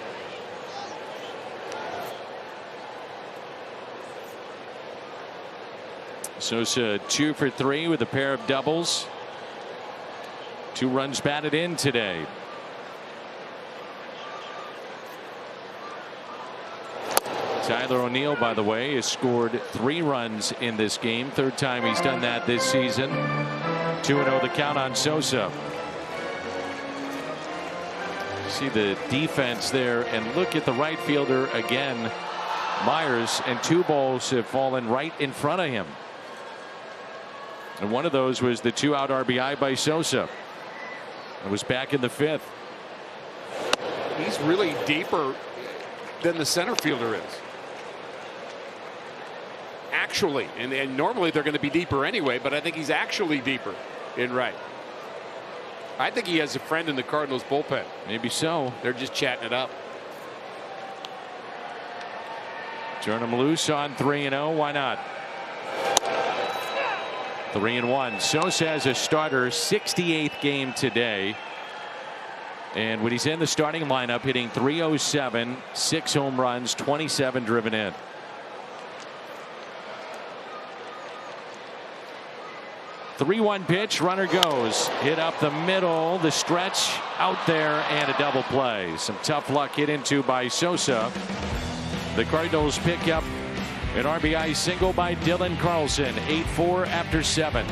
Sosa 2 for 3 with a pair of doubles. 2 runs batted in today. Tyler O'Neill, by the way, has scored 3 runs in this game. 3rd time he's done that this season. 2-0 the count on Sosa. See the defense there, and look at the right fielder again. Myers, and 2 balls have fallen right in front of him. And one of those was the 2-out RBI by Sosa. It was back in the 5th. He's really deeper than the center fielder is. Actually, and normally they're going to be deeper anyway, but I think he's actually deeper in right. I think he has a friend in the Cardinals bullpen. Maybe so. They're just chatting it up. Turn him loose on 3-0. Why not? 3-1. Sosa has a starter 68th game today. And when he's in the starting lineup, hitting .307, 6 home runs, 27 driven in. The 3-1 pitch, runner goes. Hit up the middle, the stretch out there, and a double play. Some tough luck hit into by Sosa. The Cardinals pick up an RBI single by Dylan Carlson. 8-4 after 7.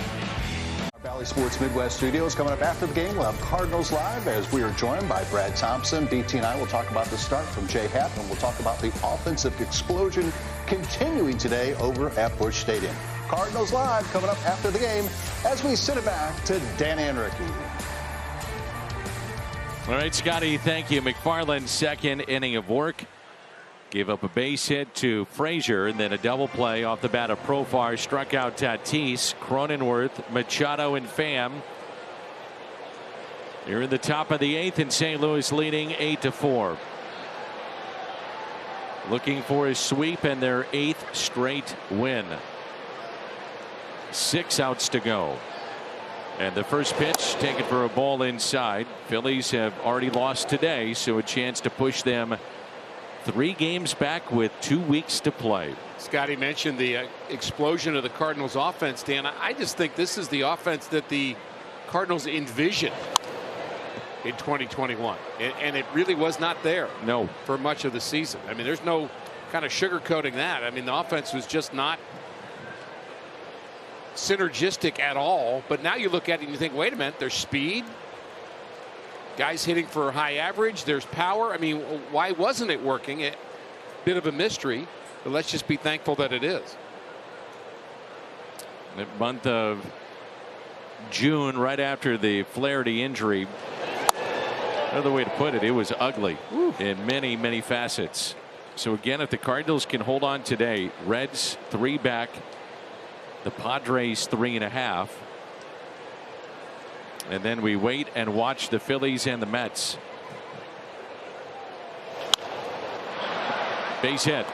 Bally Sports Midwest Studios. Coming up after the game, we'll have Cardinals Live as we are joined by Brad Thompson. BT and I will talk about the start from Jay Happ, and we'll talk about the offensive explosion continuing today over at Busch Stadium. Cardinals Live coming up after the game as we send it back to Danny and Ricky. All right, Scotty, thank you. McFarland's second inning of work. Gave up a base hit to Frazier, and then a double play off the bat of Profar. Struck out Tatis, Cronenworth, Machado, and Pham. You're in the top of the 8th, and St. Louis leading 8-4. Looking for a sweep and their 8th straight win. 6 outs to go. And the first pitch taken for a ball inside. Phillies have already lost today, so a chance to push them 3 games back with 2 weeks to play. Scotty mentioned the explosion of the Cardinals offense, Dan. I just think this is the offense that the Cardinals envisioned in 2021. And it really was not there. No. For much of the season. I mean, there's no kind of sugarcoating that. I mean, the offense was just not synergistic at all. But now you look at it and you think, wait a minute, there's speed. Guys hitting for a high average. There's power. I mean, why wasn't it working? A bit of a mystery, but let's just be thankful that it is. The month of June, right after the Flaherty injury, another way to put it, it was ugly in many, many facets. So again, if the Cardinals can hold on today, Reds 3 back, the Padres 3.5. And then we wait and watch the Phillies and the Mets. Base hit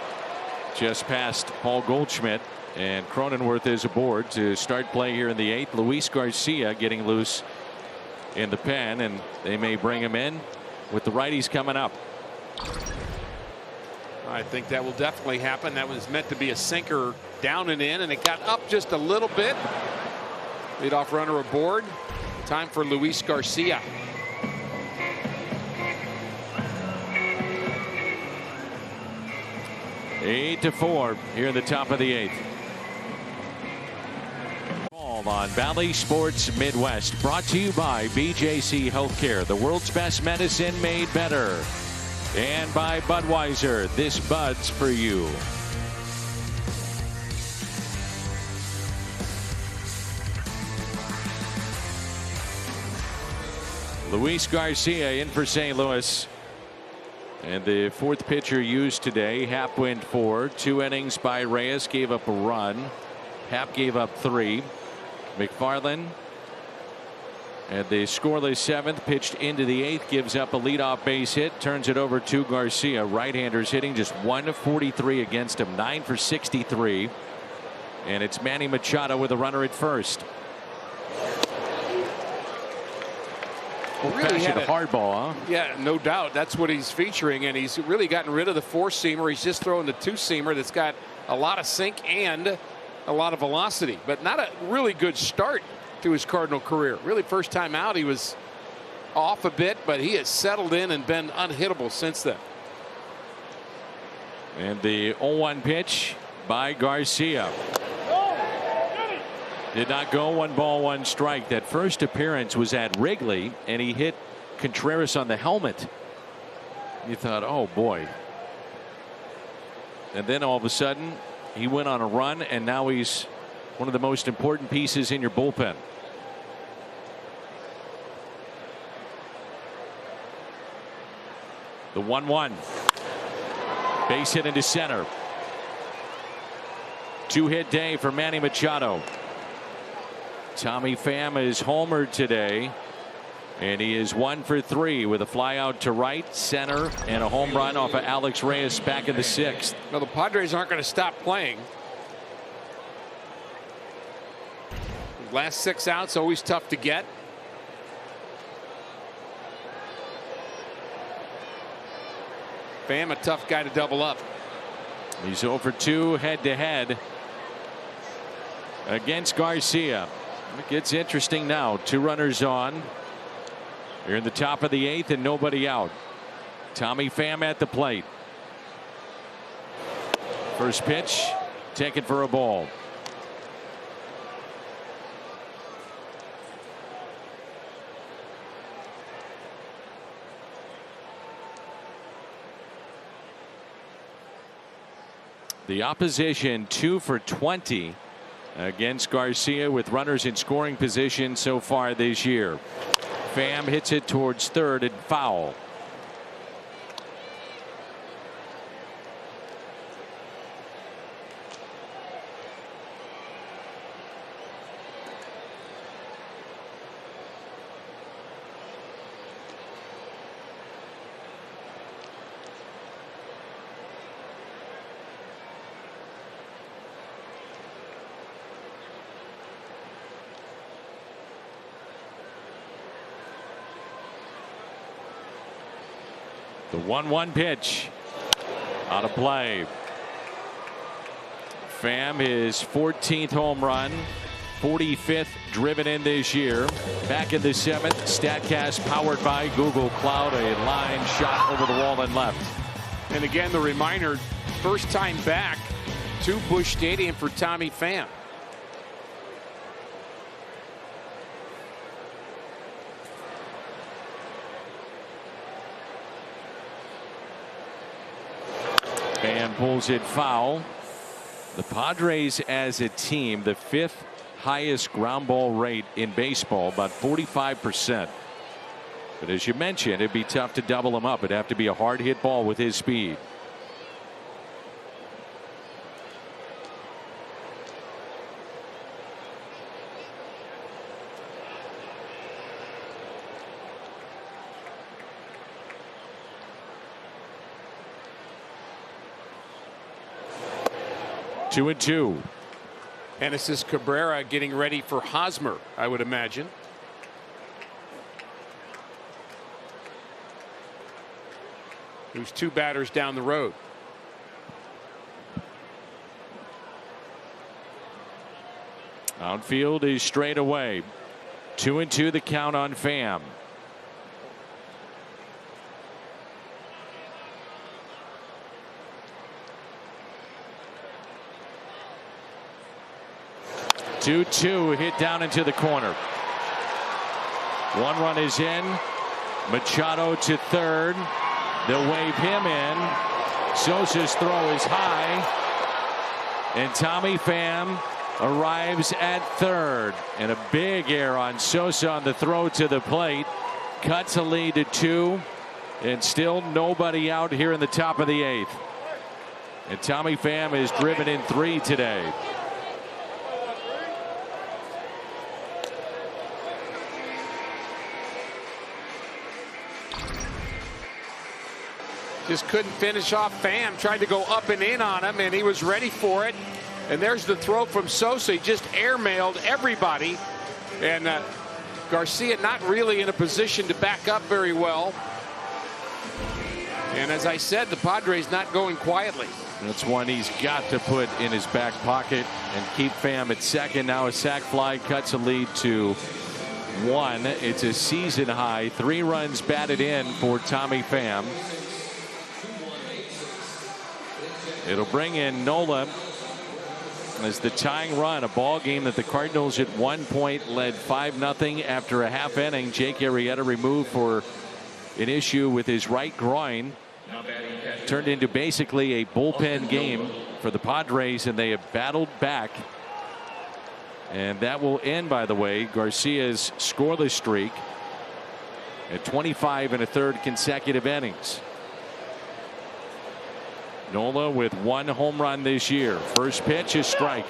just past Paul Goldschmidt, and Cronenworth is aboard to start play here in the 8th. Luis Garcia getting loose in the pen, and they may bring him in with the righties coming up. I think that will definitely happen. That was meant to be a sinker down and in, and it got up just a little bit. Leadoff runner aboard. Time for Luis Garcia. Eight to 4 here in the top of the 8th. Ball on Bally Sports Midwest, brought to you by BJC Healthcare, the world's best medicine made better. And by Budweiser, this Bud's for you. Luis Garcia in for St. Louis. And the 4th pitcher used today. Happ went 4. 2 innings by Reyes, gave up a run. Happ gave up 3. McFarland and the scoreless 7th pitched into the 8th, gives up a leadoff base hit, turns it over to Garcia. Right-handers hitting just 143 against him, 9 for 63. And it's Manny Machado with a runner at first. Well, really had a hard ball, huh? Yeah, no doubt. That's what he's featuring, and he's really gotten rid of the 4-seamer. He's just throwing the 2-seamer that's got a lot of sink and a lot of velocity, but not a really good start to his Cardinal career. Really, first time out, he was off a bit, but he has settled in and been unhittable since then. And the 0-1 pitch by Garcia. Did not go. 1 ball, 1 strike. That first appearance was at Wrigley, and he hit Contreras on the helmet. You thought, oh boy. And then all of a sudden, he went on a run, and now he's one of the most important pieces in your bullpen. The 1-1. Base hit into center. 2-hit day for Manny Machado. Tommy Pham is homered today, and he is 1 for 3 with a fly out to right, center, and a home run off of Alex Reyes back in the 6th. Well, the Padres aren't going to stop playing. Last 6 outs, always tough to get. Pham, a tough guy to double up. He's 0 for 2 head-to-head against Garcia. It gets interesting now. 2 runners on. You're in the top of the 8th and nobody out. Tommy Pham at the plate. First pitch taken for a ball. The opposition 2 for 20 against Garcia with runners in scoring position so far this year. Pham hits it towards third and foul. The 1-1 pitch out of play. Pham his 14th home run, 45th driven in this year. Back in the 7th, StatCast powered by Google Cloud. A line shot over the wall and left. And again, the reminder, first time back to Busch Stadium for Tommy Pham. Pham pulls it foul. The Padres as a team, the 5th highest ground ball rate in baseball, about 45%. But as you mentioned, it'd be tough to double him up. It'd have to be a hard hit ball with his speed. Two and two. And this is Cabrera getting ready for Hosmer, I would imagine. Who's 2 batters down the road. Outfield is straight away. 2-2 the count on Pham. Two hit down into the corner. 1 run is in. Machado to third. They'll wave him in. Sosa's throw is high. And Tommy Pham arrives at third. And a big error on Sosa on the throw to the plate. Cuts a lead to 2. And still nobody out here in the top of the 8th. And Tommy Pham is driven in 3 today. Just couldn't finish off Pham. Tried to go up and in on him, and he was ready for it. And there's the throw from Sosa. He just airmailed everybody. And Garcia not really in a position to back up very well. And as I said, the Padres not going quietly. That's one he's got to put in his back pocket and keep Pham at second. Now a sac fly cuts a lead to 1. It's a season high. 3 runs batted in for Tommy Pham. It'll bring in Nola as the tying run. A ball game that the Cardinals at one point led 5-0 after a half inning. Jake Arrieta removed for an issue with his right groin. Turned into basically a bullpen game for the Padres, and they have battled back. And that will end, by the way, Garcia's scoreless streak at 25 1/3 consecutive innings. Nola with 1 home run this year. First pitch is strike.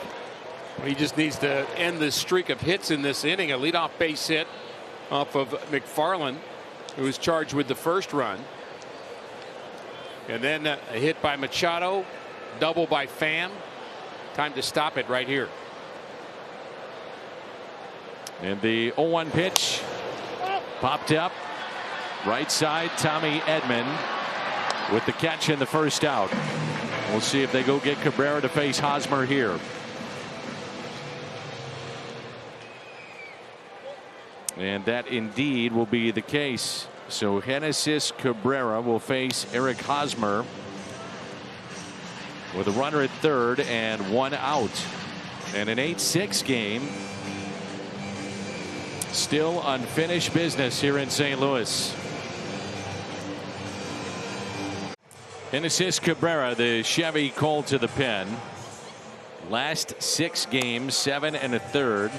He just needs to end the streak of hits in this inning. A leadoff base hit off of McFarland, who was charged with the first run. And then a hit by Machado, double by Pham. Time to stop it right here. And the 0-1 pitch popped up. Right side, Tommy Edman with the catch in the first out. We'll see if they go get Cabrera to face Hosmer here. And that indeed will be the case. So Genesis Cabrera will face Eric Hosmer with a runner at third and 1 out. And an 8-6 game. Still unfinished business here in St. Louis. Genesis Cabrera, the Chevy Colt to the pen. Last 6 games, 7 1/3,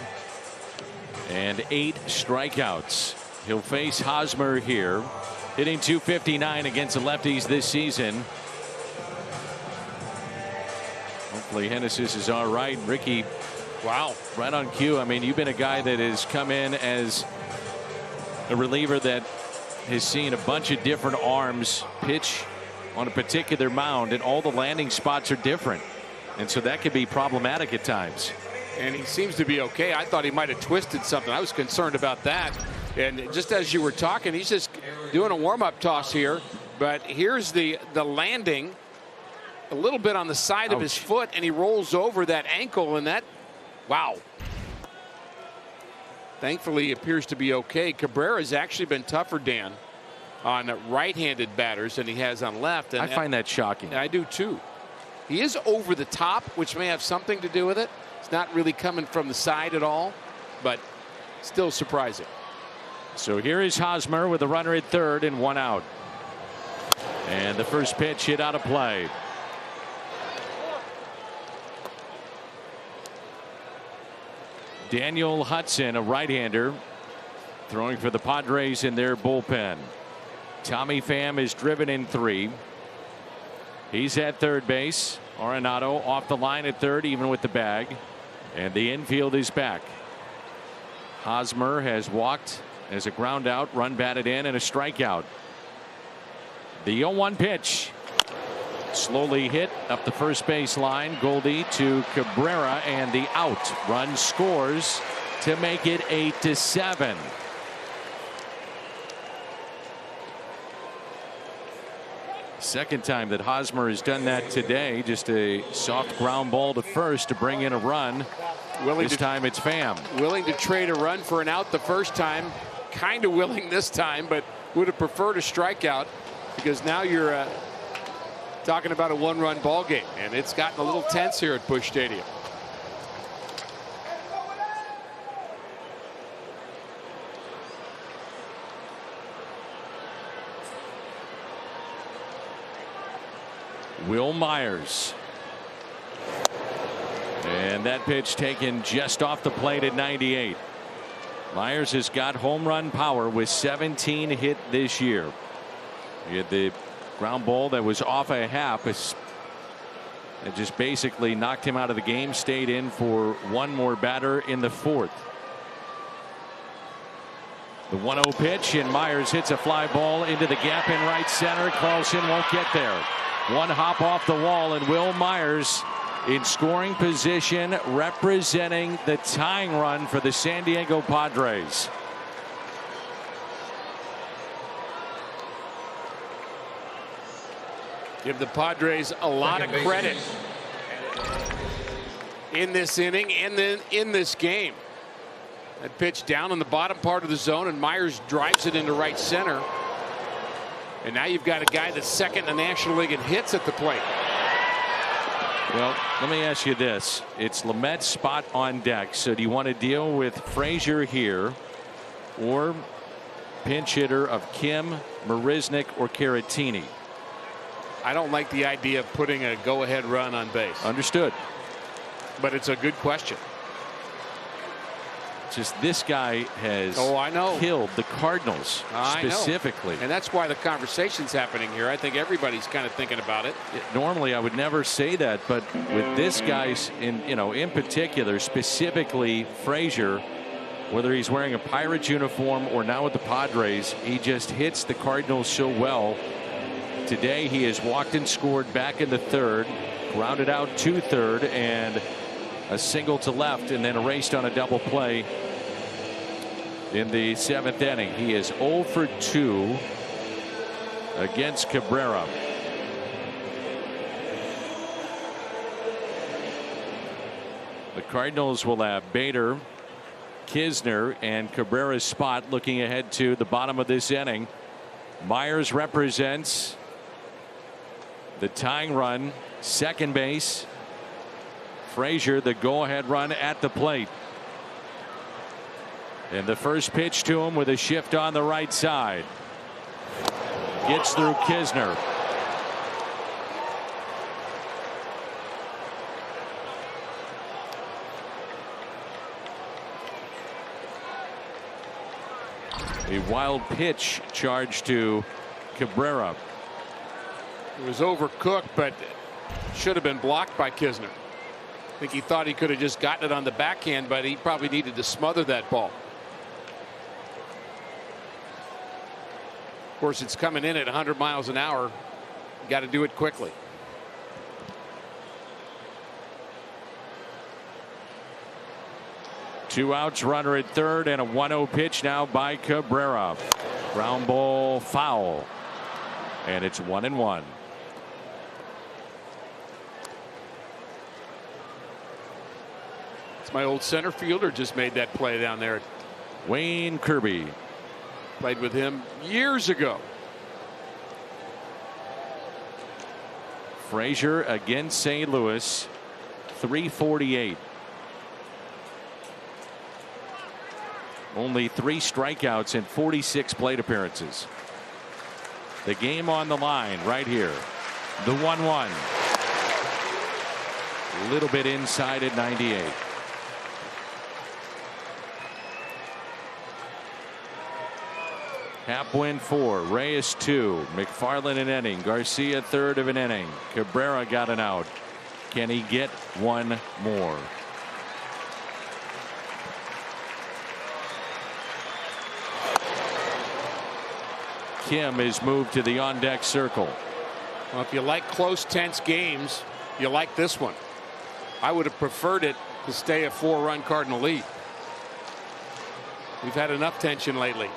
and 8 strikeouts. He'll face Hosmer here, hitting .259 against the lefties this season. Hopefully Genesis is all right. Ricky, wow, right on cue. I mean, you've been a guy that has come in as a reliever that has seen a bunch of different arms pitch on a particular mound, and all the landing spots are different, and so that could be problematic at times. And he seems to be okay. I thought he might have twisted something. I was concerned about that. And just as you were talking, he's just doing a warm-up toss here. But here's the landing a little bit on the side of his foot, and he rolls over that ankle, and that, wow. Thankfully, he appears to be okay. Cabrera's actually been tougher, Dan, on right-handed batters than he has on left. And I find that shocking. I do too. He is over the top, which may have something to do with it. It's not really coming from the side at all, but still surprising. So here is Hosmer with a runner at third and 1 out. And the first pitch hit out of play. Daniel Hudson, a right-hander, throwing for the Padres in their bullpen. Tommy Pham is driven in 3. He's at third base. Arenado off the line at third, even with the bag. And the infield is back. Hosmer has walked as a ground out, run batted in, and a strikeout. The 0-1 pitch. Slowly hit up the first base line. Goldie to Cabrera, and the out. Run scores to make it 8-7. Second time that Hosmer has done that today. Just a soft ground ball to first to bring in a run. This time it's Pham. Willing to trade a run for an out the first time. Kind of willing this time, but would have preferred a strikeout, because now you're talking about a 1-run ball game, and it's gotten a little tense here at Busch Stadium. Will Myers. And that pitch taken just off the plate at 98. Myers has got home run power with 17 hit this year. He had the ground ball that was off a half. It just basically knocked him out of the game. Stayed in for one more batter in the fourth. The 1-0 pitch, and Myers hits a fly ball into the gap in right center. Carlson won't get there. One hop off the wall, and Will Myers in scoring position, representing the tying run for the San Diego Padres. Give the Padres a lot of credit in this inning and then in this game. That pitch down in the bottom part of the zone, and Myers drives it into right center. And now you've got a guy that's second in the National League in hits at the plate. Well, let me ask you this. It's Lamet's spot on deck. So do you want to deal with Frazier here, or pinch hitter of Kim, Marisnik, or Caratini? I don't like the idea of putting a go-ahead run on base. Understood. But it's a good question. Just this guy has killed the Cardinals specifically. And that's why the conversation's happening here. I think everybody's kind of thinking about it. Normally I would never say that, but with this guy's in particular, specifically Frazier, whether he's wearing a Pirates uniform or now with the Padres, he just hits the Cardinals so well. Today he has walked and scored back in the third, grounded out to third, and a single to left, and then erased on a double play in the 7th inning. He is 0 for 2 against Cabrera. The Cardinals will have Bader, Kisner, and Cabrera's spot looking ahead to the bottom of this inning. Myers represents the tying run, second base. Frazier, the go-ahead run at the plate. And the first pitch to him with a shift on the right side. Gets through Kisner. A wild pitch charged to Cabrera. It was overcooked, but should have been blocked by Kisner. I think he thought he could have just gotten it on the backhand, but he probably needed to smother that ball. Of course, it's coming in at 100 miles an hour. You got to do it quickly. Two outs, runner at third, and a 1-0 pitch now by Cabrera. Ground ball foul. And it's 1-1. My old center fielder just made that play down there. Wayne Kirby. Played with him years ago. Frazier against St. Louis. 348. Only 3 strikeouts in 46 plate appearances. The game on the line right here. The 1-1. A little bit inside at 98. Happ win 4, Reyes 2, McFarland an inning, Garcia third of an inning. Cabrera got an out. Can he get one more? Kim is moved to the on deck circle. Well, if you like close, tense games, you like this one. I would have preferred it to stay a 4-run Cardinal lead. We've had enough tension lately.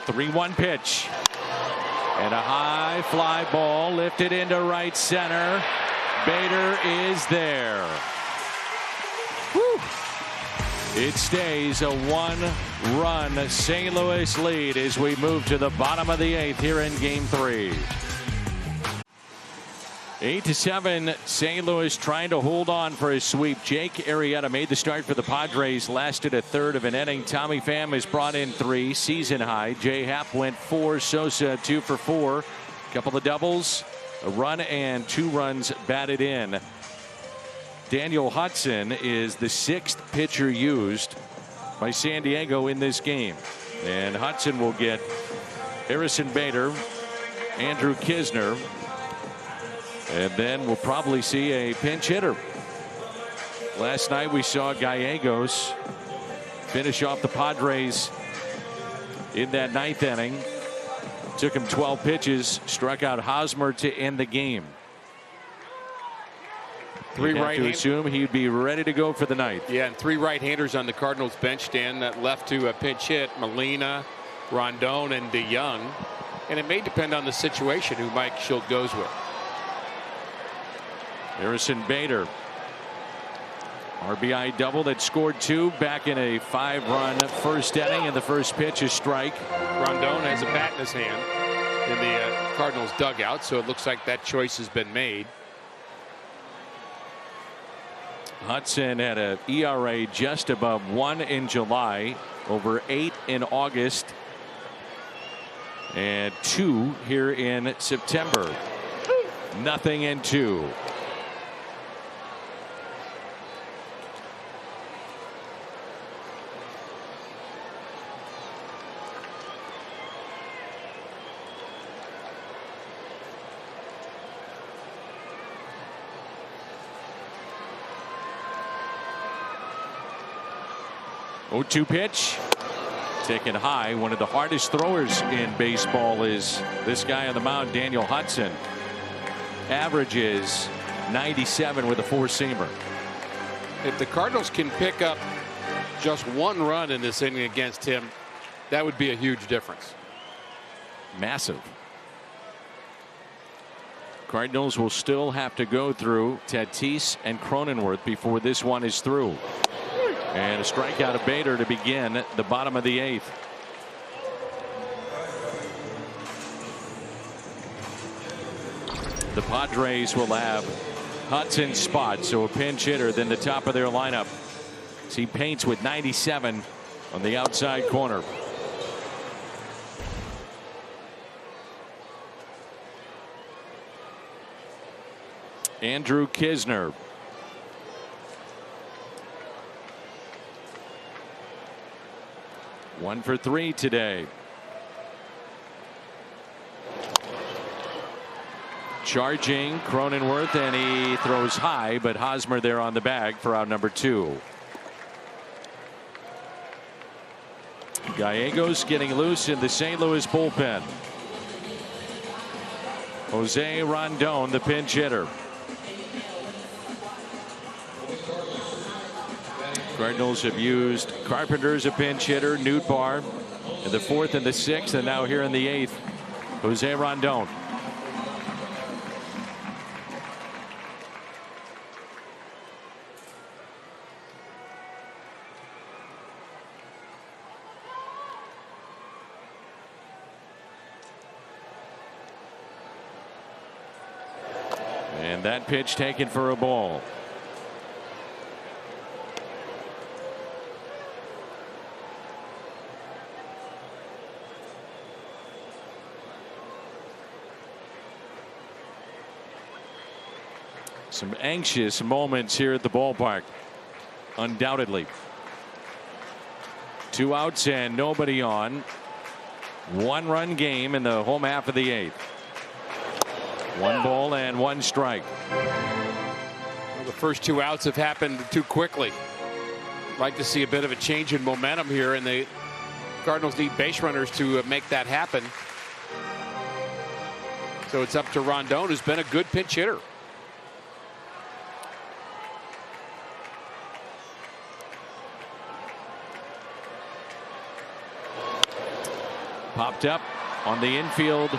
3-1 pitch. And a high fly ball lifted into right center. Bader is there. Whew. It stays a 1-run St. Louis lead as we move to the bottom of the 8th here in Game 3. 8-7, St. Louis trying to hold on for a sweep. Jake Arrieta made the start for the Padres, lasted a third of an inning. Tommy Pham has brought in 3, season high. Jay Happ went 4, Sosa 2 for 4. Couple of doubles, a run and 2 runs batted in. Daniel Hudson is the 6th pitcher used by San Diego in this game. And Hudson will get Harrison Bader, Andrew Kisner, and then we'll probably see a pinch hitter. Last night we saw Gallegos finish off the Padres in that 9th inning. Took him 12 pitches, struck out Hosmer to end the game. You'd have to assume he'd be ready to go for the 9th. Yeah, and 3 right-handers on the Cardinals bench, Dan, that left to a pinch hit. Molina, Rondon, and DeYoung. And it may depend on the situation who Mike Schilt goes with. Harrison Bader, RBI double that scored 2 back in a 5-run first inning, and the first pitch is strike. Rondon has a bat in his hand in the Cardinals dugout, so it looks like that choice has been made. Hudson had an ERA just above 1 in July, over 8 in August, and 2 here in September. 0-2. Oh, 2 pitch taken high. One of the hardest throwers in baseball is this guy on the mound, Daniel Hudson. Averages 97 with a 4-seamer. If the Cardinals can pick up just 1 run in this inning against him, that would be a huge difference. Massive. Cardinals will still have to go through Tatis and Cronenworth before this one is through. And a strikeout of Bader to begin the bottom of the 8th. The Padres will have Hudson's spot, so a pinch hitter, then the top of their lineup. See Paints with 97 on the outside corner. Andrew Kisner. One for 3 today. Charging Cronenworth, and he throws high, but Hosmer there on the bag for out number 2. Gallegos getting loose in the St. Louis bullpen. Jose Rondon, the pinch hitter. Cardinals have used Carpenter as a pinch hitter, Newt Barr in the 4th and the 6th, and now here in the 8th, Jose Rondon. And that pitch taken for a ball. Some anxious moments here at the ballpark, undoubtedly. 2 outs and nobody on. 1-run game in the home half of the 8th. 1 ball and 1 strike. Well, the first 2 outs have happened too quickly. Like to see a bit of a change in momentum here, and the Cardinals need base runners to make that happen. So it's up to Rondon, who's been a good pinch hitter. Popped up on the infield.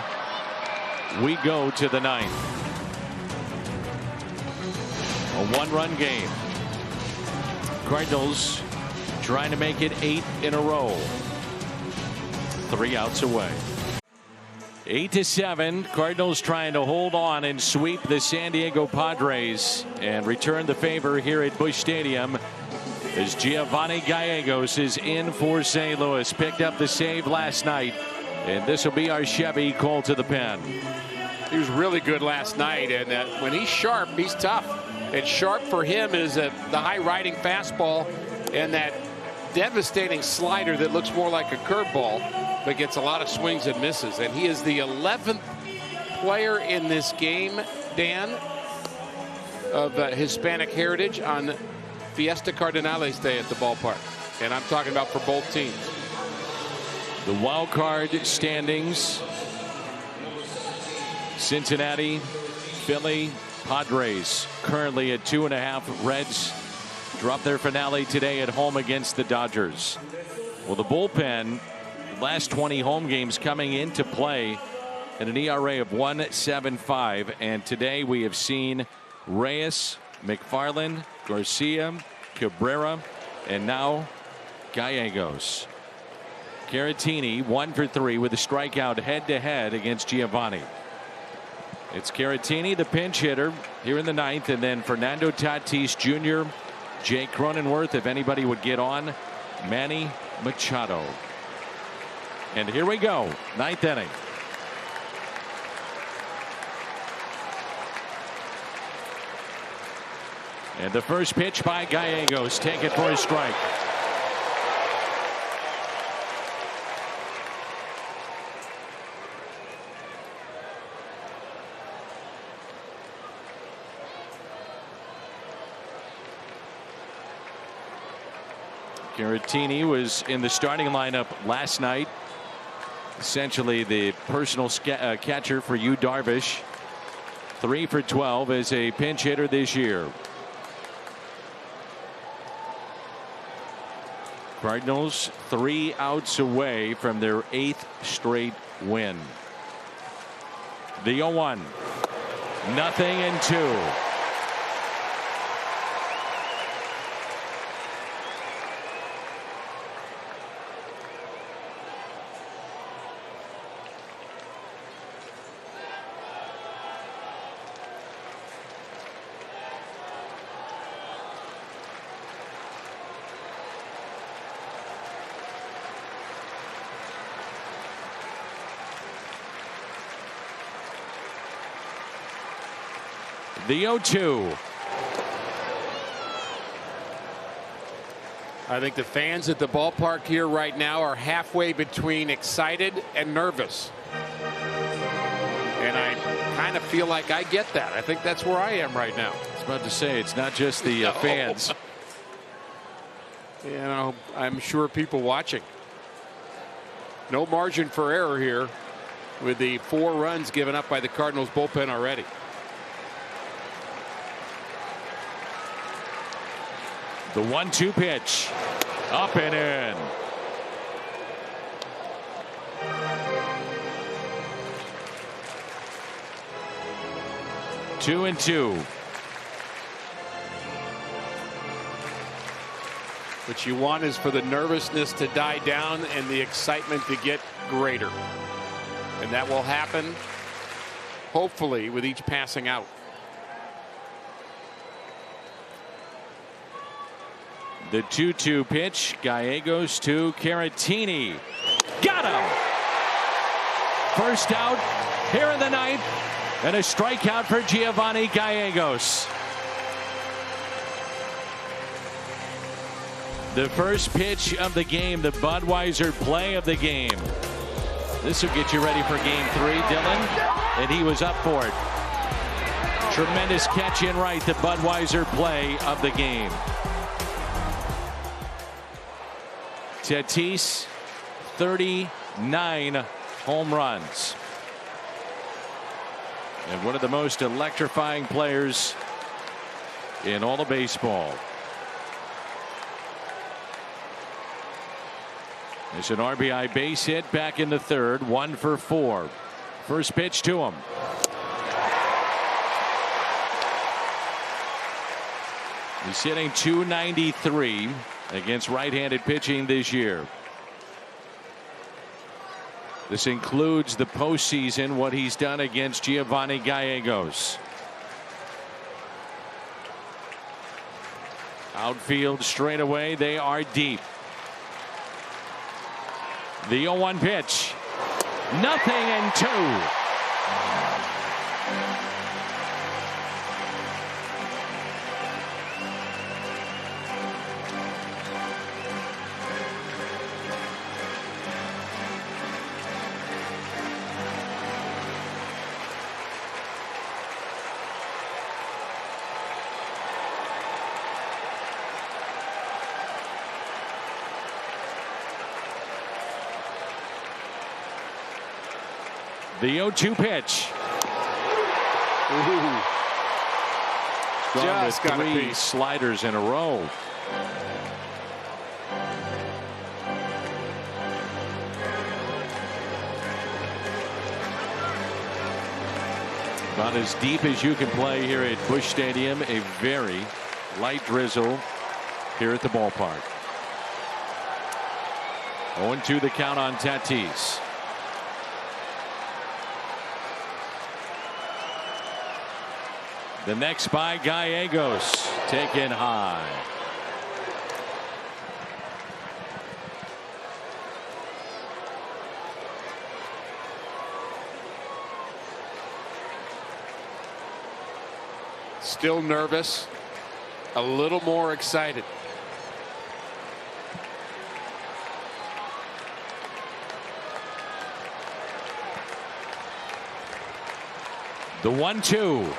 We go to the 9th. A 1-run game. Cardinals trying to make it 8 in a row. 3 outs away. 8-7. Cardinals trying to hold on and sweep the San Diego Padres and return the favor here at Busch Stadium as Giovanni Gallegos is in for St. Louis. Picked up the save last night, and this will be our Chevy called to the pen. He was really good last night, and when he's sharp, he's tough. And sharp for him is the high riding fastball and that devastating slider that looks more like a curveball, but gets a lot of swings and misses. And he is the 11th player in this game, Dan, of Hispanic heritage on Fiesta Cardinales Day at the ballpark. And I'm talking about for both teams. The wild card standings: Cincinnati, Philly, Padres currently at 2.5. Reds drop their finale today at home against the Dodgers. Well, the bullpen, last 20 home games coming into play at an ERA of 1.75, and today we have seen Reyes, McFarland, Garcia, Cabrera, and now Gallegos. Caratini 1 for 3 with a strikeout head-to-head against Giovanni. It's Caratini, the pinch hitter, here in the 9th, and then Fernando Tatis Jr., Jake Cronenworth, if anybody would get on, Manny Machado. And here we go, 9th inning. And the first pitch by Gallegos, taken for a strike. Caratini was in the starting lineup last night. Essentially the personal catcher for Yu Darvish. 3 for 12 as a pinch hitter this year. Cardinals 3 outs away from their 8th straight win. The 0-1. 0-2. The 0-2. I think the fans at the ballpark here right now are halfway between excited and nervous. And I kind of feel like I get that. I think that's where I am right now. I was about to say, it's not just the fans. You know, I'm sure people watching. No margin for error here with the 4 runs given up by the Cardinals bullpen already. The 1-2 pitch. Up and in. Two and two. What you want is for the nervousness to die down and the excitement to get greater. And that will happen, hopefully, with each passing out. The 2-2 pitch. Gallegos to Caratini. Got him. First out here in the ninth. And a strikeout for Giovanni Gallegos. The first pitch of the game, the Budweiser play of the game. This will get you ready for game 3, Dylan. And he was up for it. Tremendous catch in right, the Budweiser play of the game. Tatis, 39 home runs. And one of the most electrifying players in all of baseball. There's an RBI base hit back in the third, 1 for 4. First pitch to him. He's hitting .293 against right-handed pitching this year. This includes the postseason, what he's done against Giovanni Gallegos. Outfield straightaway, they are deep. The 0-1 pitch. Nothing and 2. The 0-2 pitch. Ooh. Just got 3 sliders in a row. About as deep as you can play here at Busch Stadium. A very light drizzle here at the ballpark. 0-2 the count on Tatis. The next by Gallegos, taken high. Still nervous, a little more excited. The 1-2.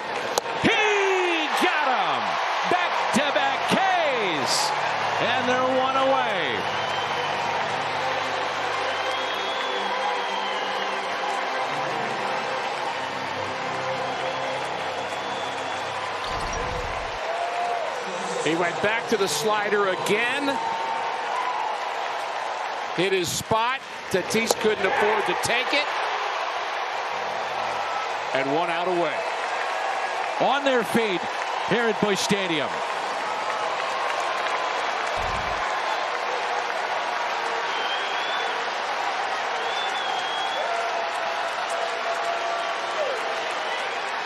Back-to-back Ks, and they're 1 away. He went back to the slider again. Hit his spot. Tatis couldn't afford to take it. And 1 out away. On their feet here at Busch Stadium.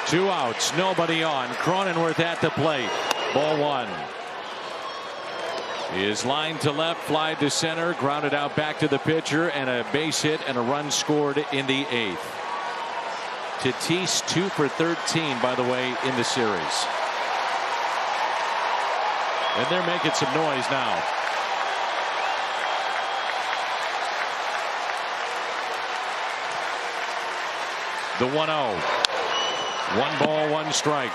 Two outs, nobody on. Cronenworth at the plate. Ball 1. He is lined to left, fly to center, grounded out back to the pitcher, and a base hit and a run scored in the 8th. Tatis 2 for 13, by the way, in the series. And they're making some noise now. The 1-0. 1 ball, 1 strike.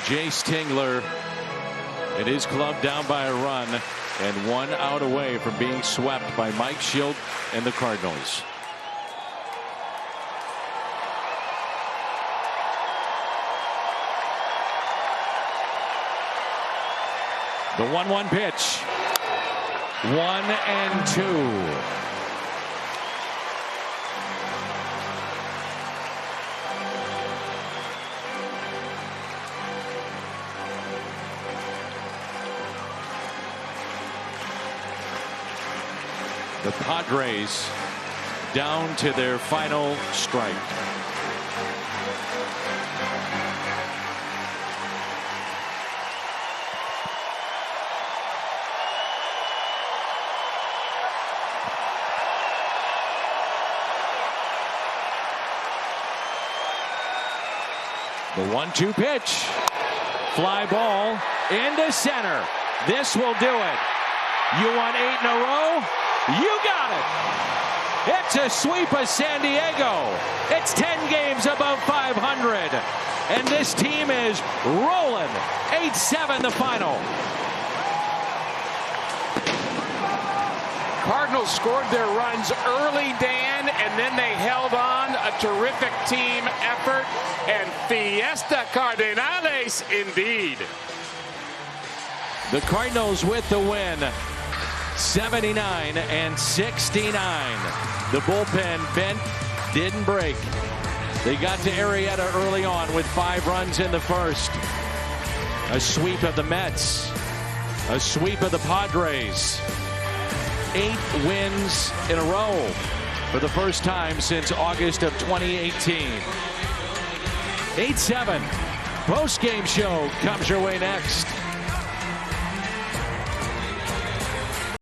Jace Tingler and his club down by a run and 1 out away from being swept by Mike Shildt and the Cardinals. The 1-1 pitch. 1-2. The Padres down to their final strike. The 1-2 pitch. Fly ball into center. This will do it. You want 8 in a row? You got it. It's a sweep of San Diego. It's 10 games above 500. And this team is rolling. 8-7 the final. Cardinals scored their runs early, Dan, and then they held on. A terrific team effort. And Fiesta Cardinals indeed. The Cardinals with the win. 79-69. The bullpen bent, didn't break. They got to Arrieta early on with 5 runs in the first. A sweep of the Mets. A sweep of the Padres. 8 wins in a row for the first time since August of 2018. 8-7. Post-game show comes your way next.